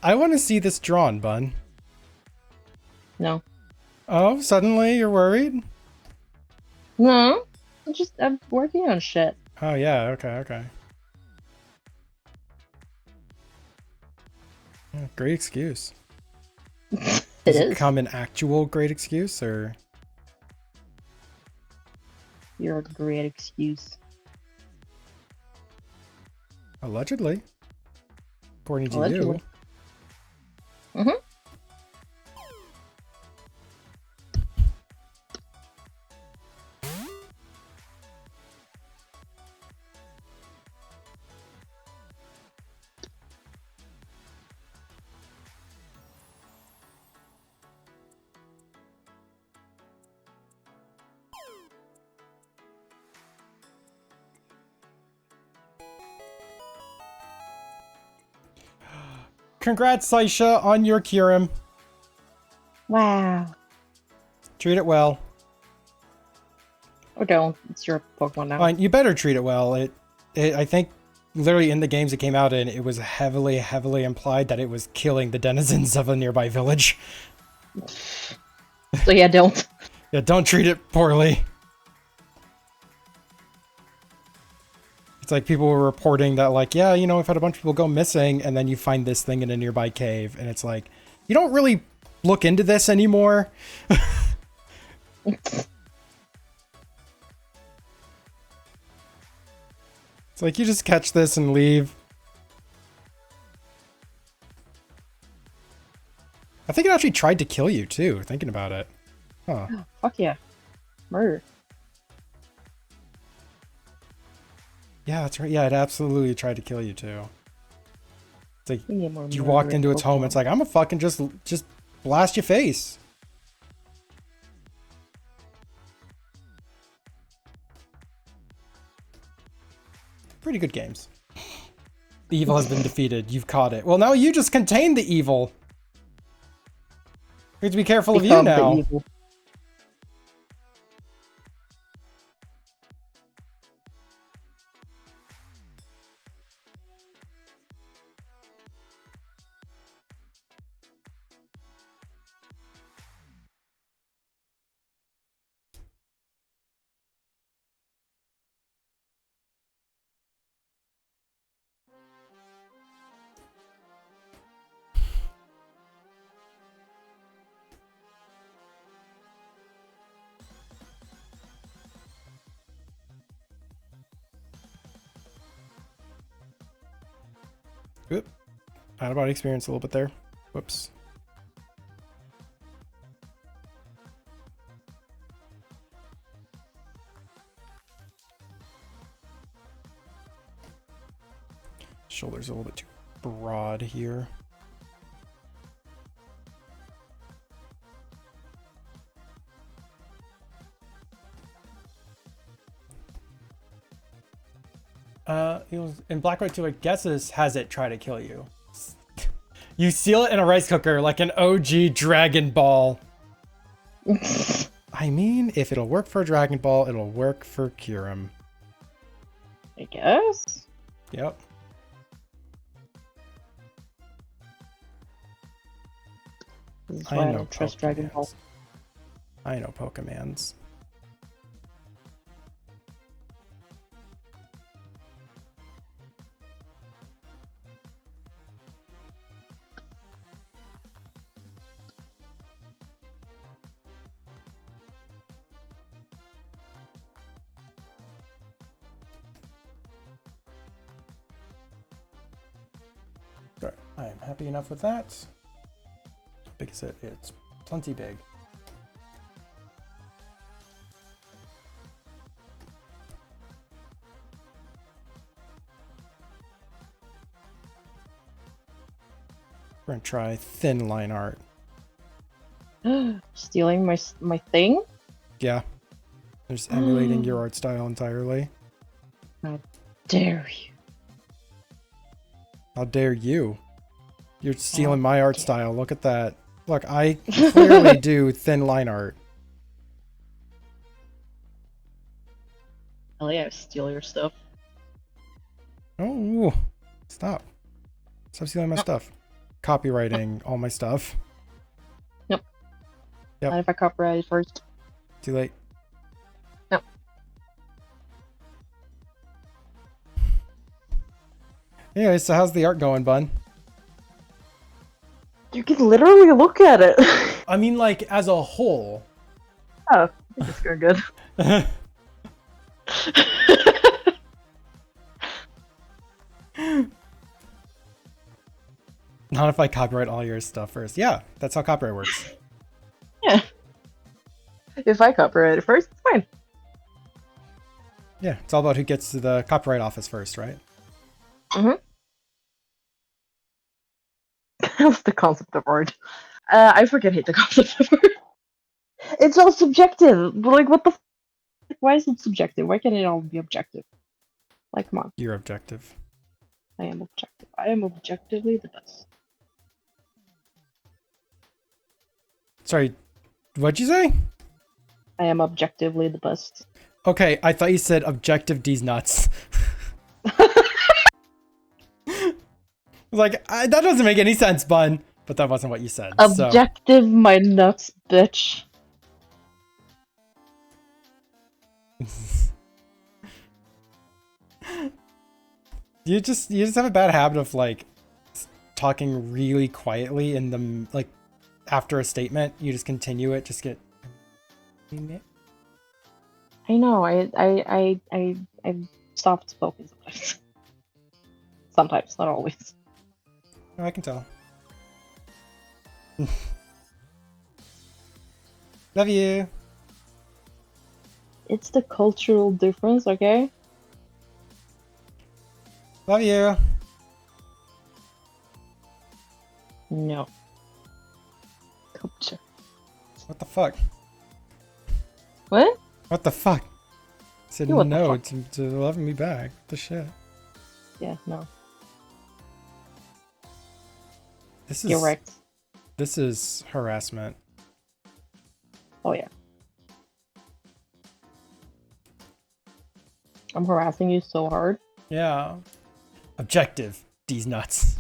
I want to see this drawn, Bun. No. Oh, suddenly you're worried? No. I'm working on shit. Oh, yeah, okay. Yeah, great excuse. It Does is. it come an actual great excuse, or? You're a great excuse. Allegedly. According to Allegedly. Mm-hmm. Congrats, Saisha, on your Kyurem. Wow. Treat it well. Or don't. It's your Pokemon now. Fine, you better treat it well. I think literally in the games it came out in, it was heavily implied that it was killing the denizens of a nearby village. So yeah, don't. Yeah, don't treat it poorly. It's like people were reporting that like, yeah, you know, we've had a bunch of people go missing, and then you find this thing in a nearby cave, and it's like, you don't really look into this anymore. It's like, you just catch this and leave. I think it actually tried to kill you too, thinking about it. Huh. Fuck yeah. Murder. Yeah, that's right. Yeah, it absolutely tried to kill you too. It's like, We need more you walked murdering into its home, Pokemon. it's like, I'm gonna fucking just blast your face. Pretty good games. The evil has been defeated. You've caught it. Well, now you just contain the evil. We have to be careful of you Become the now. evil. Oop. Out of body experience a little bit there. Whoops. Shoulders a little bit too broad here. In Black White 2, I guess this has it try to kill you. You seal it in a rice cooker like an OG Dragon Ball. I mean, if it'll work for Dragon Ball, it'll work for Kyurem. I guess. Yep. This is why I don't trust Dragon Ball. Pokemans. I know Pokemans. Alright, I am happy enough with that. big is it? It's plenty big. We're gonna try thin line art. Stealing my thing? Yeah. Just emulating your art style entirely. How dare you? How dare you? You're stealing How my art dare- style. Look at that. Look, I clearly do thin line art. Hell yeah, steal your stuff. Oh, stop. Stop stealing my stuff. Copywriting all my stuff. Nope. Yep. Not if I copyright it first. Too late. No. Anyway, so how's the art going, bun? You can literally look at it. I mean, like, as a whole. Oh, I think it's going good. Not if I copyright all your stuff first. Yeah, that's how copyright works. Yeah. If I copyright it first, it's fine. Yeah, it's all about who gets to the copyright office first, right? That's the concept of art. I freaking hate the concept of art. It's all subjective. But like, what the? Why is it subjective? Why can't it all be objective? Like, come on. You're objective. I am objective. I am objectively the best. Sorry, what'd you say? I am objectively the best. Okay, I thought you said objective D's nuts. Like, that doesn't make any sense, bun. But that wasn't what you said. So. Objective my nuts, bitch. You just have a bad habit of like talking really quietly in the like after a statement. You just continue it. Just get. I know. I've soft spoken sometimes. Sometimes, not always. Oh, I can tell. Love you. It's the cultural difference, okay? Love you. No. Culture. What the fuck? What? What the fuck? I said Yeah, what the no fuck? to loving me back. What the shit. Yeah, no. This is You're right. This is harassment. Oh yeah. I'm harassing you so hard. Yeah. Objective. D's nuts.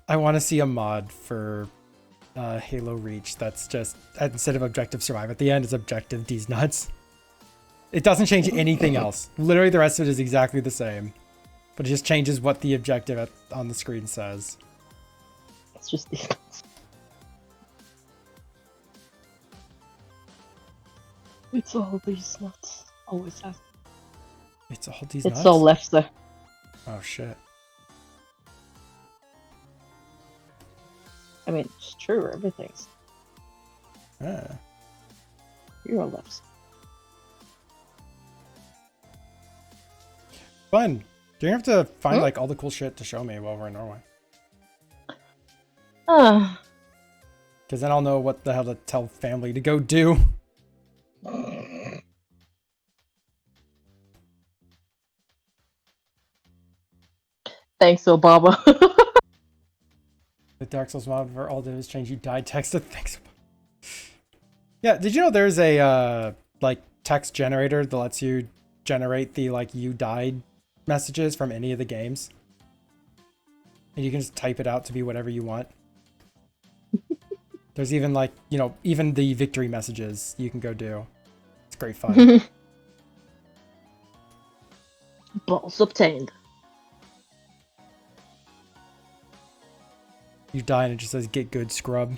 I want to see a mod for Halo Reach that's just, instead of objective survive at the end, it's objective D's nuts. It doesn't change anything else. Literally the rest of it is exactly the same. But it just changes what the objective on the screen says. It's just these. It's all these nuts. Always has. It's all D's It's nuts? so left there. Oh shit. I mean, it's true. Everything's. Ah. You're a left. Fun. You're gonna have to find Hmm? like all the cool shit to show me while we're in Norway. Because then I'll know what the hell to tell family to go do. Thanks, Obama. The Dark Souls mod for all those change you died text. Thanks. Yeah, did you know there's a like text generator that lets you generate the like you died messages from any of the games? And you can just type it out to be whatever you want. There's even like, you know, even the victory messages you can go do. It's great fun. Balls obtained. You die and it just says get good scrub.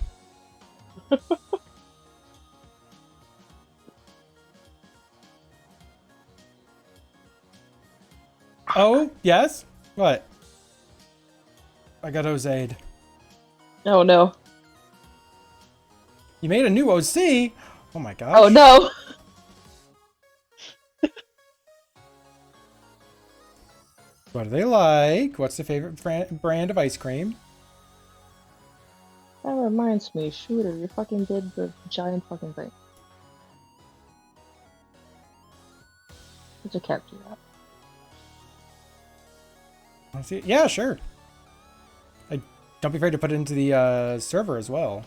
Oh, yes? What? I got Ozaid. Oh no. You made a new OC? Oh my gosh. Oh no! What do they like? What's the favorite brand of ice cream? That reminds me, Shooter, you fucking did the giant fucking thing. What's a character that? Wanna see it? Yeah, sure. Don't be afraid to put it into the server as well.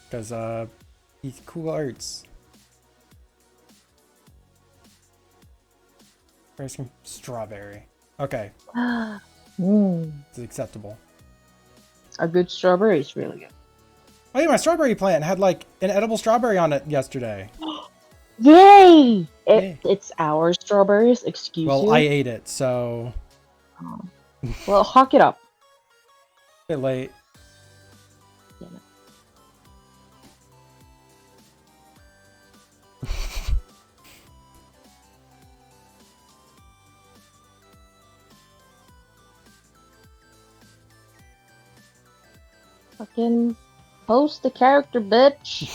Because he's cool arts. Ice cream strawberry. Okay, Mmm. it's acceptable. A good strawberry is really good. Oh yeah, my strawberry plant had like an edible strawberry on it yesterday. Yay! Yay. It's our strawberries, excuse Well, you. I ate it, so Oh. Well, hawk it up. a bit late. Damn it. Fucking post the character, bitch.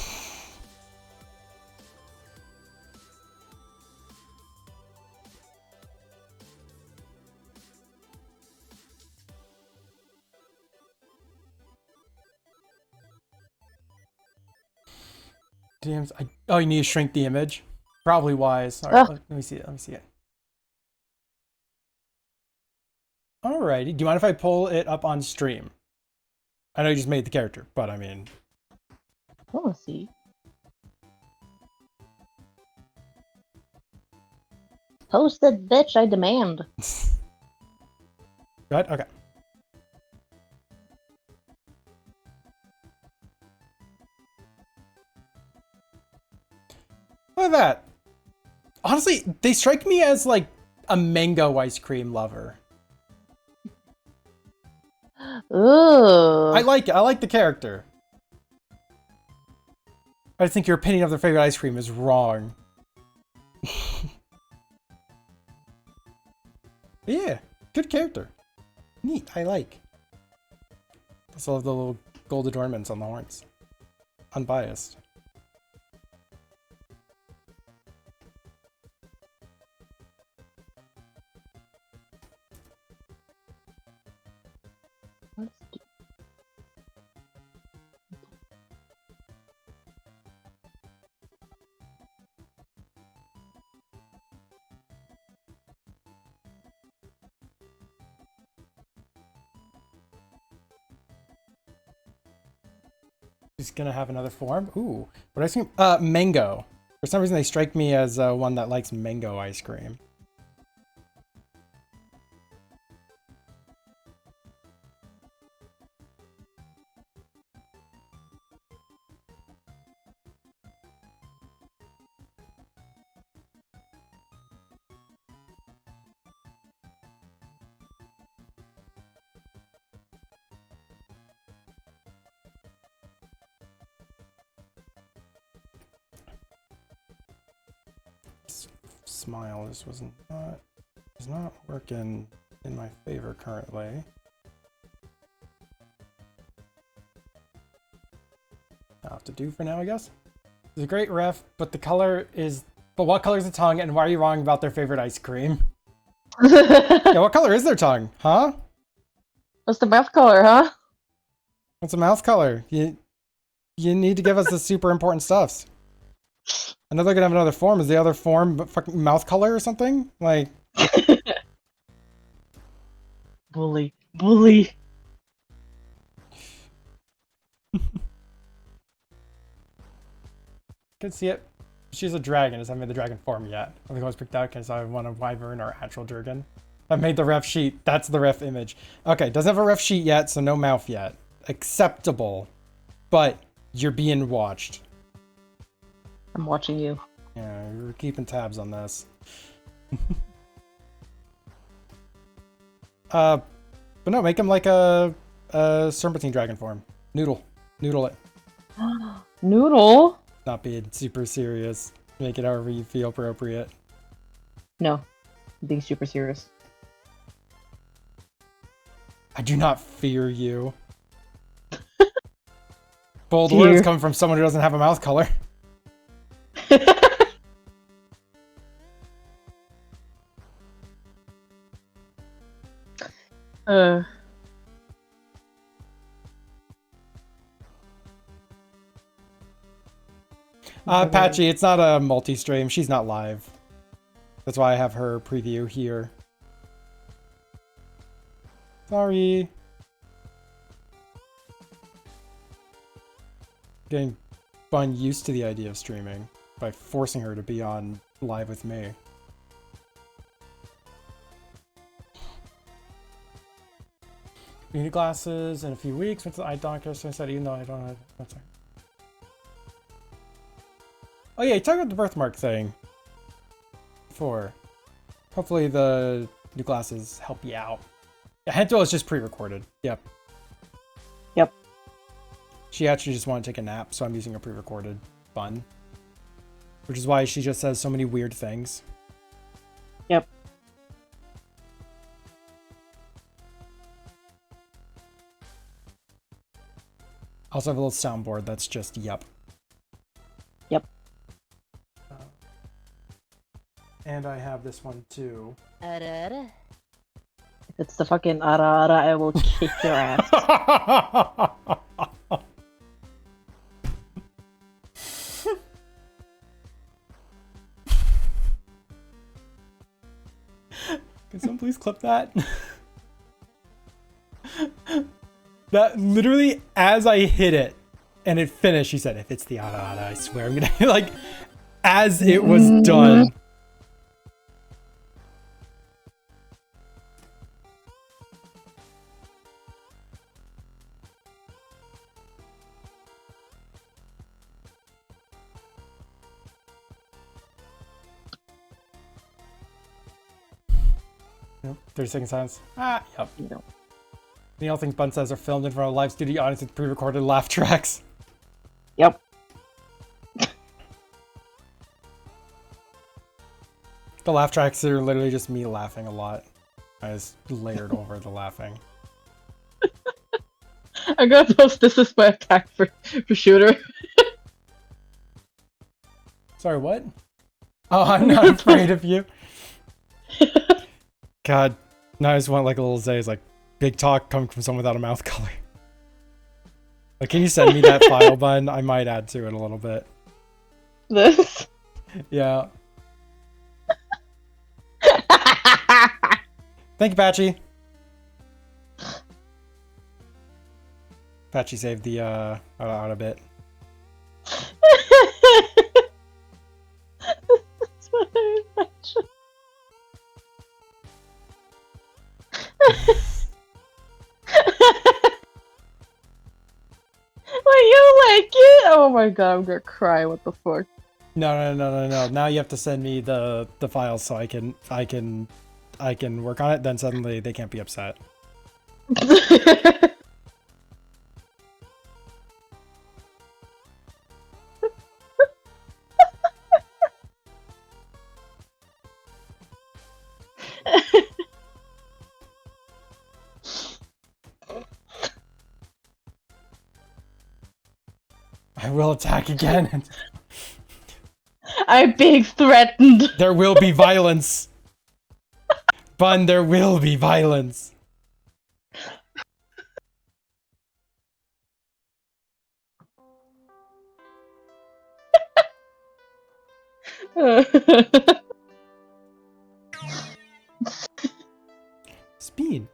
DMs. Oh, you need to shrink the image. Probably wise. All right, Ah. let me see it. Let me see it. Alrighty. Do you mind if I pull it up on stream? I know you just made the character, but I mean, I wanna see. Post it, bitch, I demand. good. Okay. Look at that. Honestly, they strike me as like a mango ice cream lover. Ooh. I like it. I like the character. I think your opinion of their favorite ice cream is wrong. Yeah, good character. Neat. I like. Also love the little gold adornments on the horns. Unbiased. Let's do- He's gonna have another form. Ooh, what ice cream? Mango. For some reason, they strike me as one that likes mango ice cream. Smile. This was not working in my favor currently. I'll have to do for now, I guess. It's a great ref, but the color is. But what color is the tongue, and why are you wrong about their favorite ice cream? Yeah, what color is their tongue? Huh? What's the mouth color, huh? What's the mouth color? You need to give us the super important stuffs. I know they're gonna have another form. Is the other form but fucking mouth color or something? Like, Bully. Bully. can see it. She's a dragon. Just haven't made the dragon form yet. I think I was picked out because I want a wyvern or actual dragon. I've made the ref sheet. That's the ref image. Okay, doesn't have a ref sheet yet, so no mouth yet. Acceptable, but you're being watched. I'm watching you. Yeah, you're keeping tabs on this. But no, make him like a serpentine dragon form. Noodle it. Noodle? Not being super serious. Make it however you feel appropriate. No. I'm being super serious. I do not fear you. Bold Dear. words come from someone who doesn't have a mouth color. uh, Patchy, it's not a multi-stream. She's not live. That's why I have her preview here. Sorry. Getting Bun used to the idea of streaming by forcing her to be on live with me. You need glasses in a few weeks. Went to the eye doctor, so I said, even though I don't have. Oh, sorry. Oh yeah, you talked about the birthmark thing before. Hopefully the new glasses help you out. Yeah, Hento is just pre-recorded. Yep. Yep. She actually just wanted to take a nap, so I'm using a pre-recorded Bun. Which is why she just says so many weird things. Yep. I also have a little soundboard that's just yep. Yep. And I have this one too. Arara. If it's the fucking ara ara, I will kick your ass. Can someone please clip that? That literally, as I hit it and it finished, she said, if it's the ara ara, I swear I'm gonna, like, as it was done. Yep, 30-second silence. Ah, yep. No. The only things Bun says are filmed in front of a live studio audience with pre-recorded laugh tracks. Yep. The laugh tracks are literally just me laughing a lot. I just layered over the laughing. I'm gonna post this as my attack for shooter. Sorry, what? Oh, I'm not afraid of you. God. Now I just want like a little Zay's like, big talk coming from someone without a mouth color. Like, can you send me that file, Bun? I might add to it a little bit. This. Yeah. Thank you, Patchy. Patchy saved the out a bit. That's what I mentioned. Wait, you like it? Oh my god, I'm gonna cry. What the fuck? No. Now you have to send me the files so I can work on it. Then suddenly they can't be upset. I will attack again. I'm being threatened. There will be violence. Bun, there will be violence. Speed.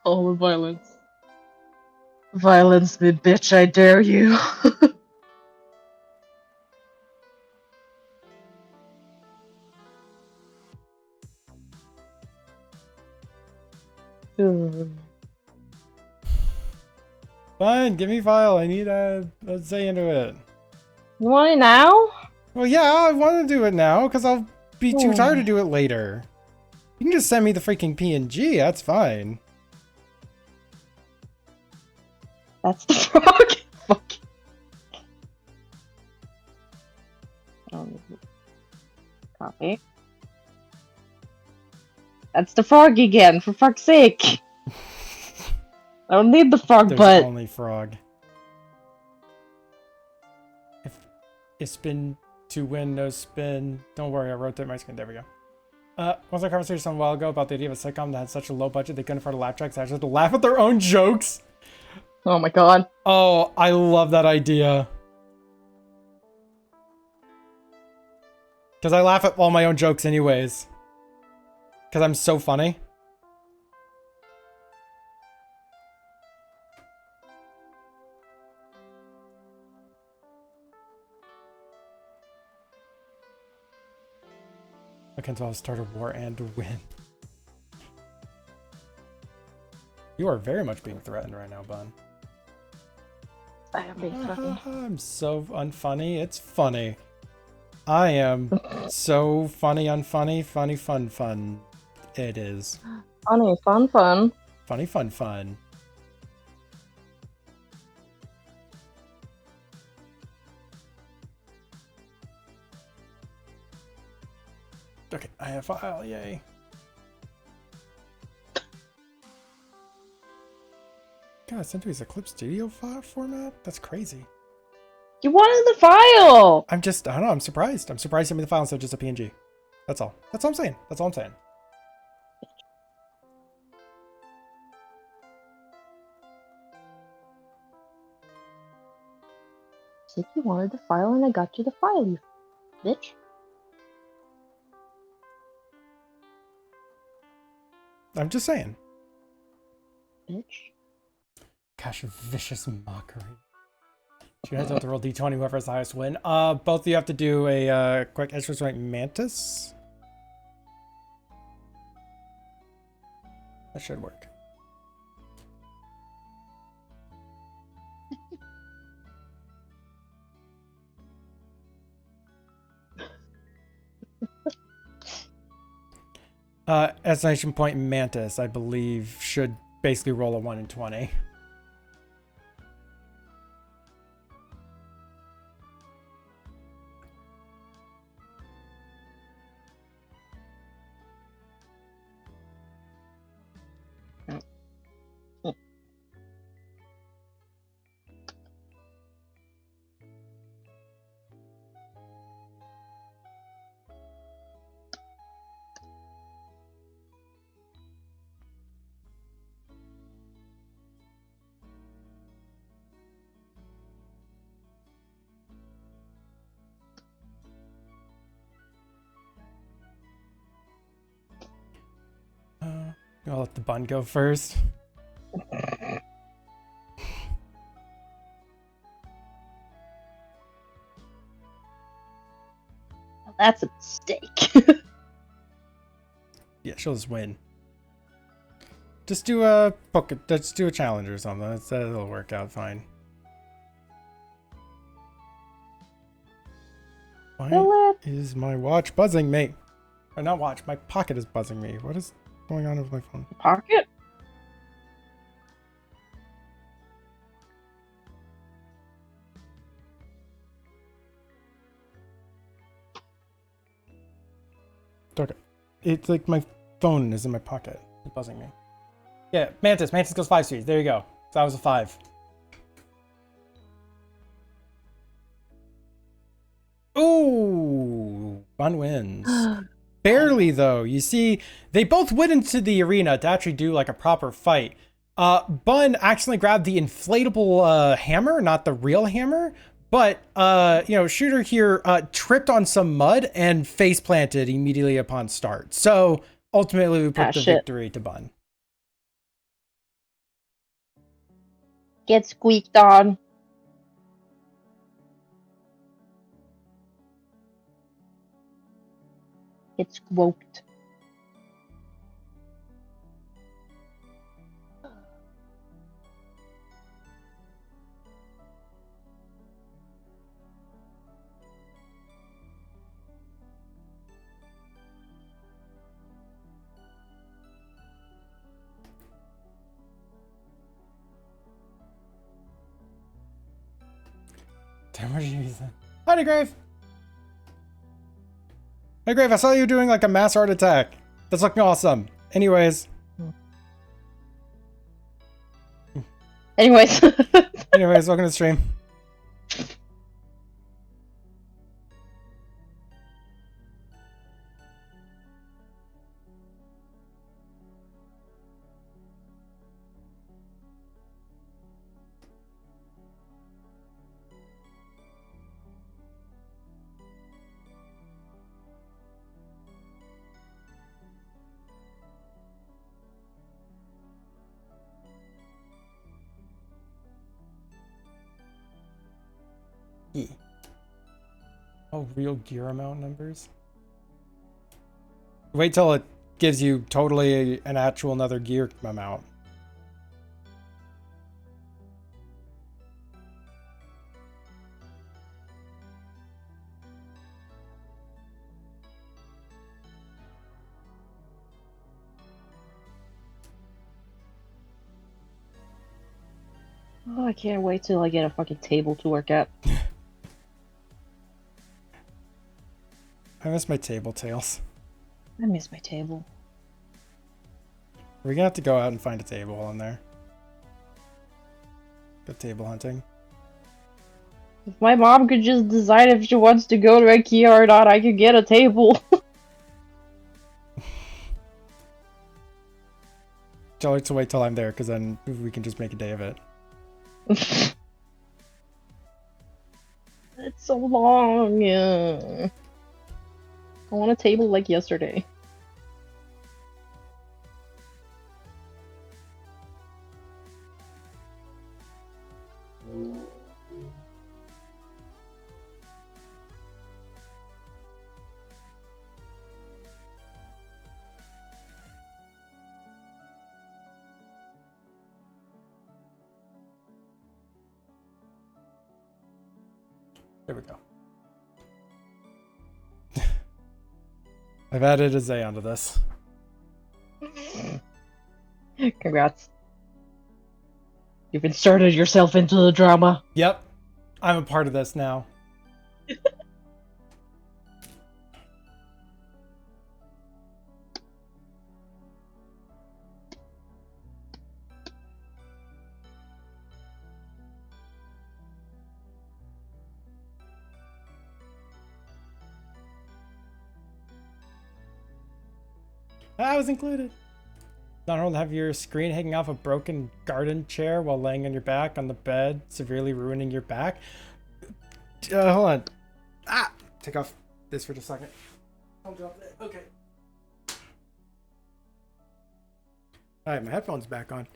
All the violence. Violence me, bitch, I dare you. Fine, give me file. I need a say into it. You want it now? Well, yeah, I want to do it now because I'll be too tired to do it later. You can just send me the freaking PNG. That's fine. That's the frog. Fuck. Copy. That's the frog again, for fuck's sake. I don't need the frog There's butt. only frog. If it's spin to win, no spin. Don't worry, I rotate my screen. There we go. Was our conversation a while ago about the idea of a sitcom that had such a low budget they couldn't afford a laugh track, so they actually had to laugh at their own jokes? Oh my god. Oh, I love that idea. Because I laugh at all my own jokes anyways. Because I'm so funny. I can tell start a war and win. You are very much being threatened right now, Bun. I am being threatened. I'm so unfunny. It's funny. I am so funny, unfunny, funny, fun, fun. It is. Funny, fun, fun. Funny, fun, fun. Okay, I have a file, yay. God, sent to his Eclipse Studio file format? That's crazy. You wanted the file! I don't know, I'm surprised. I'm surprised he sent me the file instead of just a PNG. That's all. That's all I'm saying. That's all I'm saying. Said you wanted the file and I got you the file, you bitch. I'm just saying. Bitch. Gosh, vicious mockery. You guys have to roll d20, whoever has the highest win. Both of you have to do a quick extra strength mantis. That should work. Estimation point mantis, I believe, should basically roll a 1 in 20. I'll let the bun go first. That's a mistake. Yeah, she'll just win. Just do a just do a challenge or something. That'll work out fine. Why is my watch buzzing me? Or not watch, my pocket is buzzing me. What is going on with my phone? Pocket? Okay. It's like my phone is in my pocket. It's buzzing me. Yeah, Mantis. Mantis goes 5 speeds. There you go. So that was a 5. Ooh, Bun wins. Barely though. You see, they both went into the arena to actually do like a proper fight. Bun accidentally grabbed the inflatable hammer, not the real hammer. But you know, Shooter here tripped on some mud and face planted immediately upon start. So ultimately, we put the victory to Bun. Get squeaked on. Get squoked. Damn, where'd you use that? Howdy, Grave. Hey, Grave, I saw you doing like a mass art attack. That's looking awesome. Anyways. Anyways. Anyways, welcome to the stream. Yeah. Oh, real gear amount numbers. Wait till it gives you totally an actual another gear amount. Oh, I can't wait till I get a fucking table to work at. I miss my table tails. I miss my table. We're gonna have to go out and find a table on there. Go table hunting. If my mom could just decide if she wants to go to IKEA or not, I could get a table. Tell her to wait till I'm there, because then we can just make a day of it. It's so long. Yeah. I want a table like yesterday. There we go. I've added a Zay onto this. Congrats. You've inserted yourself into the drama. Yep. I'm a part of this now. I was included. Not only have your screen hanging off a broken garden chair while laying on your back on the bed, severely ruining your back. Hold on. Ah! Take off this for just a second. I'll drop it. Okay. Alright, my headphones back on.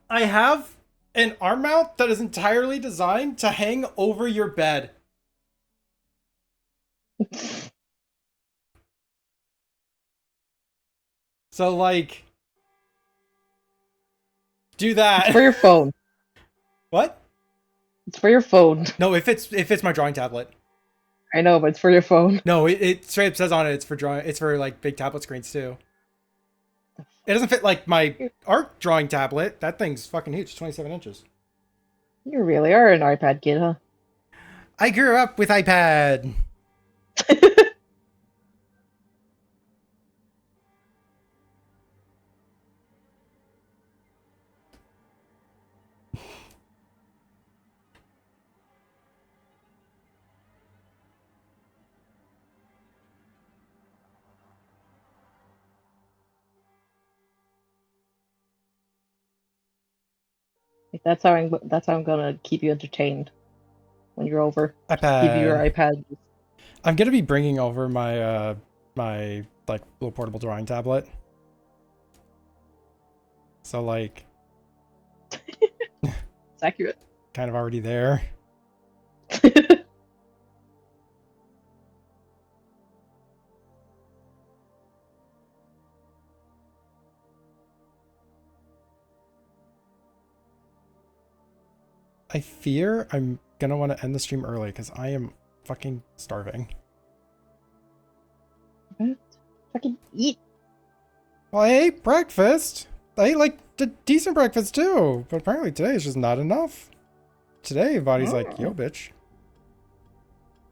I have an arm mount that is entirely designed to hang over your bed. So, like, do that. It's for your phone. What? It's for your phone. No, if it's my drawing tablet. I know, but it's for your phone. No, it straight up says on it it's for drawing. It's for like big tablet screens too. It doesn't fit like my art drawing tablet. That thing's fucking huge, 27 inches. You really are an iPad kid, huh? I grew up with iPad. Like, that's how I'm gonna keep you entertained when you're over. iPad. Give you your iPad. I'm gonna be bringing over my my like little portable drawing tablet. So like, It's accurate. kind of already there. I fear I'm gonna want to end the stream early because I am fucking starving. Fucking eat. Well, I ate breakfast. I ate like a decent breakfast too, but apparently today is just not enough. Today, body's like, yo, bitch.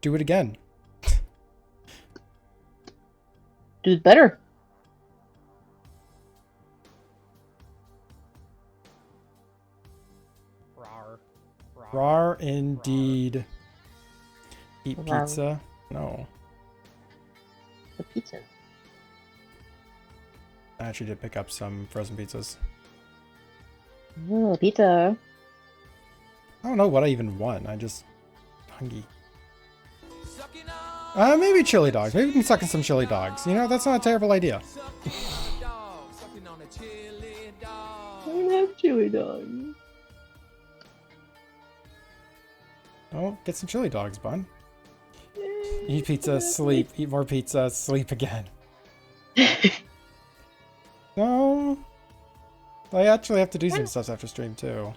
Do it again. Do it better. indeed. Eat Wow. pizza? No. The pizza. I actually did pick up some frozen pizzas. Oh, pizza. I don't know what I even want. I just hungry. Maybe chili dogs. Maybe we can suck in some chili dogs. You know, that's not a terrible idea. I don't have chili dogs. Oh, get some chili dogs, bun. Eat pizza, sleep. Eat more pizza, sleep again. No. I actually have to do some stuff after stream, too.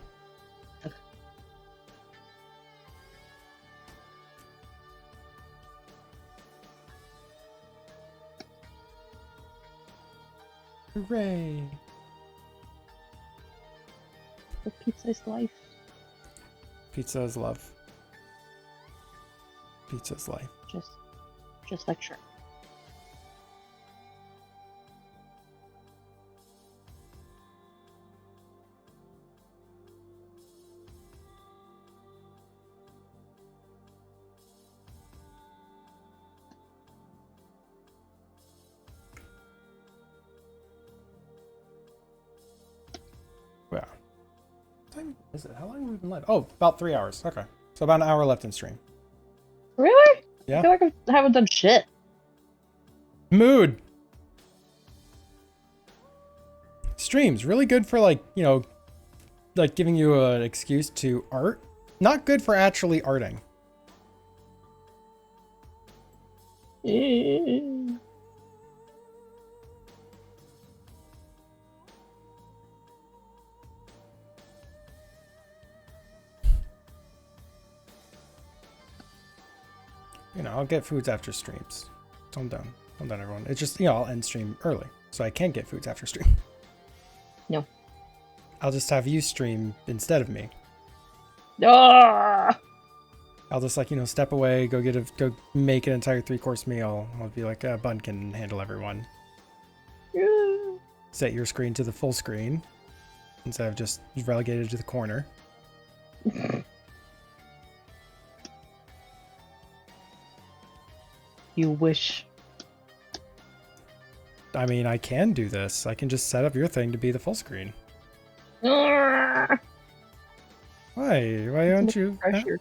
Hooray. The pizza is life. Pizza is love. Pizza is life. Just like Shrek. Wow. What time is it? How long have we been live? Oh, about 3 hours. Okay. So about an hour left in stream. Really? Yeah. I feel like I haven't done shit. Mood. Streams. Really good for, like, you know, like giving you an excuse to art. Not good for actually arting. You know, I'll get foods after streams. Calm down. Calm down, everyone. It's just, you know, I'll end stream early. So I can get foods after stream. No. I'll just have you stream instead of me. Ah! I'll just, like, you know, step away, go make an entire 3-course meal. I'll be like, Bun can handle everyone. Set your screen to the full screen instead of just relegated to the corner. You wish. I mean, I can do this. I can just set up your thing to be the full screen. Ah! Why? Why aren't you? Pressure.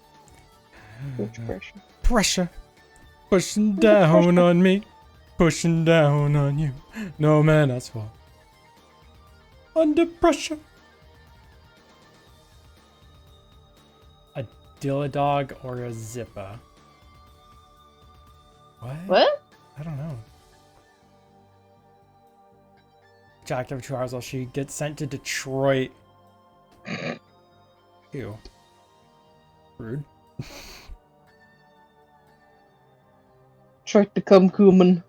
Much pressure. Pressure. Pushing down on me. Pushing down on you. No man has fall. Under pressure. A Dilladog or a Zippa? What? I don't know. Jacked over 2 hours while she gets sent to Detroit. Ew. Rude. Try to come, Kuman.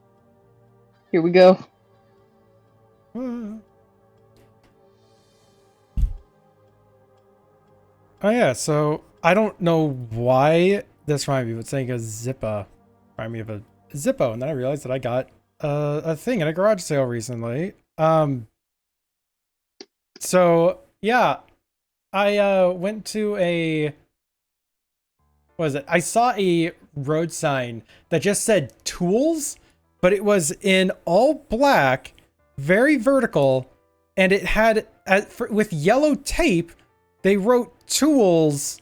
Here we go. Oh yeah, so I don't know why this reminded me, but saying a Zippa reminded me of a Zippo, and then I realized that I got a thing in a garage sale recently. So yeah, I went to what was it? I saw a road sign that just said tools, but it was in all black, very vertical, and it had with yellow tape, they wrote tools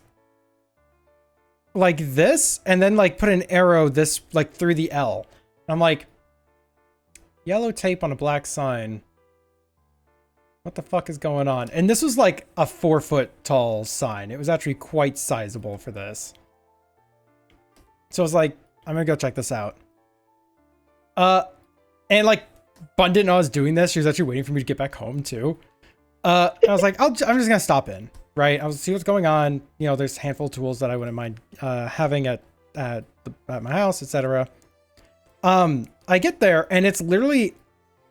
like this, and then like put an arrow this like through the L. I'm like, yellow tape on a black sign. What the fuck is going on? And this was like a 4-foot tall sign. It was actually quite sizable for this. So I was like, I'm gonna go check this out. And like, Bun didn't know I was doing this. She was actually waiting for me to get back home too. I was like, I'm just gonna stop in, right? I'll see what's going on. You know, there's a handful of tools that I wouldn't mind having at my house, etc. I get there and it's literally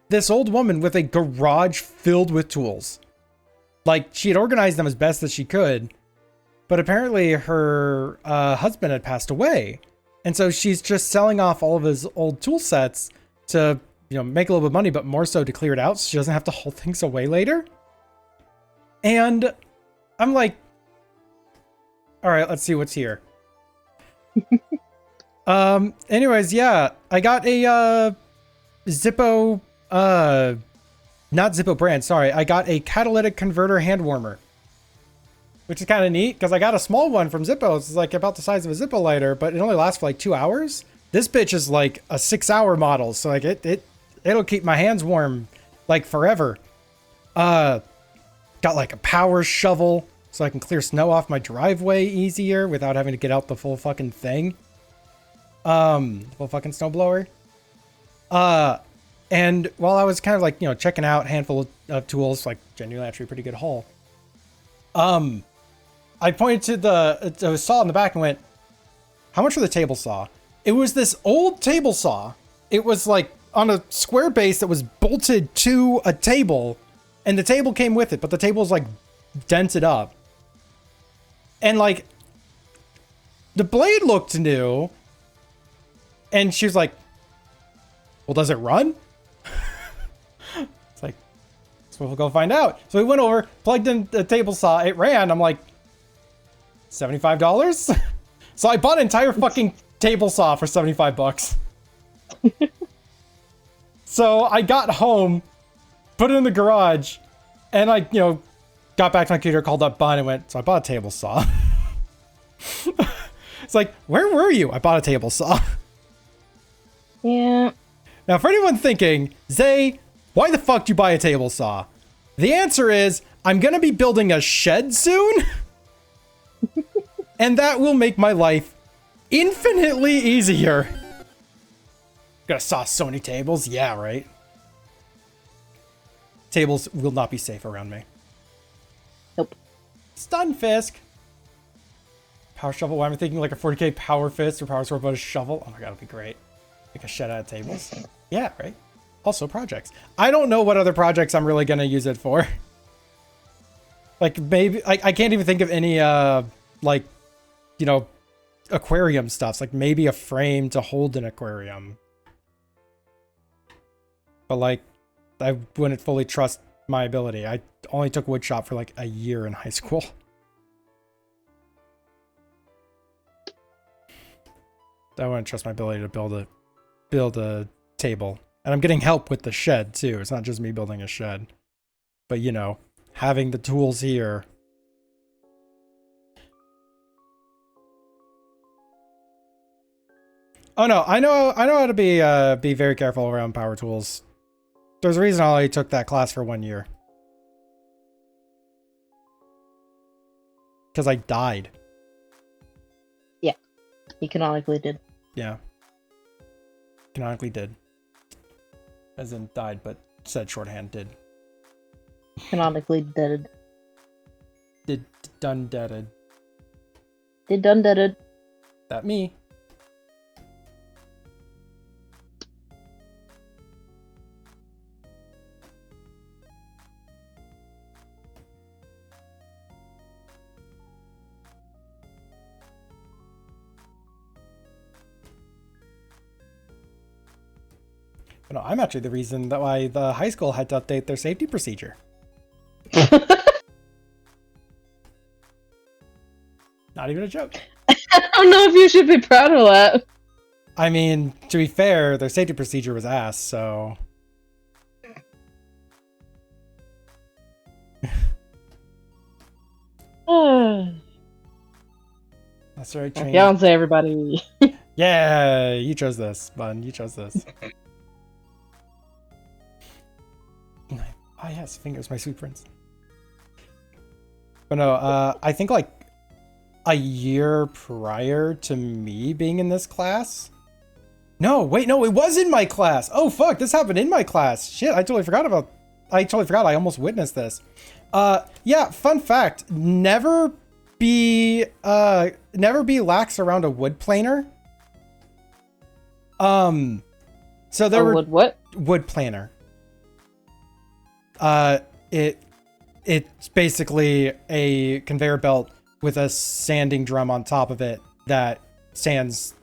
this old woman with a garage filled with tools. Like, she had organized them as best as she could, but apparently her husband had passed away. And so she's just selling off all of his old tool sets to, you know, make a little bit of money, but more so to clear it out so she doesn't have to haul things away later. And I'm like, All right, let's see what's here. Anyways, yeah, I got a Zippo, not Zippo brand, sorry. I got a catalytic converter hand warmer, which is kind of neat because I got a small one from Zippo. It's like about the size of a Zippo lighter, but it only lasts for like 2 hours. This bitch is like a 6-hour model, so like it'll keep my hands warm like forever. Got like a power shovel so I can clear snow off my driveway easier without having to get out the full fucking thing. Full fucking snowblower. And while I was kind of like, you know, checking out a handful of tools, like genuinely actually a pretty good haul. I pointed to the saw in the back and went, how much for the table saw? It was this old table saw. It was like on a square base that was bolted to a table, and the table came with it, but the table was like dented up. And like the blade looked new, and she was like, well, does it run? It's like, so we'll go find out. So we went over, plugged in the table saw, it ran. I'm like, $75? So I bought an entire fucking table saw for 75 bucks. So I got home, put it in the garage, and I, you know, got back to my computer, called up Bun, and went, so I bought a table saw. It's like, where were you? I bought a table saw. Yeah. Now, for anyone thinking, Zay, why the fuck do you buy a table saw? The answer is, I'm going to be building a shed soon. And that will make my life infinitely easier. Gonna saw so many tables? Yeah, right. Tables will not be safe around me. Nope. Stun Fisk. Power shovel. Why am I thinking like a 40k power fist or power sword but a shovel? Oh my god, it'll be great. Make a shed out of tables. Yeah, right. Also projects. I don't know what other projects I'm really gonna use it for. Like maybe I can't even think of any like, you know, aquarium stuff. Like maybe a frame to hold an aquarium. But like, I wouldn't fully trust my ability. I only took woodshop for like a year in high school. I wouldn't trust my ability to build a table. And I'm getting help with the shed too. It's not just me building a shed. But you know, having the tools here. Oh no, I know how to be very careful around power tools. There's a reason I only took that class for 1 year. Because I died. Yeah. He canonically did. Yeah. Canonically did. As in died, but said shorthand did. Canonically deaded. Did done deaded. Did done deaded. That me. But no, I'm actually the reason that why the high school had to update their safety procedure. Not even a joke. I don't know if you should be proud of that. I mean, to be fair, their safety procedure was ass, so... That's right, My train. fiance, everybody. Yeah, you chose this, Bun. You chose this. Oh yes, fingers, my sweet prince. But no, I think like a year prior to me being in this class. No, wait, no, it was in my class. Oh fuck, this happened in my class. Shit, I totally forgot. I almost witnessed this. Yeah, fun fact, never be lax around a wood planer. So there were What? wood planer. It's basically a conveyor belt with a sanding drum on top of it that sands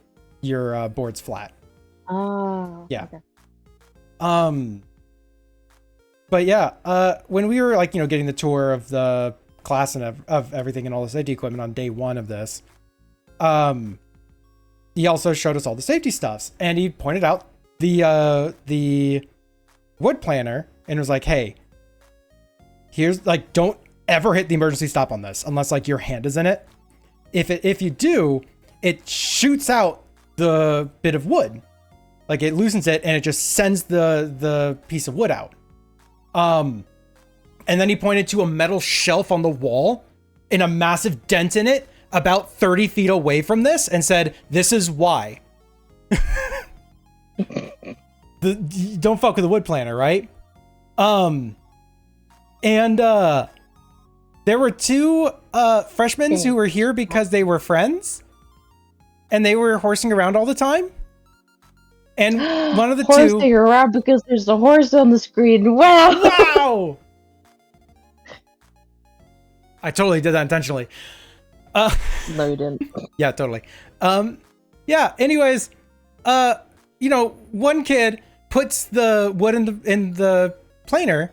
your boards flat. Oh. Yeah. Okay. But yeah, when we were like, you know, getting the tour of the class and of everything and all the safety equipment on day 1 of this, he also showed us all the safety stuffs, and he pointed out the wood planner and was like, hey, here's like, don't ever hit the emergency stop on this unless like your hand is in it. If you do, it shoots out the bit of wood, like it loosens it and it just sends the piece of wood out. And then he pointed to a metal shelf on the wall and a massive dent in it about 30 feet away from this and said, this is why. Don't fuck with the wood planner, right? And there were 2 freshmen who were here because they were friends and they were horsing around all the time. And one of the 2 horsing around because there's a horse on the screen. Wow. Wow. I totally did that intentionally. No, you didn't. Yeah, totally. Yeah, anyways, one kid puts the wood in the planer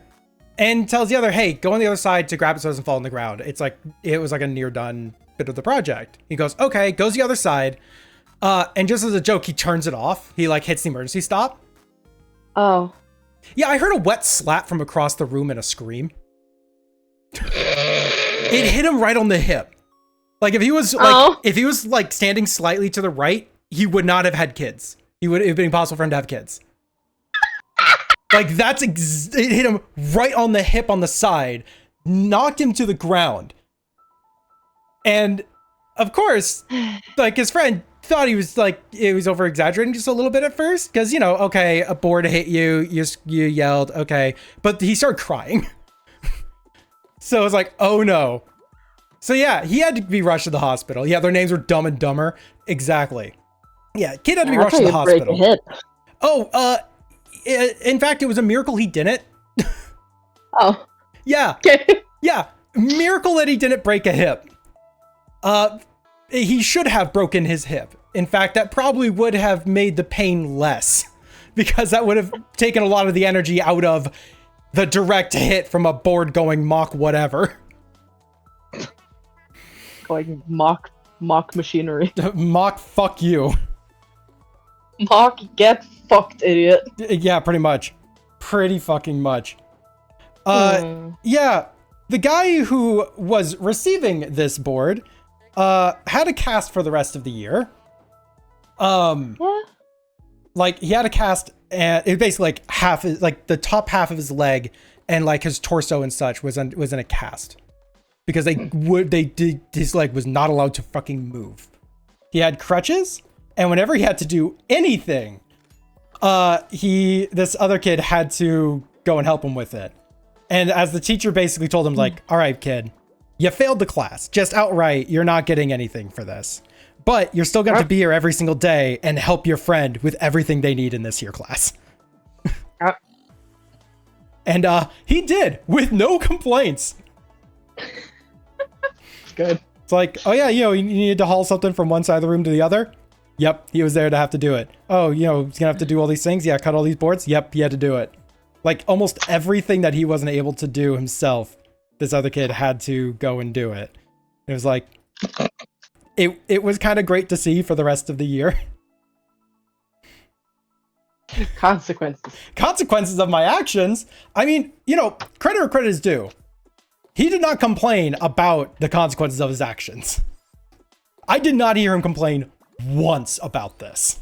and tells the other, hey, go on the other side to grab it so it doesn't fall on the ground. It was like a near done bit of the project. He goes, okay, goes the other side. And just as a joke, he turns it off. He like hits the emergency stop. Oh. Yeah, I heard a wet slap from across the room and a scream. It hit him right on the hip. Like if he was like standing slightly to the right, he would not have had kids. It would have been impossible for him to have kids. Like it hit him right on the hip on the side, knocked him to the ground. And of course, like his friend thought he was like, it was over exaggerating just a little bit at first. Cause okay, a board hit you, you yelled, okay. But he started crying. So it was like, oh no. So yeah, he had to be rushed to the hospital. Yeah, their names were Dumb and Dumber. Exactly. Yeah, kid had to be rushed to the hospital. Break a hip. Oh, in fact, it was a miracle he didn't. Oh. Yeah. Okay. Yeah. Miracle that he didn't break a hip. He should have broken his hip. In fact, that probably would have made the pain less because that would have taken a lot of the energy out of the direct hit from a board going mock whatever. Going mock machinery. Mock fuck you. Mock get fucked, idiot. Yeah, pretty much. Pretty fucking much. Yeah, the guy who was receiving this board had a cast for the rest of the year. Yeah. Like he had a cast and it basically like half like the top half of his leg and like his torso and such was in a cast because his leg was not allowed to fucking move. He had crutches and whenever he had to do anything, this other kid had to go and help him with it. And as the teacher basically told him like, all right, kid, you failed the class. Just outright, you're not getting anything for this. But you're still going to be here every single day and help your friend with everything they need in this here class. And he did with no complaints. Good. It's like, oh yeah, you needed to haul something from one side of the room to the other. Yep, he was there to have to do it. Oh, he's going to have to do all these things. Yeah, cut all these boards. Yep, he had to do it. Like almost everything that he wasn't able to do himself, this other kid had to go and do it. It was like, it was kind of great to see for the rest of the year. Consequences of my actions. I mean, credit where credit is due. He did not complain about the consequences of his actions. I did not hear him complain once about this.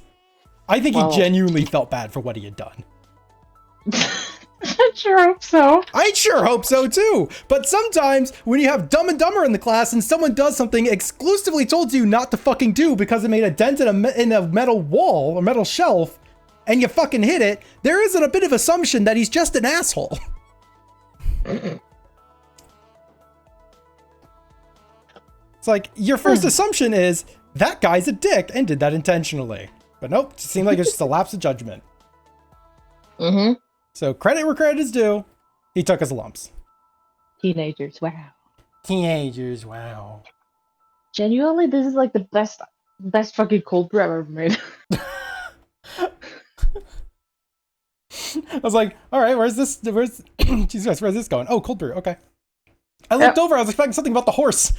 I think he genuinely felt bad for what he had done. I sure hope so. I sure hope so too. But sometimes when you have Dumb and Dumber in the class and someone does something exclusively told you not to fucking do because it made a dent in a metal wall or metal shelf and you fucking hit it, there is a bit of assumption that he's just an asshole. It's like your first assumption is that guy's a dick and did that intentionally. But nope, it seemed like it's just a lapse of judgment. Mm-hmm. So credit where credit is due. He took his lumps. Teenagers, wow. Teenagers, wow. Genuinely, this is like the best fucking cold brew I've ever made. I was like, all right, where's Jesus Christ, where's this going? Oh, cold brew, okay. I looked over, I was expecting something about the horse.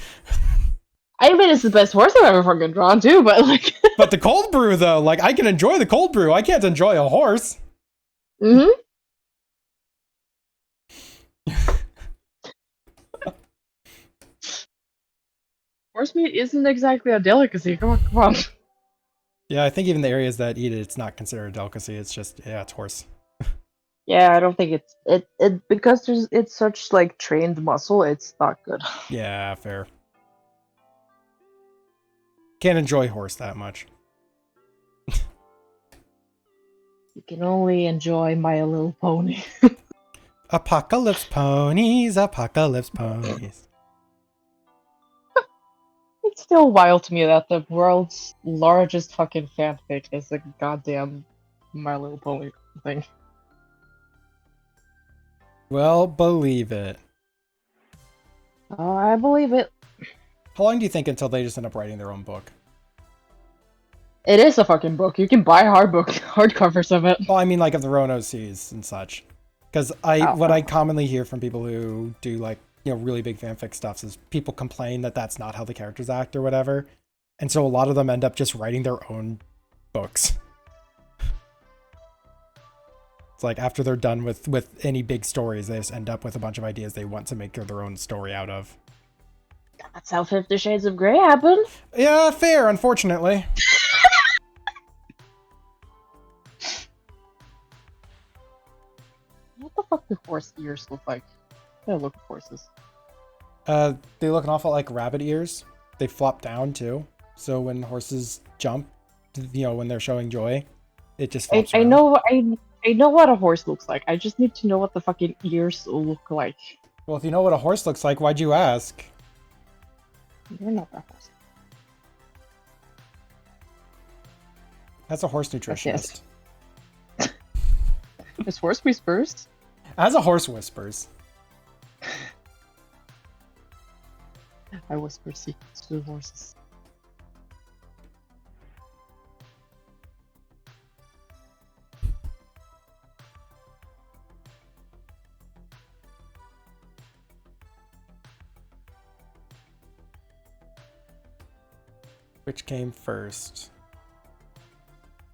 I mean, it's the best horse I've ever fucking drawn too, but like. But the cold brew, though, like, I can enjoy the cold brew. I can't enjoy a horse. Mm-hmm. Horse meat isn't exactly a delicacy. Come on, come on. Yeah, I think even the areas that eat it, it's not considered a delicacy. It's just, yeah, it's horse. Yeah, I don't think it because it's such like trained muscle. It's not good. Yeah, fair. Can't enjoy horse that much. You can only enjoy My Little Pony. Apocalypse ponies, apocalypse ponies. It's still wild to me that the world's largest fucking fanfic is a goddamn My Little Pony thing. Well, believe it. Oh, I believe it. How long do you think until they just end up writing their own book? It is a fucking book. You can buy hardcovers of it. Well, I mean, like, of their own OCs and such. Because what I commonly hear from people who do, like, you know, really big fanfic stuff is people complain that that's not how the characters act or whatever. And so a lot of them end up just writing their own books. It's like after they're done with any big stories, they just end up with a bunch of ideas they want to make their own story out of. That's how 50 Shades of Grey happened. Yeah, fair, unfortunately. What the fuck do horse ears look like? I look at horses. They look an awful like rabbit ears. They flop down too. So when horses jump, you know, when they're showing joy, it just flops I around. know what a horse looks like. I just need to know what the fucking ears look like. Well, if you know what a horse looks like, why'd you ask? You're not that horse. As a horse Yes. nutritionist. Is horse whispers? As a horse whispers. I whisper secrets to the horses. Which came first?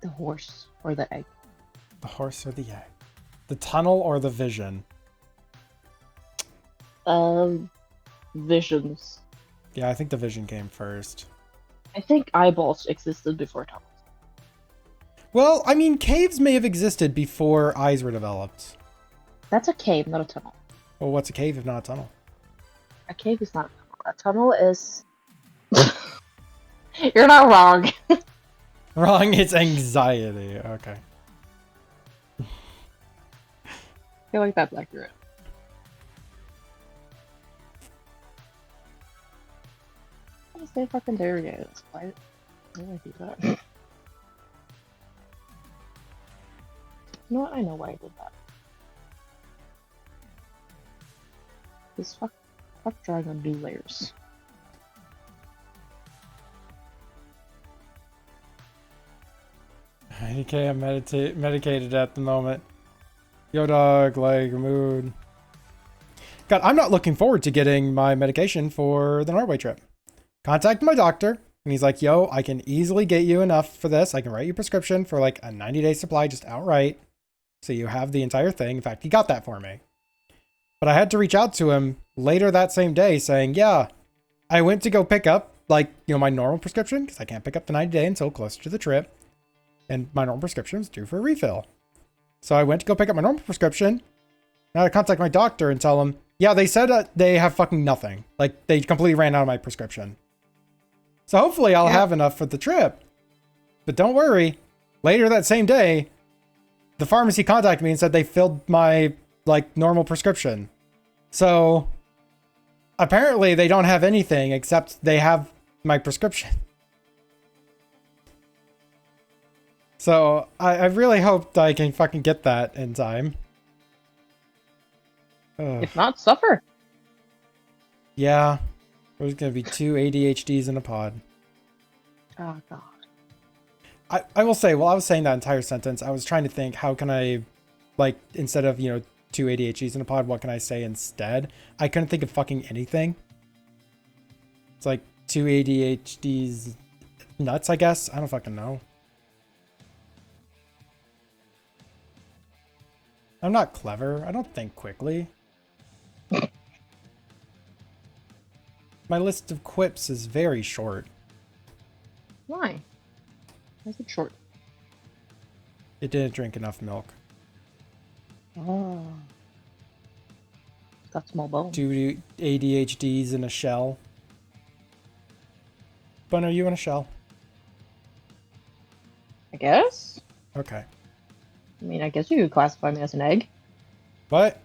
The horse or the egg? The horse or the egg? The tunnel or the vision? Visions. Yeah, I think the vision came first. I think eyeballs existed before tunnels. Well, I mean, caves may have existed before eyes were developed. That's a cave, not a tunnel. Well, what's a cave if not a tunnel? A cave is not a tunnel. A tunnel is. You're not wrong. Wrong, it's anxiety. Okay. I feel like that's accurate. I say fucking there yet. It's quiet. Why did I do that? You know what? I know why I did that. This fuck drawing on new layers. Okay, I'm medicated at the moment. Yo, dog, like, mood. God, I'm not looking forward to getting my medication for the Norway trip. Contacted my doctor, and he's like, yo, I can easily get you enough for this. I can write you a prescription for like a 90-day supply just outright. So you have the entire thing. In fact, he got that for me. But I had to reach out to him later that same day saying, yeah, I went to go pick up, like, you know, my normal prescription, because I can't pick up the 90-day until closer to the trip. And my normal prescription was due for a refill. So I went to go pick up my normal prescription. Now I contact my doctor and tell him, yeah, they said they have fucking nothing. Like, they completely ran out of my prescription. So hopefully I'll have enough for the trip. But don't worry. Later that same day, the pharmacy contacted me and said they filled my, like, normal prescription. So apparently they don't have anything except they have my prescription. So I really hoped I can fucking get that in time. Ugh. If not, suffer. Yeah. There's going to be 2 ADHDs in a pod. Oh, God. I will say, while I was saying that entire sentence, I was trying to think, how can I, like, instead of, you know, two ADHDs in a pod, what can I say instead? I couldn't think of fucking anything. It's like two ADHDs nuts, I guess. I don't fucking know. I'm not clever. I don't think quickly. My list of quips is very short. Why? Why's it short? It didn't drink enough milk. Oh. Got small bones. Two ADHDs in a shell. Bun, are you in a shell? I guess? Okay. I mean, I guess you could classify me as an egg. What?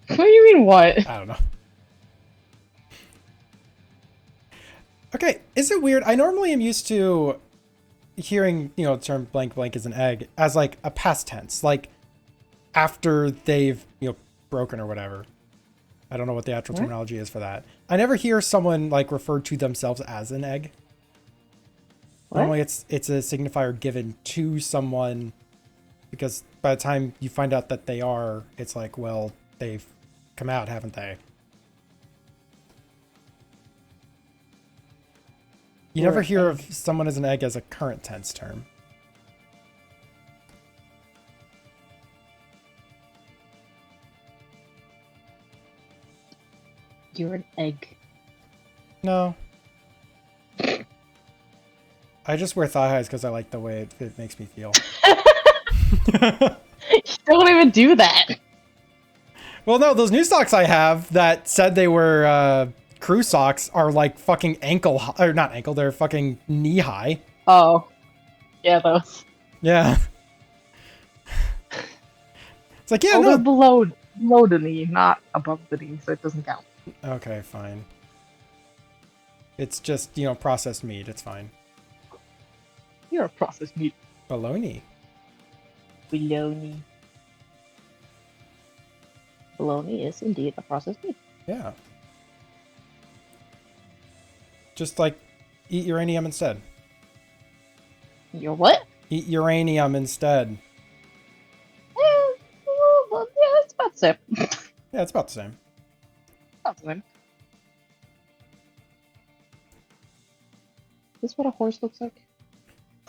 What do you mean, what? I don't know. Okay, is it weird? I normally am used to hearing, the term blank blank is an egg as like a past tense, like after they've, broken or whatever. I don't know what the actual terminology is for that. I never hear someone like refer to themselves as an egg. What? Normally it's a signifier given to someone because by the time you find out that they are, it's like, well, they've come out, haven't they? You never hear of someone as an egg as a current tense term. You're an egg. No. I just wear thigh highs because I like the way it makes me feel. You don't even do that. Well, no, those new socks I have that said they were crew socks are like fucking or not ankle, they're fucking knee high. Oh. Yeah, those. Yeah. It's like, yeah, Oh, they're no. below the knee, not above the knee, so it doesn't count. Okay, fine. It's just, processed meat. It's fine. You're a processed meat. Bologna. Bologna. Bologna is indeed a processed meat. Yeah. Just like eat uranium instead. You're what? Eat uranium instead. Well, yeah, it's about the same. Yeah, it's about the same. About the same. Is this what a horse looks like?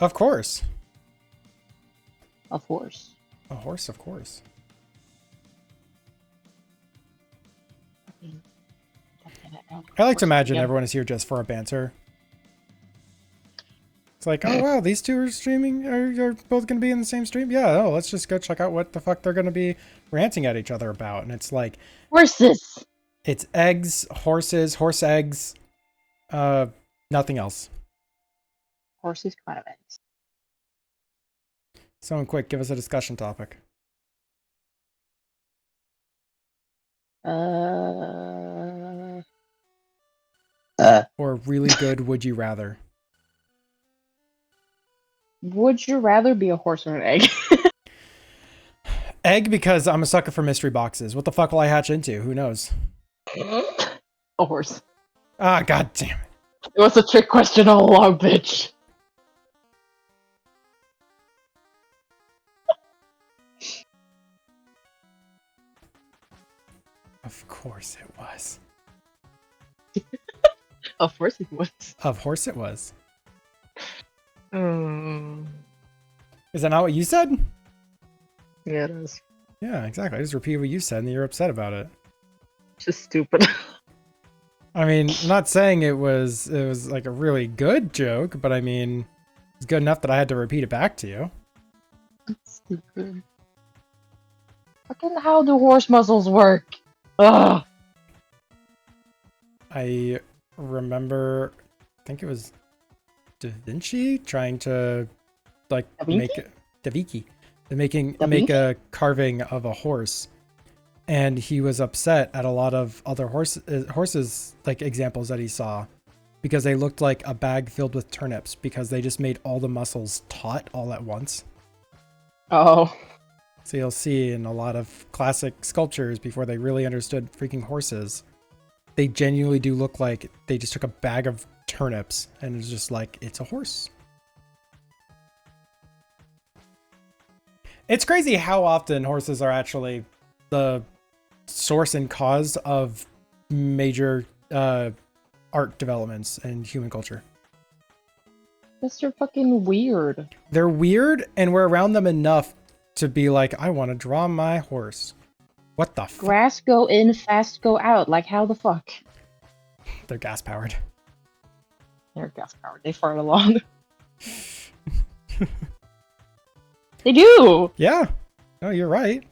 Of course. A horse. A horse, of course. I like to imagine everyone is here just for a banter. It's like, oh wow, these two are streaming, are both going to be in the same stream? Yeah, oh, let's just go check out what the fuck they're going to be ranting at each other about. And it's like... Horses! It's eggs, horses, horse eggs, nothing else. Horses come out of eggs. Someone quick, give us a discussion topic. Or really good would you rather? Would you rather be a horse or an egg? Egg, because I'm a sucker for mystery boxes. What the fuck will I hatch into? Who knows? A horse. Ah, god damn it. It was a trick question all along, bitch. Of course it was. Of course it was. Of course it was. Mm. Is that not what you said? Yeah, it is. Yeah, exactly. I just repeated what you said and you're upset about it. Just stupid. I mean, I'm not saying it was like a really good joke, but I mean, it's good enough that I had to repeat it back to you. Stupid. Fucking how do horse muscles work? Ugh. I remember, I think it was Da Vinci trying to like Da Vinci? make Da Vinci make Vinci? a carving of a horse, and he was upset at a lot of other horses like examples that he saw because they looked like a bag filled with turnips because they just made all the muscles taut all at once. Oh. So you'll see in a lot of classic sculptures before they really understood freaking horses, they genuinely do look like they just took a bag of turnips and it's just like, it's a horse. It's crazy how often horses are actually the source and cause of major art developments in human culture. Because they're fucking weird. They're weird, and we're around them enough to be like, I want to draw my horse. What the fuck? Grass go in, fast go out. Like, how the fuck? They're gas powered. They're gas powered. They fart along. They do! Yeah. No, you're right.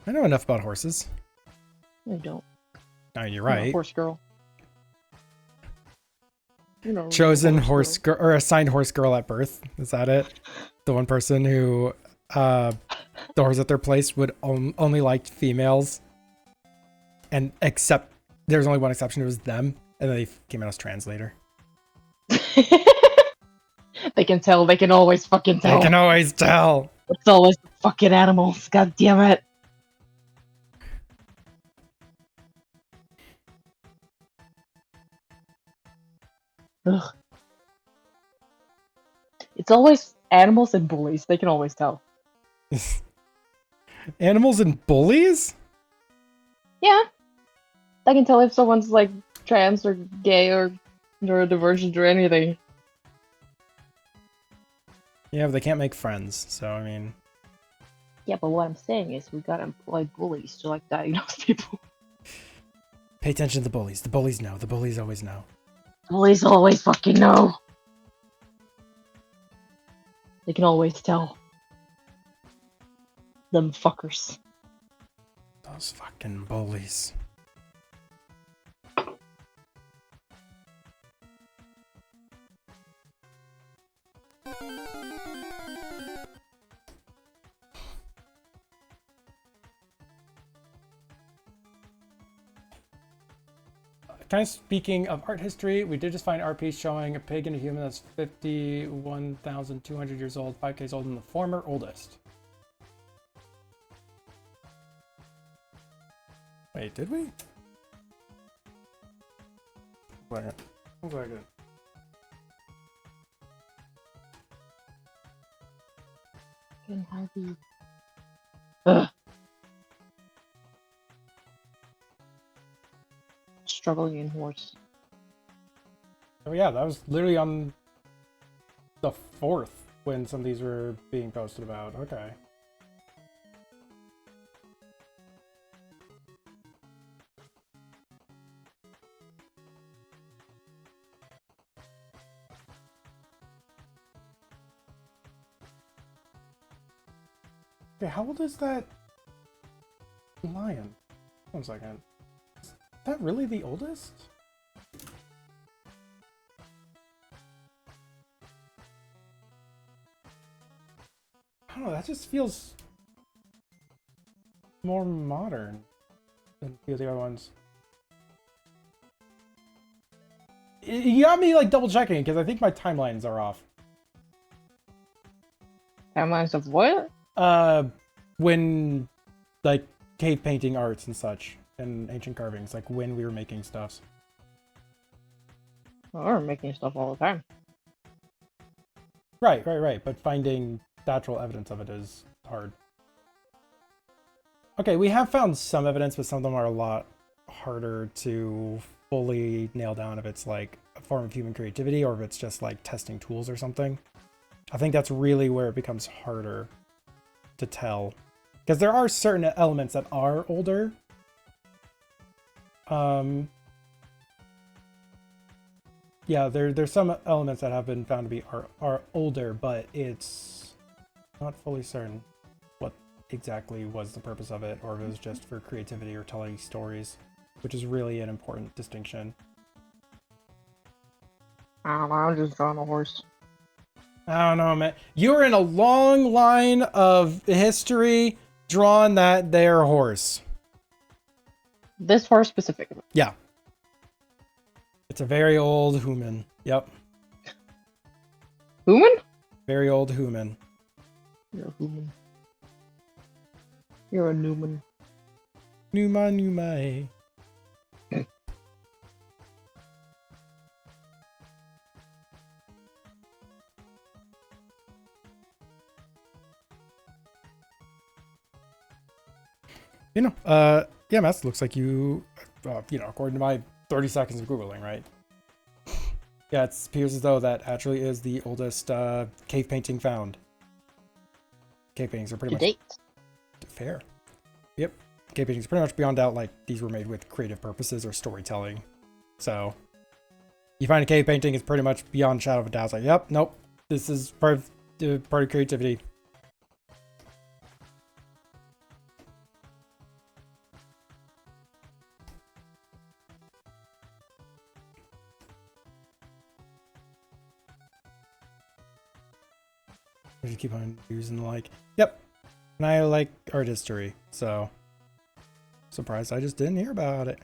I know enough about horses. They don't. No, you're I'm a right. horse girl. You know, Chosen horse horse girl. girl or assigned horse girl at birth. Is that it? The one person who the horse at their place would only like females, and except there's only one exception. It was them, and then they came out as trans later. They can tell. They can always fucking tell. I can always tell. It's always the fucking animals. God damn it. Ugh. It's always animals and bullies. They can always tell. Animals and bullies? Yeah. I can tell if someone's like trans or gay or neurodivergent or anything. Yeah, but they can't make friends, so I mean... Yeah, but what I'm saying is we gotta employ bullies to like diagnose people. Pay attention to the bullies. The bullies know. The bullies always know. Bullies always fucking know. They can always tell. Them fuckers. Those fucking bullies. Kind of speaking of art history, we did just find an art piece showing a pig and a human that's 51,200 years old, 5Ks older than the former oldest. Wait, did we? One second. Can I be... Ugh. Struggling in horse. Oh yeah, that was literally on the 4th when some of these were being posted about. Okay. Okay, how old is that lion? 1 second. Is that really the oldest? I don't know, that just feels more modern than the other ones. You got me like double checking because I think my timelines are off. Timelines of what? When like cave painting arts and such and ancient carvings, like when we were making stuffs. Well, we're making stuff all the time. Right. But finding natural evidence of it is hard. Okay, we have found some evidence, but some of them are a lot harder to fully nail down if it's like a form of human creativity or if it's just like testing tools or something. I think that's really where it becomes harder to tell. Because there are certain elements that are older. Yeah, there's some elements that have been found to be are older, but it's not fully certain what exactly was the purpose of it, or if it was just for creativity or telling stories, which is really an important distinction. I don't know, I'm just drawing a horse. I don't know, man. You're in a long line of history drawing that there horse. This horse specifically. Yeah. It's a very old human. Yep. Human? Very old human. You're a human. You're a Newman. Numa. Yeah, Matt, looks like you, according to my 30 seconds of Googling, right? Yeah, it appears as though that actually is the oldest cave painting found. Cave paintings are pretty To much date. fair. Yep. Cave paintings are pretty much beyond doubt, like, these were made with creative purposes or storytelling. So, you find a cave painting, it's pretty much beyond shadow of a doubt. It's like, yep, nope, this is part of creativity. I just keep on using like, yep. And I like art history, so surprised I just didn't hear about it.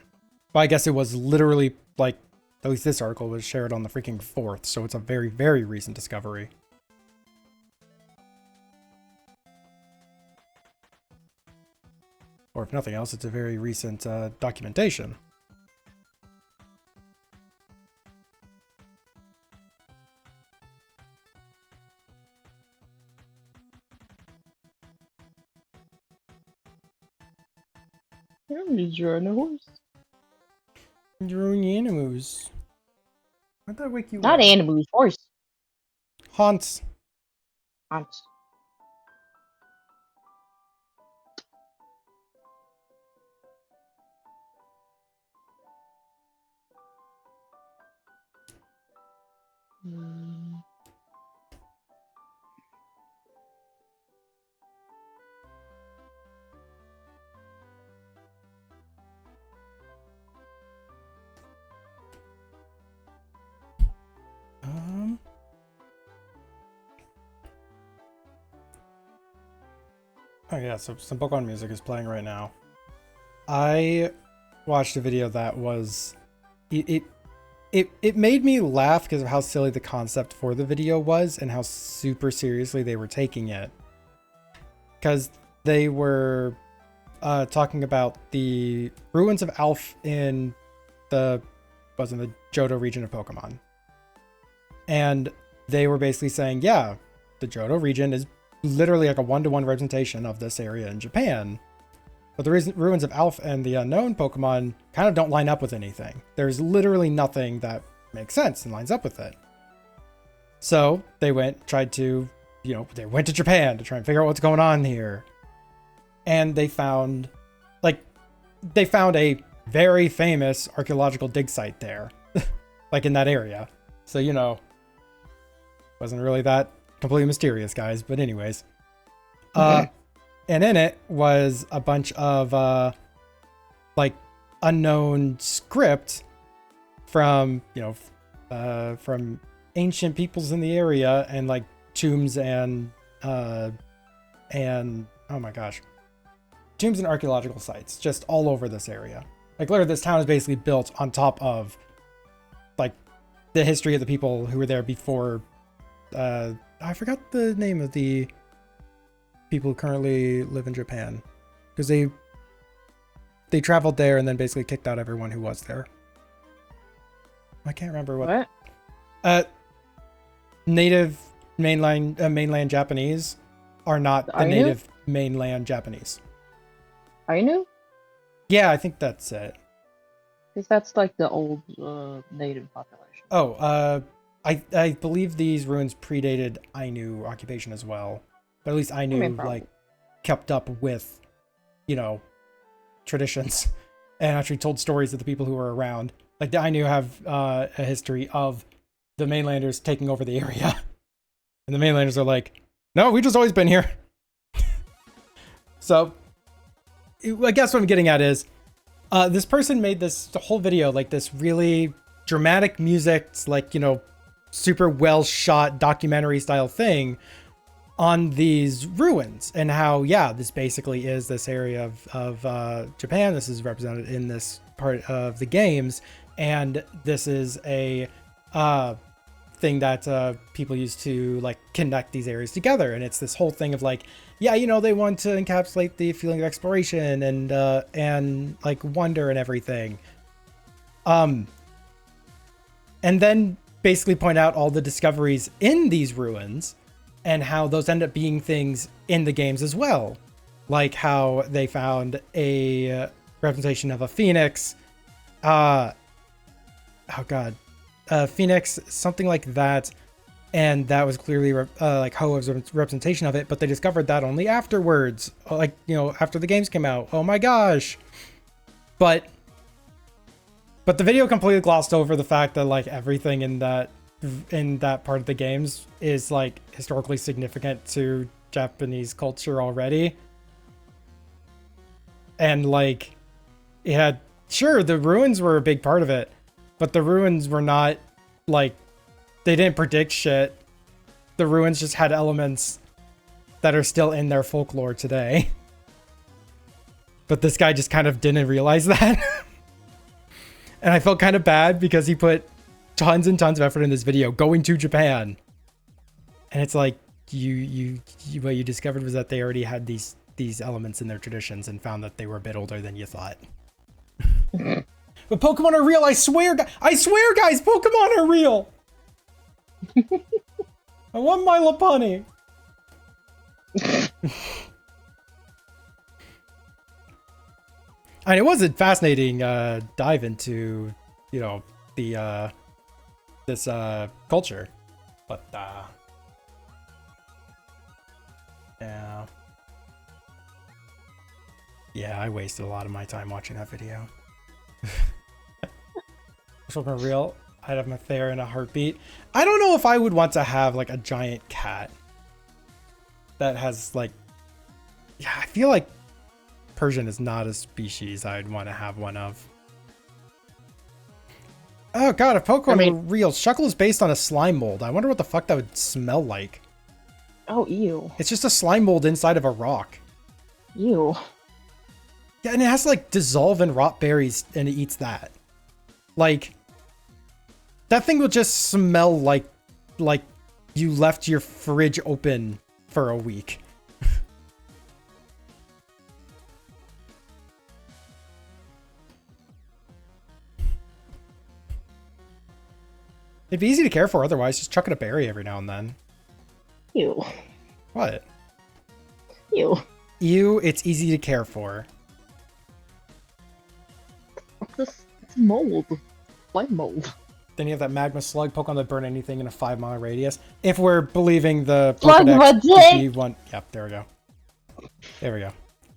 But I guess it was literally like, at least this article was shared on the freaking 4th, so it's a very, very recent discovery. Or if nothing else, it's a very recent documentation. You're drawing a horse. Drawing animals. Why'd that wake you Not up? animals, horse. Haunts. Aunts. Mm. Oh yeah, so some Pokemon music is playing right now. I watched a video that was it made me laugh because of how silly the concept for the video was and how super seriously they were taking it. Because they were talking about the ruins of Alph in the Johto region of Pokemon. And they were basically saying, yeah, the Johto region is literally like a one-to-one representation of this area in Japan. But the ruins of Alph and the unknown Pokemon kind of don't line up with anything. There's literally nothing that makes sense and lines up with it. So they went to Japan to try and figure out what's going on here. And they found a very famous archaeological dig site there, like in that area. So, wasn't really that completely mysterious, guys. But anyways, and in it was a bunch of unknown script from from ancient peoples in the area, and like tombs and oh my gosh, tombs and archaeological sites just all over this area. Like, literally, this town is basically built on top of like the history of the people who were there before. I forgot the name of the people who currently live in Japan, because they traveled there and then basically kicked out everyone who was there. I can't remember what. Native mainland Japanese are not the Ainu? native mainland Japanese. Ainu? Yeah, I think that's it. Because that's like the old native population. Oh, I believe these ruins predated Ainu occupation as well. But at least Ainu probably. kept up with, traditions and actually told stories of the people who were around. Like, the Ainu have a history of the mainlanders taking over the area. And the mainlanders are like, no, we've just always been here. So, I guess what I'm getting at is, this person made this whole video, like this really dramatic music, like, super well shot documentary style thing on these ruins, and how, yeah, this basically is this area of Japan. This is represented in this part of the games, and this is a thing that people use to like connect these areas together. And it's this whole thing of like, yeah, they want to encapsulate the feeling of exploration and like wonder and everything. And then basically point out all the discoveries in these ruins and how those end up being things in the games as well. like how they found a representation of a phoenix. Oh god, phoenix, something like that, and that was clearly like Hoa's representation of it. But they discovered that only afterwards, like after the games came out. Oh my gosh! But the video completely glossed over the fact that like everything in that part of the games is like historically significant to Japanese culture already. And like it had, sure, the ruins were a big part of it, but the ruins were not like, they didn't predict shit. The ruins just had elements that are still in their folklore today. But this guy just kind of didn't realize that. And I felt kind of bad because he put tons and tons of effort in this video going to Japan. And it's like, what you discovered was that they already had these elements in their traditions and found that they were a bit older than you thought. But Pokemon are real, I swear, guys, Pokemon are real. I want my Lopunny. And it was a fascinating dive into, the this culture, but yeah, I wasted a lot of my time watching that video. Pokemon real, I'd have my Thera in a heartbeat. I don't know if I would want to have like a giant cat that has like, yeah, I feel like Persian is not a species I'd want to have one of. Oh god, if Pokemon were real, Shuckle is based on a slime mold. I wonder what the fuck that would smell like. Oh, ew. It's just a slime mold inside of a rock. Ew. Yeah, and it has to like dissolve in rot berries and it eats that. Like, that thing will just smell like you left your fridge open for a week. It'd be easy to care for otherwise. Just chuck it a berry every now and then. Ew. What? Ew. Ew, it's easy to care for. It's mold. Slime mold. Then you have that magma slug Pokemon that burn anything in a 5-mile radius. If we're believing the Slugma dick! one. Yep, there we go. There we go.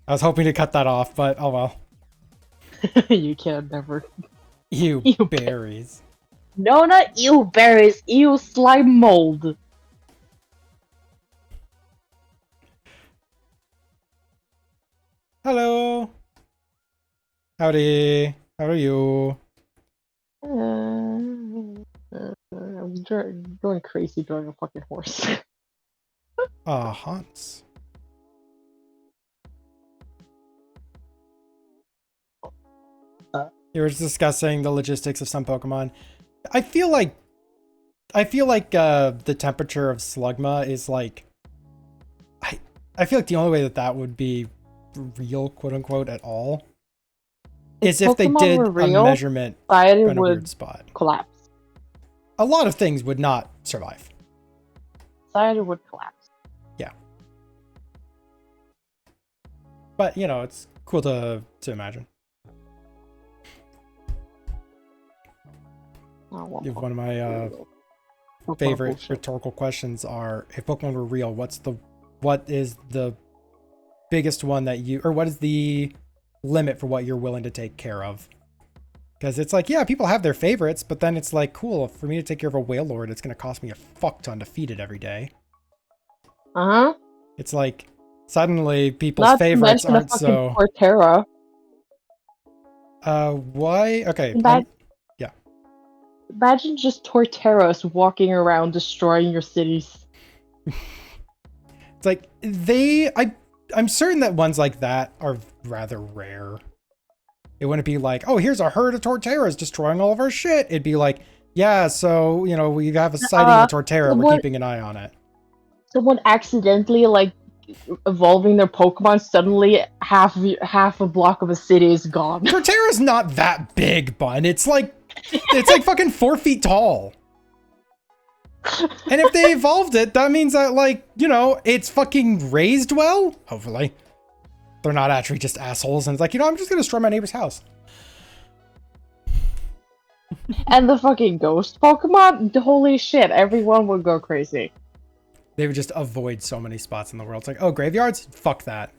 I was hoping to cut that off, but oh well. You can never. Ew, Ew, berries. No, not ew berries. Ew slime mold. Hello. Howdy. How are you? I'm going crazy drawing a fucking horse. Hans. You were discussing the logistics of some Pokemon. I feel like the temperature of Slugma is like, I feel like the only way that would be real, quote unquote, at all is if they did a measurement in a weird spot. Collapse. A lot of things would not survive. Society would collapse. Yeah. But it's cool to imagine. One of my favorite rhetorical questions are: if Pokemon were real, what is the biggest one that what is the limit for what you're willing to take care of? Because it's like, yeah, people have their favorites, but then it's like, cool, for me to take care of a Wailord, it's going to cost me a fuck ton to feed it every day. Uh-huh. It's like, suddenly people's favorites aren't so... Torterra. Why? Okay. Yeah. Imagine just Torterras walking around destroying your cities. It's like, I'm certain that ones like that are rather rare. It wouldn't be like, oh, here's a herd of Torterras destroying all of our shit. It'd be like, yeah, so, we have a sighting of Torterra, we're keeping an eye on it. Someone accidentally, evolving their Pokemon, suddenly half a block of a city is gone. Torterra's not that big, Bun. It's like fucking 4 feet tall. And if they evolved it, that means that, it's fucking raised well? Hopefully. they're not actually just assholes. And it's like, you know, I'm just going to destroy my neighbor's house. And the fucking ghost Pokemon, holy shit, everyone would go crazy. They would just avoid so many spots in the world. It's like, oh, graveyards? Fuck that.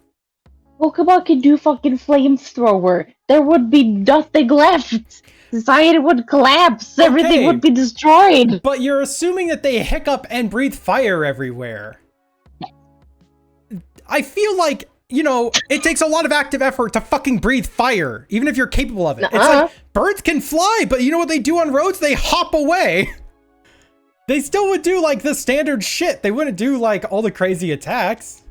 Pokemon can do fucking flamethrower. There would be nothing left. Society would collapse. Everything Okay. would be destroyed. But you're assuming that they hiccup and breathe fire everywhere. I feel like, you know, it takes a lot of active effort to fucking breathe fire, even if you're capable of it. It's like, birds can fly, but you know what they do on roads? They hop away. They still would do, like, the standard shit. They wouldn't do, like, all the crazy attacks.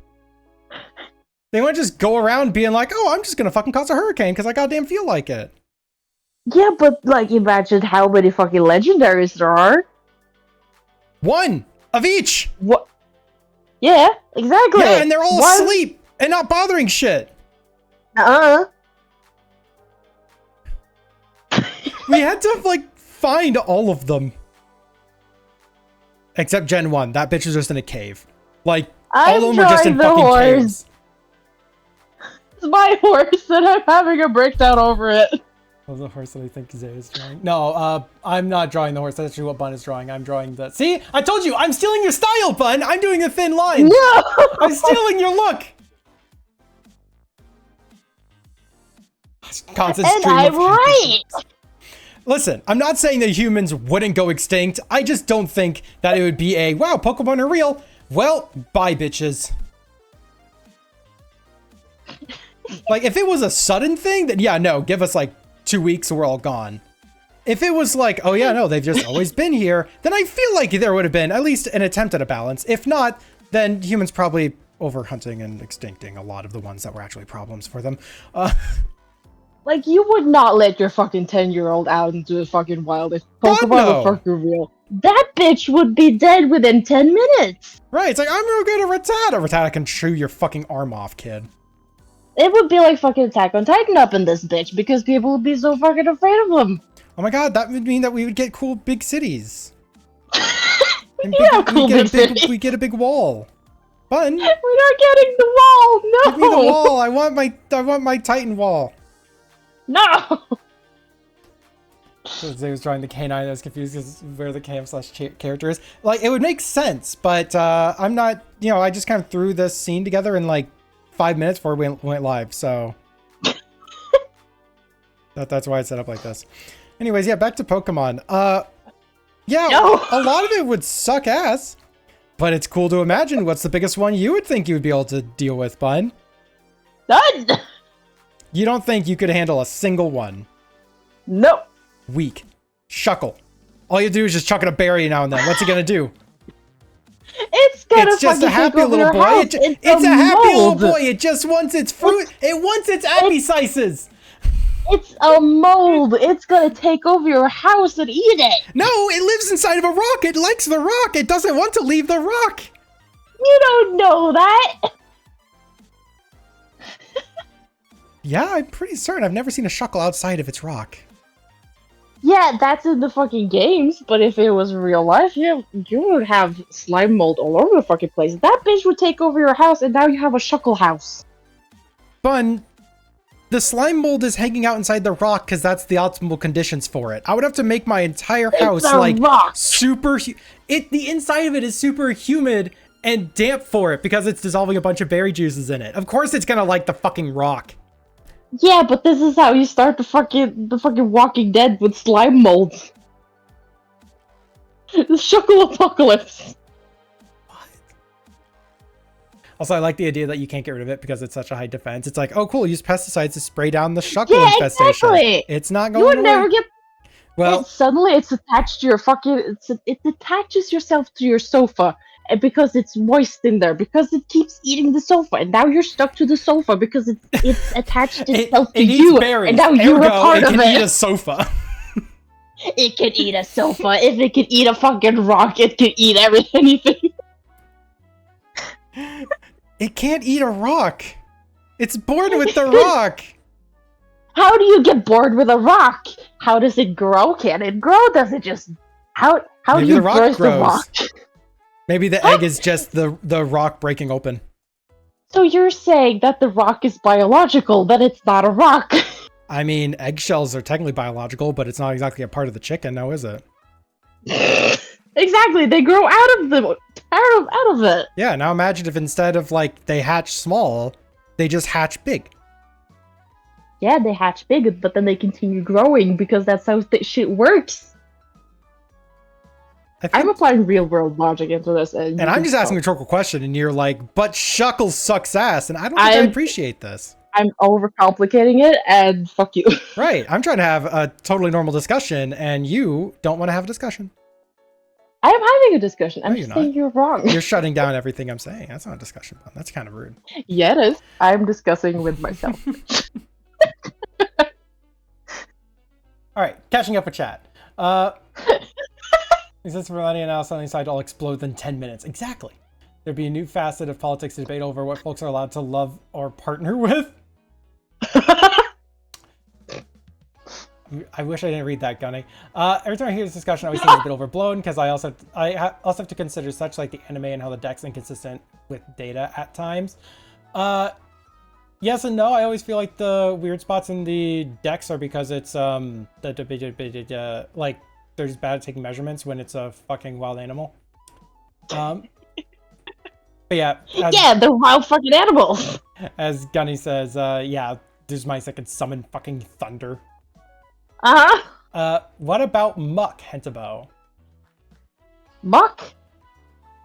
They wouldn't just go around being like, oh, I'm just gonna fucking cause a hurricane because I goddamn feel like it. Yeah, but, like, imagine how many fucking legendaries there are. One of each. What? Yeah, exactly. Yeah, and they're all One- asleep and not bothering shit. We had to, like, find all of them. Except Gen 1. That bitch was just in a cave. Like, all of them were just in fucking caves. It's my horse and I'm having a breakdown over it. Oh, the horse that I think Zay is drawing. No, I'm not drawing the horse. That's actually what Bun is drawing. I'm drawing the... See? I told you! I'm stealing your style, Bun! I'm doing a thin line! No! I'm stealing your look! Constant And stream I'm of right! Listen, I'm not saying that humans wouldn't go extinct. I just don't think that it would be a, wow, Pokemon are real. Well, bye, bitches. Like, if it was a sudden thing, then yeah, no, give us like 2 weeks and we're all gone. If it was like, oh yeah, no, they've just always been here, then I feel like there would have been at least an attempt at a balance. If not, then humans probably overhunting and extincting a lot of the ones that were actually problems for them. Like, you would not let your fucking 10-year-old out into the fucking wild if God, Pokemon no. were fucking real. That bitch would be dead within 10 minutes! Right, it's like, I'm real good at Rattata. Rattata can chew your fucking arm off, kid. It would be like fucking Attack on Titan up in this bitch because people would be so fucking afraid of them. Oh my god, that would mean that we would get cool big cities. And Yeah, cool big cities. we get a big wall. Bun, We're not getting the wall, no! give me the wall. I want my Titan wall. No! So Zay was drawing the canine. I was confused because where the KM/character is. Like, it would make sense, but I'm not. You know, I just kind of threw this scene together in like 5 minutes before we went live. So that's why it's set up like this. Anyways, yeah, back to Pokemon. Yeah, No. a lot of it would suck ass, but it's cool to imagine what's the biggest one you would think you would be able to deal with, Bun. None! You don't think you could handle a single one? No. Weak. Shuckle. All you do is just chuck it a berry now and then. What's he gonna do? It's gonna It's just fucking a happy take over little your boy. house. It's a happy little mold. boy. It just wants its fruit. It wants its appy slices. It's a mold. It's gonna take over your house and eat it. No, it lives inside of a rock. It likes the rock. It doesn't want to leave the rock. You don't know that. Yeah, I'm pretty certain. I've never seen a Shuckle outside of its rock. Yeah, that's in the fucking games, but if it was real life, you would have slime mold all over the fucking place. That bitch would take over your house, and now you have a Shuckle house. Bun, the slime mold is hanging out inside the rock because that's the optimal conditions for it. I would have to make my entire house a like rock. super. The inside of it is super humid and damp for it because it's dissolving a bunch of berry juices in it. Of course, it's gonna like the fucking rock. Yeah, but this is how you start the fucking Walking Dead with slime molds. The Shuckle apocalypse. Also, I like the idea that you can't get rid of it because it's such a high defense. It's like, oh, cool, use pesticides to spray down the Shuckle Yeah, infestation. exactly. It's not You going would away. never get. Well, And suddenly it's attached to your fucking. It attaches yourself to your sofa, and because it's moist in there, because it keeps eating the sofa, and now you're stuck to the sofa because it's attached itself to it eats you, berries. and now you're a Ergo, part it of can it. eat a sofa. It can eat a sofa. If it can eat a fucking rock, it can eat anything. It can't eat a rock. It's born with the rock. How do you get bored with a rock? How does it grow? Can it grow? Does it just how Maybe do you the rock birth the grows. rock? Maybe the egg is just the rock breaking open. So you're saying that the rock is biological, but it's not a rock. I mean, eggshells are technically biological, but it's not exactly a part of the chicken, now is it? Exactly, they grow out of it. Yeah, now imagine if instead of like they hatch small, they just hatch big. Yeah, they hatch big, but then they continue growing because that's how shit works. I'm applying real world logic into this, and I'm just asking a rhetorical question, and you're like, "But Shuckles sucks ass," and I don't think I appreciate this. I'm overcomplicating it, and fuck you. Right, I'm trying to have a totally normal discussion, and you don't want to have a discussion. I am having a discussion. I'm No, just saying you're wrong. You're shutting down everything I'm saying. That's not a discussion. That's kind of rude. Yeah, it is. I'm discussing with myself. All right, catching up with chat. Since millennia now suddenly decide to all explode within 10 minutes. Exactly. There'd be a new facet of politics to debate over what folks are allowed to love or partner with. I wish I didn't read that, Gunny. Every time I hear this discussion, I always think it's a bit overblown because I also have to consider such like the anime and how the deck's inconsistent with data at times. Yes and no. I always feel like the weird spots in the decks are because it's like they're just bad at taking measurements when it's a fucking wild animal. But yeah. Yeah, they're wild fucking animals. As Gunny says, yeah, there's mice that can summon fucking thunder. What about Muck, Hentabo? Muck?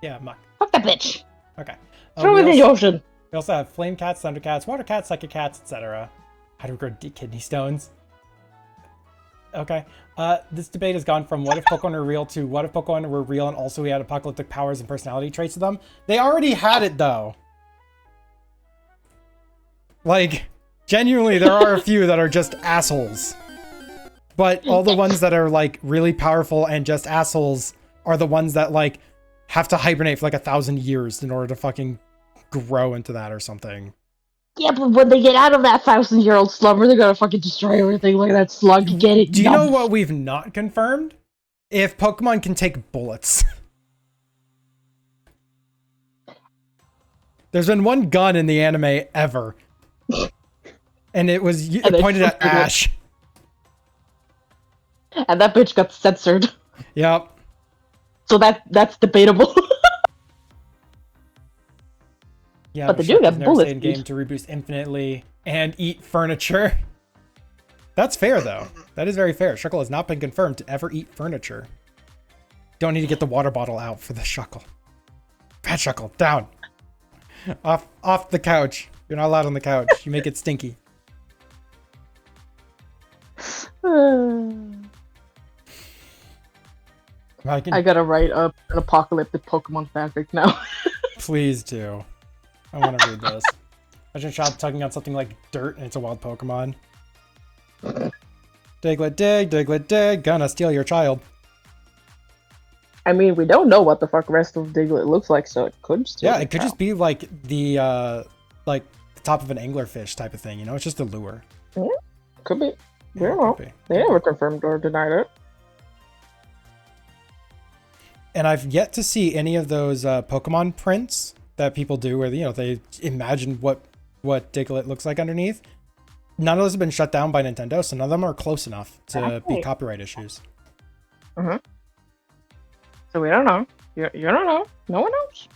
Yeah, Muck. Fuck that bitch. Okay. Throw it in the ocean. We also have flame cats, thunder cats, water cats, psychic cats, etc. How to grow kidney stones. Okay. This debate has gone from what if Pokemon are real to what if Pokemon were real and also we had apocalyptic powers and personality traits to them. They already had it though. Like, genuinely, there are a few that are just assholes. But all the ones that are like really powerful and just assholes are the ones that like have to hibernate for like 1,000 years in order to fucking grow into that or something. Yeah, but when they get out of that 1,000-year-old slumber, they're gonna fucking destroy everything like that slug. Get it? Do you know what we've not confirmed? If Pokemon can take bullets. There's been one gun in the anime ever. And it was pointed at Ash. And that bitch got censored. Yep. So that's debatable. Yeah, but they do have bullets. In game to reboost infinitely and eat furniture. That's fair though. That is very fair. Shuckle has not been confirmed to ever eat furniture. Don't need to get the water bottle out for the Shuckle. Bad Shuckle, down. Off the couch. You're not allowed on the couch. You make it stinky. I gotta write up an apocalyptic Pokemon fanfic now. Please do. I want to read this. Imagine a child tugging on something like dirt and it's a wild Pokemon. Diglett dig, Diglett dig, gonna steal your child. I mean, we don't know what the fuck rest of Diglett looks like, so it could still it could just be like the top of an anglerfish type of thing, you know? It's just a lure. Yeah, could be. Yeah, don't know. They never confirmed or denied it. And I've yet to see any of those Pokemon prints that people do where, you know, they imagine what Diglett looks like underneath. None of those have been shut down by Nintendo, so none of them are close enough to be copyright issues. Mm-hmm. So we don't know. You don't know. No one knows.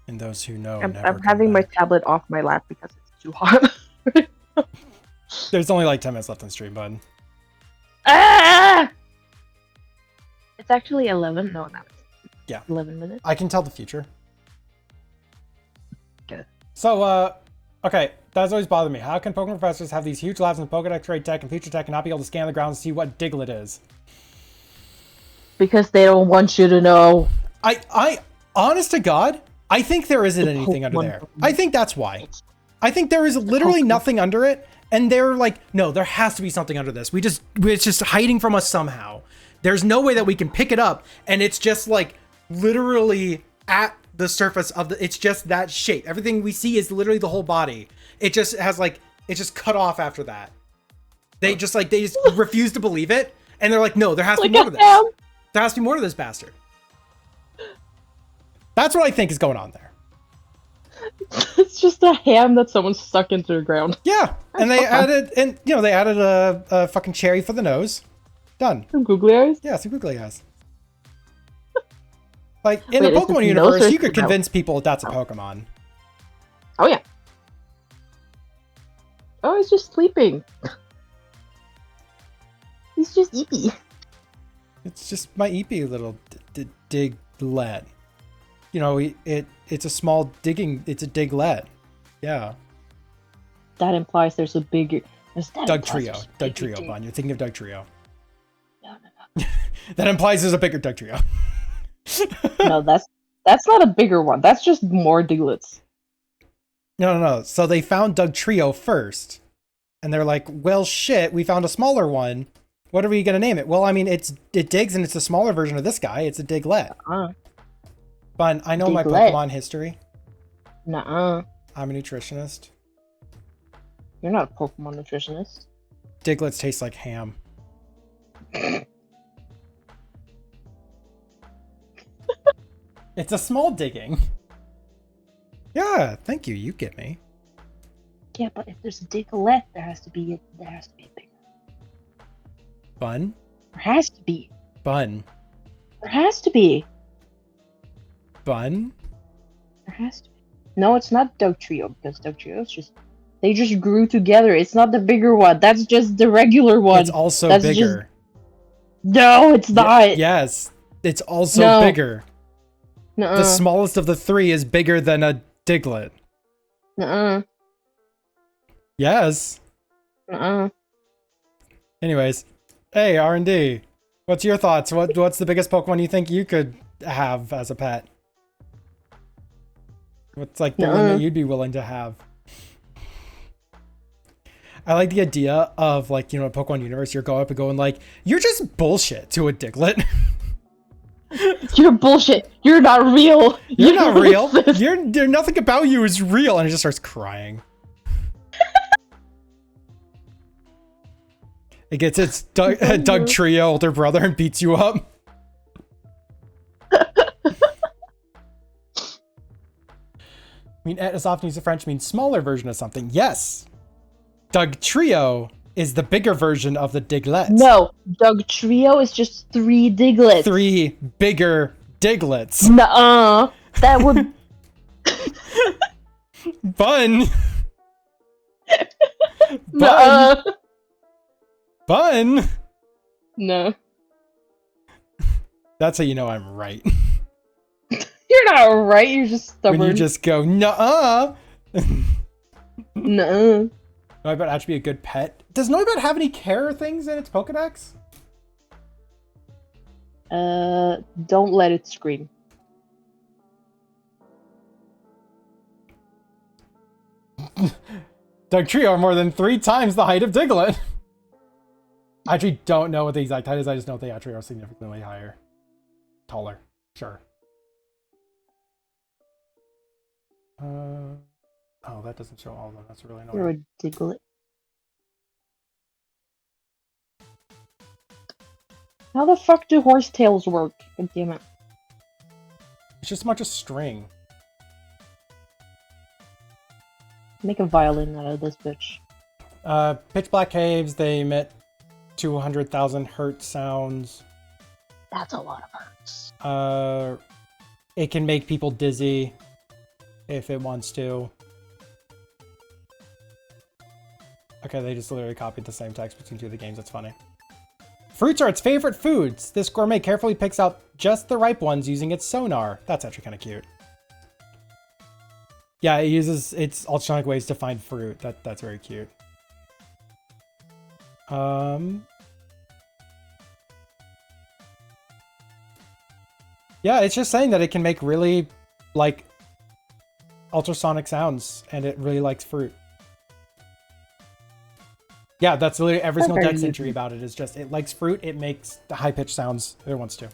And those who know, I'm having my tablet off my lap because it's too hot. There's only like 10 minutes left on stream, bud. Ah! It's actually 11. No, not. Yeah. 11 minutes. I can tell the future. Good. So, okay, that's always bothered me. How can Pokemon professors have these huge labs in Pokedex trade tech and future tech and not be able to scan the ground and see what Diglett is? Because they don't want you to know. I honest to God, I think there isn't anything under there. I think that's why. I think there is literally nothing under it, and they're like, no, there has to be something under this. It's just hiding from us somehow. There's no way that we can pick it up, and it's just like literally at the surface of it's just that shape. Everything we see is literally the whole body. It just has like, it's just cut off after that. They just refuse to believe it, and they're like, no, there has to be more to this. There has to be more to this bastard. That's what I think is going on there. It's just a ham that someone stuck into the ground. Yeah, and they added, a fucking cherry for the nose. Done. Some googly eyes? Yeah, some googly eyes. Like, in Wait, the is Pokemon it nose or universe, is you it could mouth? convince people that's a Pokemon. Oh, yeah. Oh, he's just sleeping. He's just eepy. It's just my Eepy little diglet. You know, it's a small digging, it's a diglet. Yeah. That implies there's a bigger... Doug Trio, Bon. You're thinking of Doug Trio. No, no, That implies there's a bigger Doug Trio. no. No, that's not a bigger one. That's just more Diglets. No. So they found Doug Trio first. And they're like, well, shit, we found a smaller one. What are we going to name it? Well, I mean, it digs and it's a smaller version of this guy. It's a Diglet. Fun. I know my Diglett. Pokemon history. Nuh-uh. I'm a nutritionist. You're not a Pokemon nutritionist. Diglets taste like ham. It's a small digging. Yeah, thank you. You get me. Yeah, but if there's a Diglett, there has to be a bigger. Bun? There has to be. Bun. There has to be. Bun? There has to be. No, it's not Doug Trio, because Doug Trio is just... They just grew together. It's not the bigger one. That's just the regular one. It's also That's bigger. No, it's not. Yes, it's also No. bigger. Nuh-uh. The smallest of the three is bigger than a Diglett. Nuh-uh. Yes. Nuh-uh. Anyways, hey, R&D. What's your thoughts? What's the biggest Pokemon you think you could have as a pet? What's like the one that you'd be willing to have? I like the idea of, like, you know, in Pokemon Universe, you're going up and going like, you're just bullshit to a Diglett. You're bullshit. You're not real. You're not real. racist. You're nothing about you is real. And it just starts crying. It gets its Doug Trio older brother and beats you up. I mean, as often as the French means smaller version of something. Yes. Doug Trio is the bigger version of the Diglett. No, Doug Trio is just 3 Diglets. 3 bigger Diglets. Nuh-uh. That would... Bun. Nuh-uh. Bun. No. That's how you know I'm right. You're not right, you're just stubborn. When you just go, nuh-uh. Nuh-uh. Noibat actually be a good pet. Does Noibat have any care things in its Pokedex? Don't let it scream. Doug Trio are more than 3 times the height of Diglett. I actually don't know what the exact height is. I just know they actually are significantly higher. Taller. Sure. Oh, that doesn't show all of them. That's really You're annoying. a Diglett. How the fuck do horsetails work? God damn it. It's just a bunch of string. Make a violin out of this bitch. Pitch black caves, they emit 200,000 hertz sounds. That's a lot of hertz. It can make people dizzy if it wants to. Okay, they just literally copied the same text between 2 of the games. That's funny. Fruits are its favorite foods. This gourmet carefully picks out just the ripe ones using its sonar. That's actually kind of cute. Yeah, it uses its ultrasonic waves to find fruit. That's very cute. Yeah, it's just saying that it can make really, like, ultrasonic sounds, and it really likes fruit. Yeah, that's literally every single text entry about it is just, it likes fruit, it makes the high-pitched sounds it wants to.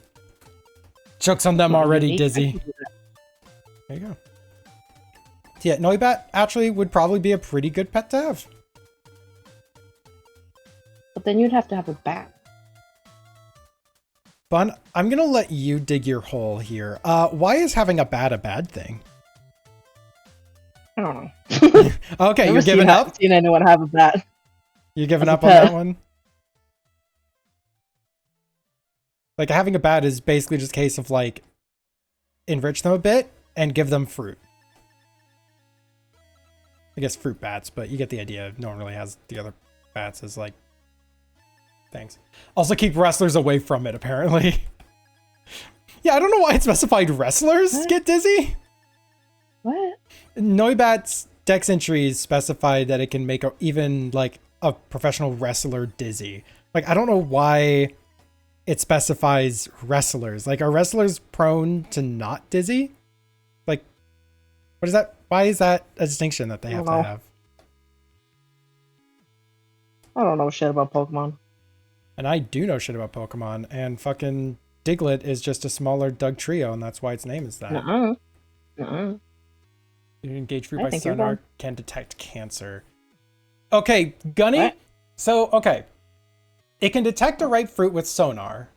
Chokes on them already dizzy. There you go. So yeah, Noibat actually would probably be a pretty good pet to have. But then you'd have to have a bat. Bun, I'm gonna let you dig your hole here. Why is having a bad thing? I don't know. Okay, Never you're giving up? Seen anyone have a bat. You're giving As a up on pet. that one? Like, having a bat is basically just a case of, like, enrich them a bit and give them fruit. I guess fruit bats, but you get the idea. No one really has the other bats as, like, things. Also keep wrestlers away from it, apparently. Yeah, I don't know why it specified wrestlers get dizzy. What? Noibat's dex entries specified that it can make even like a professional wrestler dizzy. Like, I don't know why it specifies wrestlers. Like, are wrestlers prone to not dizzy? Like, what is that? Why is that a distinction that they have to have? I don't know shit about Pokemon. And I do know shit about Pokemon, and fucking Diglett is just a smaller Doug Trio, and that's why its name is that. Nuh-uh. Nuh-uh. You engage fruit I by think you're sonar, wrong. can detect cancer. Okay, Gunny. What? So, okay. It can detect a ripe fruit with sonar.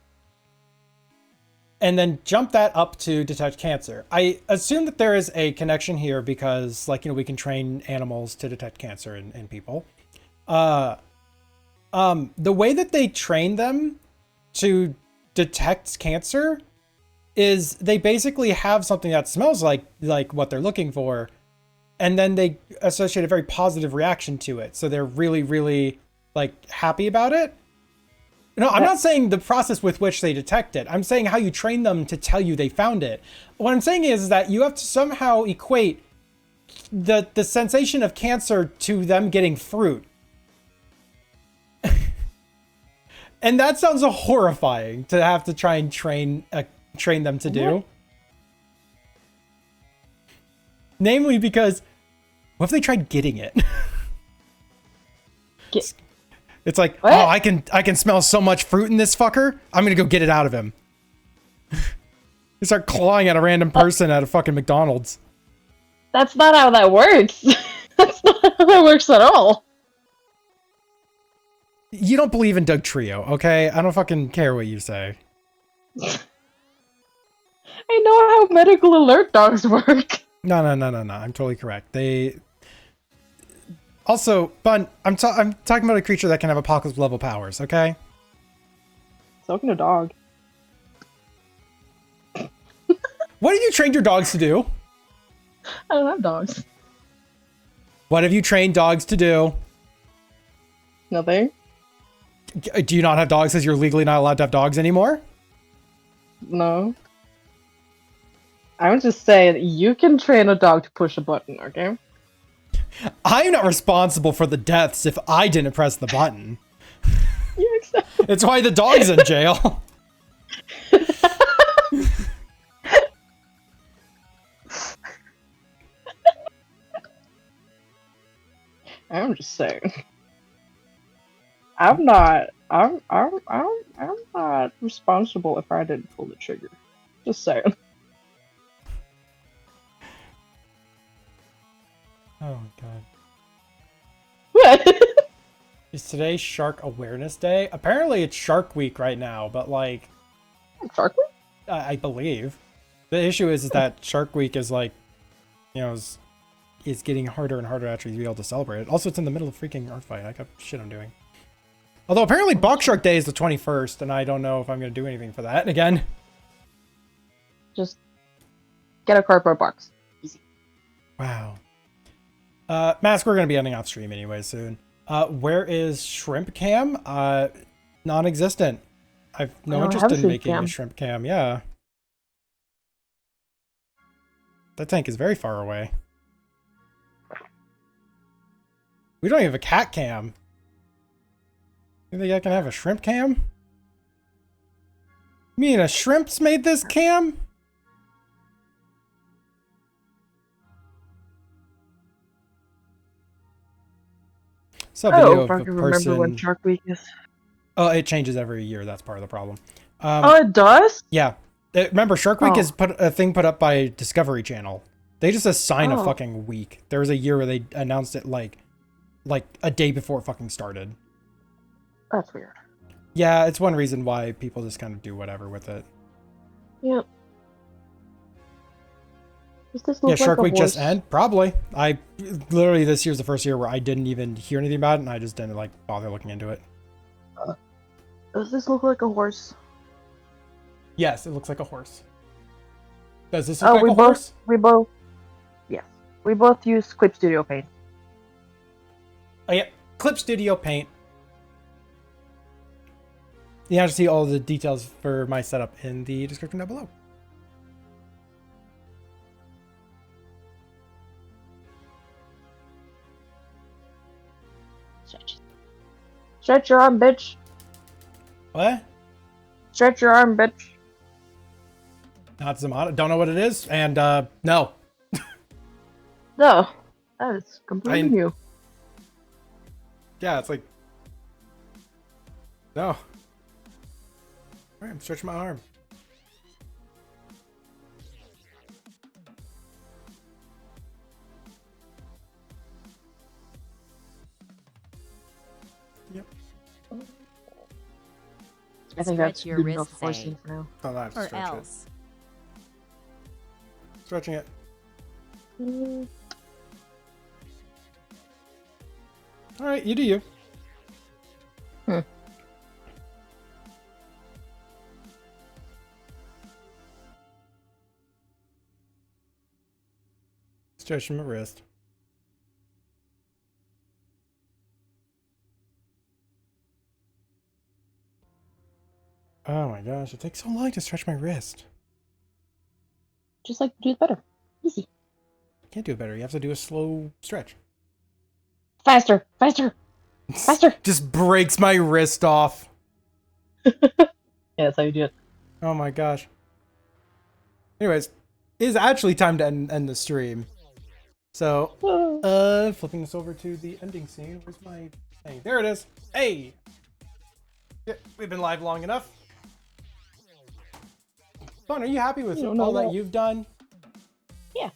And then jump that up to detect cancer. I assume that there is a connection here because, like, we can train animals to detect cancer in people. The way that they train them to detect cancer is they basically have something that smells like what they're looking for, and then they associate a very positive reaction to it. So they're really, really like happy about it. No, I'm not saying the process with which they detect it. I'm saying how you train them to tell you they found it. What I'm saying is that you have to somehow equate the sensation of cancer to them getting fruit. And that sounds horrifying to have to try and train them to do. What? Namely because, what if they tried getting it? It's like, What? oh, I can smell so much fruit in this fucker. I'm gonna go get it out of him. You start clawing at a random person at a fucking McDonald's. That's not how that works. That's not how that works at all. You don't believe in Doug Trio, okay? I don't fucking care what you say. I know how medical alert dogs work. No. I'm totally correct. They also, Bun, I'm talking about a creature that can have apocalypse level powers, okay? So can a dog. What have you trained your dogs to do? I don't have dogs. What have you trained dogs to do? Nothing. Do you not have dogs because you're legally not allowed to have dogs anymore? No. I would just say that you can train a dog to push a button, okay? I'm not responsible for the deaths if I didn't press the button. You accept. It's why the dog's in jail. I'm just saying. I'm not responsible if I didn't pull the trigger. Just saying. Oh god. What? Is today Shark Awareness Day? Apparently it's Shark Week right now, but like, Shark Week? I believe. The issue is that Shark Week is like, is getting harder and harder to actually be able to celebrate it. Also, it's in the middle of freaking Artfight. I got shit I'm doing. Although apparently Box Shark Day is the 21st, and I don't know if I'm going to do anything for that again. Just get a cardboard box. Wow. Mask, we're going to be ending off stream anyway soon. Where is Shrimp Cam? Non-existent. I've no I don't interest have a in shrimp making cam. a Shrimp Cam, yeah. That tank is very far away. We don't even have a cat cam. You think I can have a shrimp cam? You mean a shrimp's made this cam? Saw a video if I of a can remember when person. Shark Week is. Oh, it changes every year. That's part of the problem. Oh, it does? Yeah. Remember, Shark Week Oh. is a thing put up by Discovery Channel. They just assign a Oh. fucking week. There was a year where they announced it like a day before it fucking started. That's weird. Yeah, it's one reason why people just kind of do whatever with it. Yep. Does this Yeah, look like Shark a Week just horse? end? Probably. I literally this year's the first year where I didn't even hear anything about it, and I just didn't like bother looking into it. Does this look like a horse? Yes, it looks like a horse. Does this look like we a both horse? yes. We both use Clip Studio Paint. Oh yeah, Clip Studio Paint. You have to see all the details for my setup in the description down below. Stretch your arm, bitch. What? Stretch your arm, bitch. Not Zamada. Don't know what it is, and no. No, that is completely new. Yeah, it's like no. All right, I'm stretching my arm. Yep. I think Stretch that's your good wrist, enough for say. for now. Oh, I have to Or stretch else. it. Stretching it. Mm, All right, you do you. Stretching my wrist. Oh my gosh, it takes so long to stretch my wrist. Just like do it better. Easy. You can't do it better. You have to do a slow stretch. Faster, faster, faster. Just breaks my wrist off. Yeah, that's how you do it. Oh my gosh. Anyways, it is actually time to end the stream. So, flipping this over to the ending scene. Where's my thing? There it is. Hey! Yeah, we've been live long enough. Fun, are you happy with You don't know all that that. you've done? Yeah.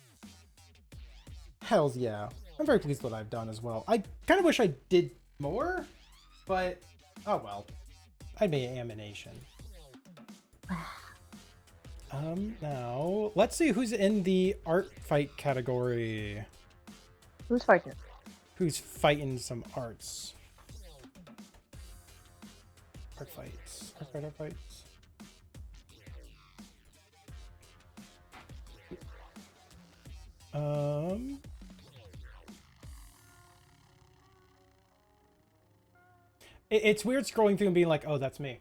Hells yeah. I'm very pleased with what I've done as well. I kind of wish I did more, but oh well. I made animation. Now let's see who's in the art fight category. Who's fighting? Who's fighting some arts? Art fights. Art fights. It's weird scrolling through and being like, oh, that's me.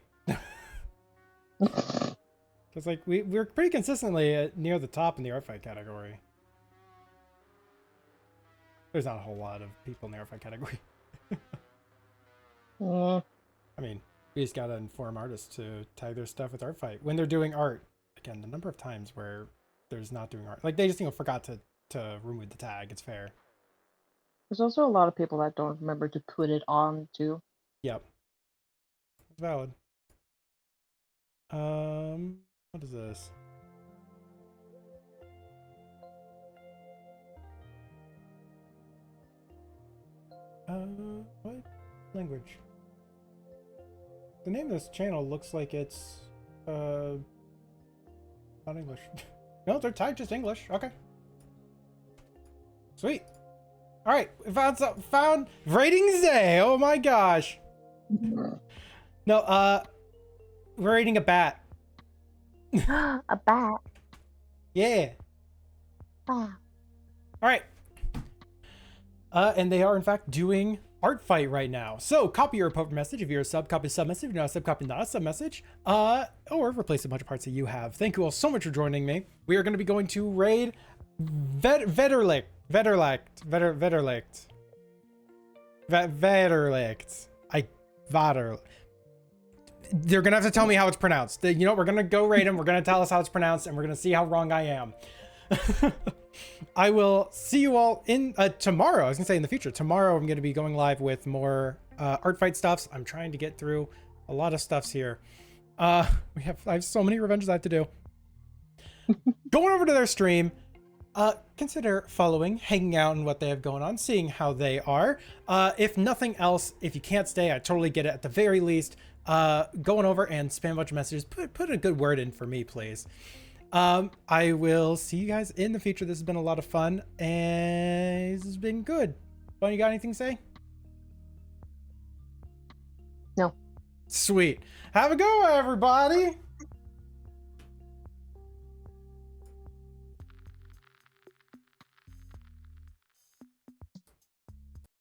Because like we're pretty consistently near the top in the art fight category. There's not a whole lot of people in the art fight category. I mean, we just gotta inform artists to tag their stuff with art fight when they're doing art. Again, the number of times where there's not doing art, like they just forgot to remove the tag. It's fair. There's also a lot of people that don't remember to put it on too. Yep. It's valid. What is this? What language? The name of this channel looks like it's not English. No, they're tagged just English. Okay. Sweet. All right, found ratings day. Oh my gosh. No, we're rating a bat. A bat. Yeah. Ah. All right. And they are in fact doing art fight right now. So copy your appropriate message. If you're a sub, copy a sub message. If you're not a sub, copy not a sub message. Or replace a bunch of parts that you have. Thank you all so much for joining me. We are going to be going to raid Vetterlicht. They're gonna have to tell me how it's pronounced. You know, we're gonna go rate them. We're gonna tell us how it's pronounced, and we're gonna see how wrong I am. I will see you all in tomorrow. I was gonna say in the future. Tomorrow I'm gonna be going live with more art fight stuffs. I'm trying to get through a lot of stuffs here. I have so many revenges I have to do. Going over to their stream. Consider following, hanging out, and what they have going on, seeing how they are. If nothing else, if you can't stay, I totally get it. At the very least, going over and spam a bunch of messages. Put a good word in for me, please. I will see you guys in the future. This has been a lot of fun, and this has been good. Bon, you got anything to say? No. Sweet. Have a go, everybody.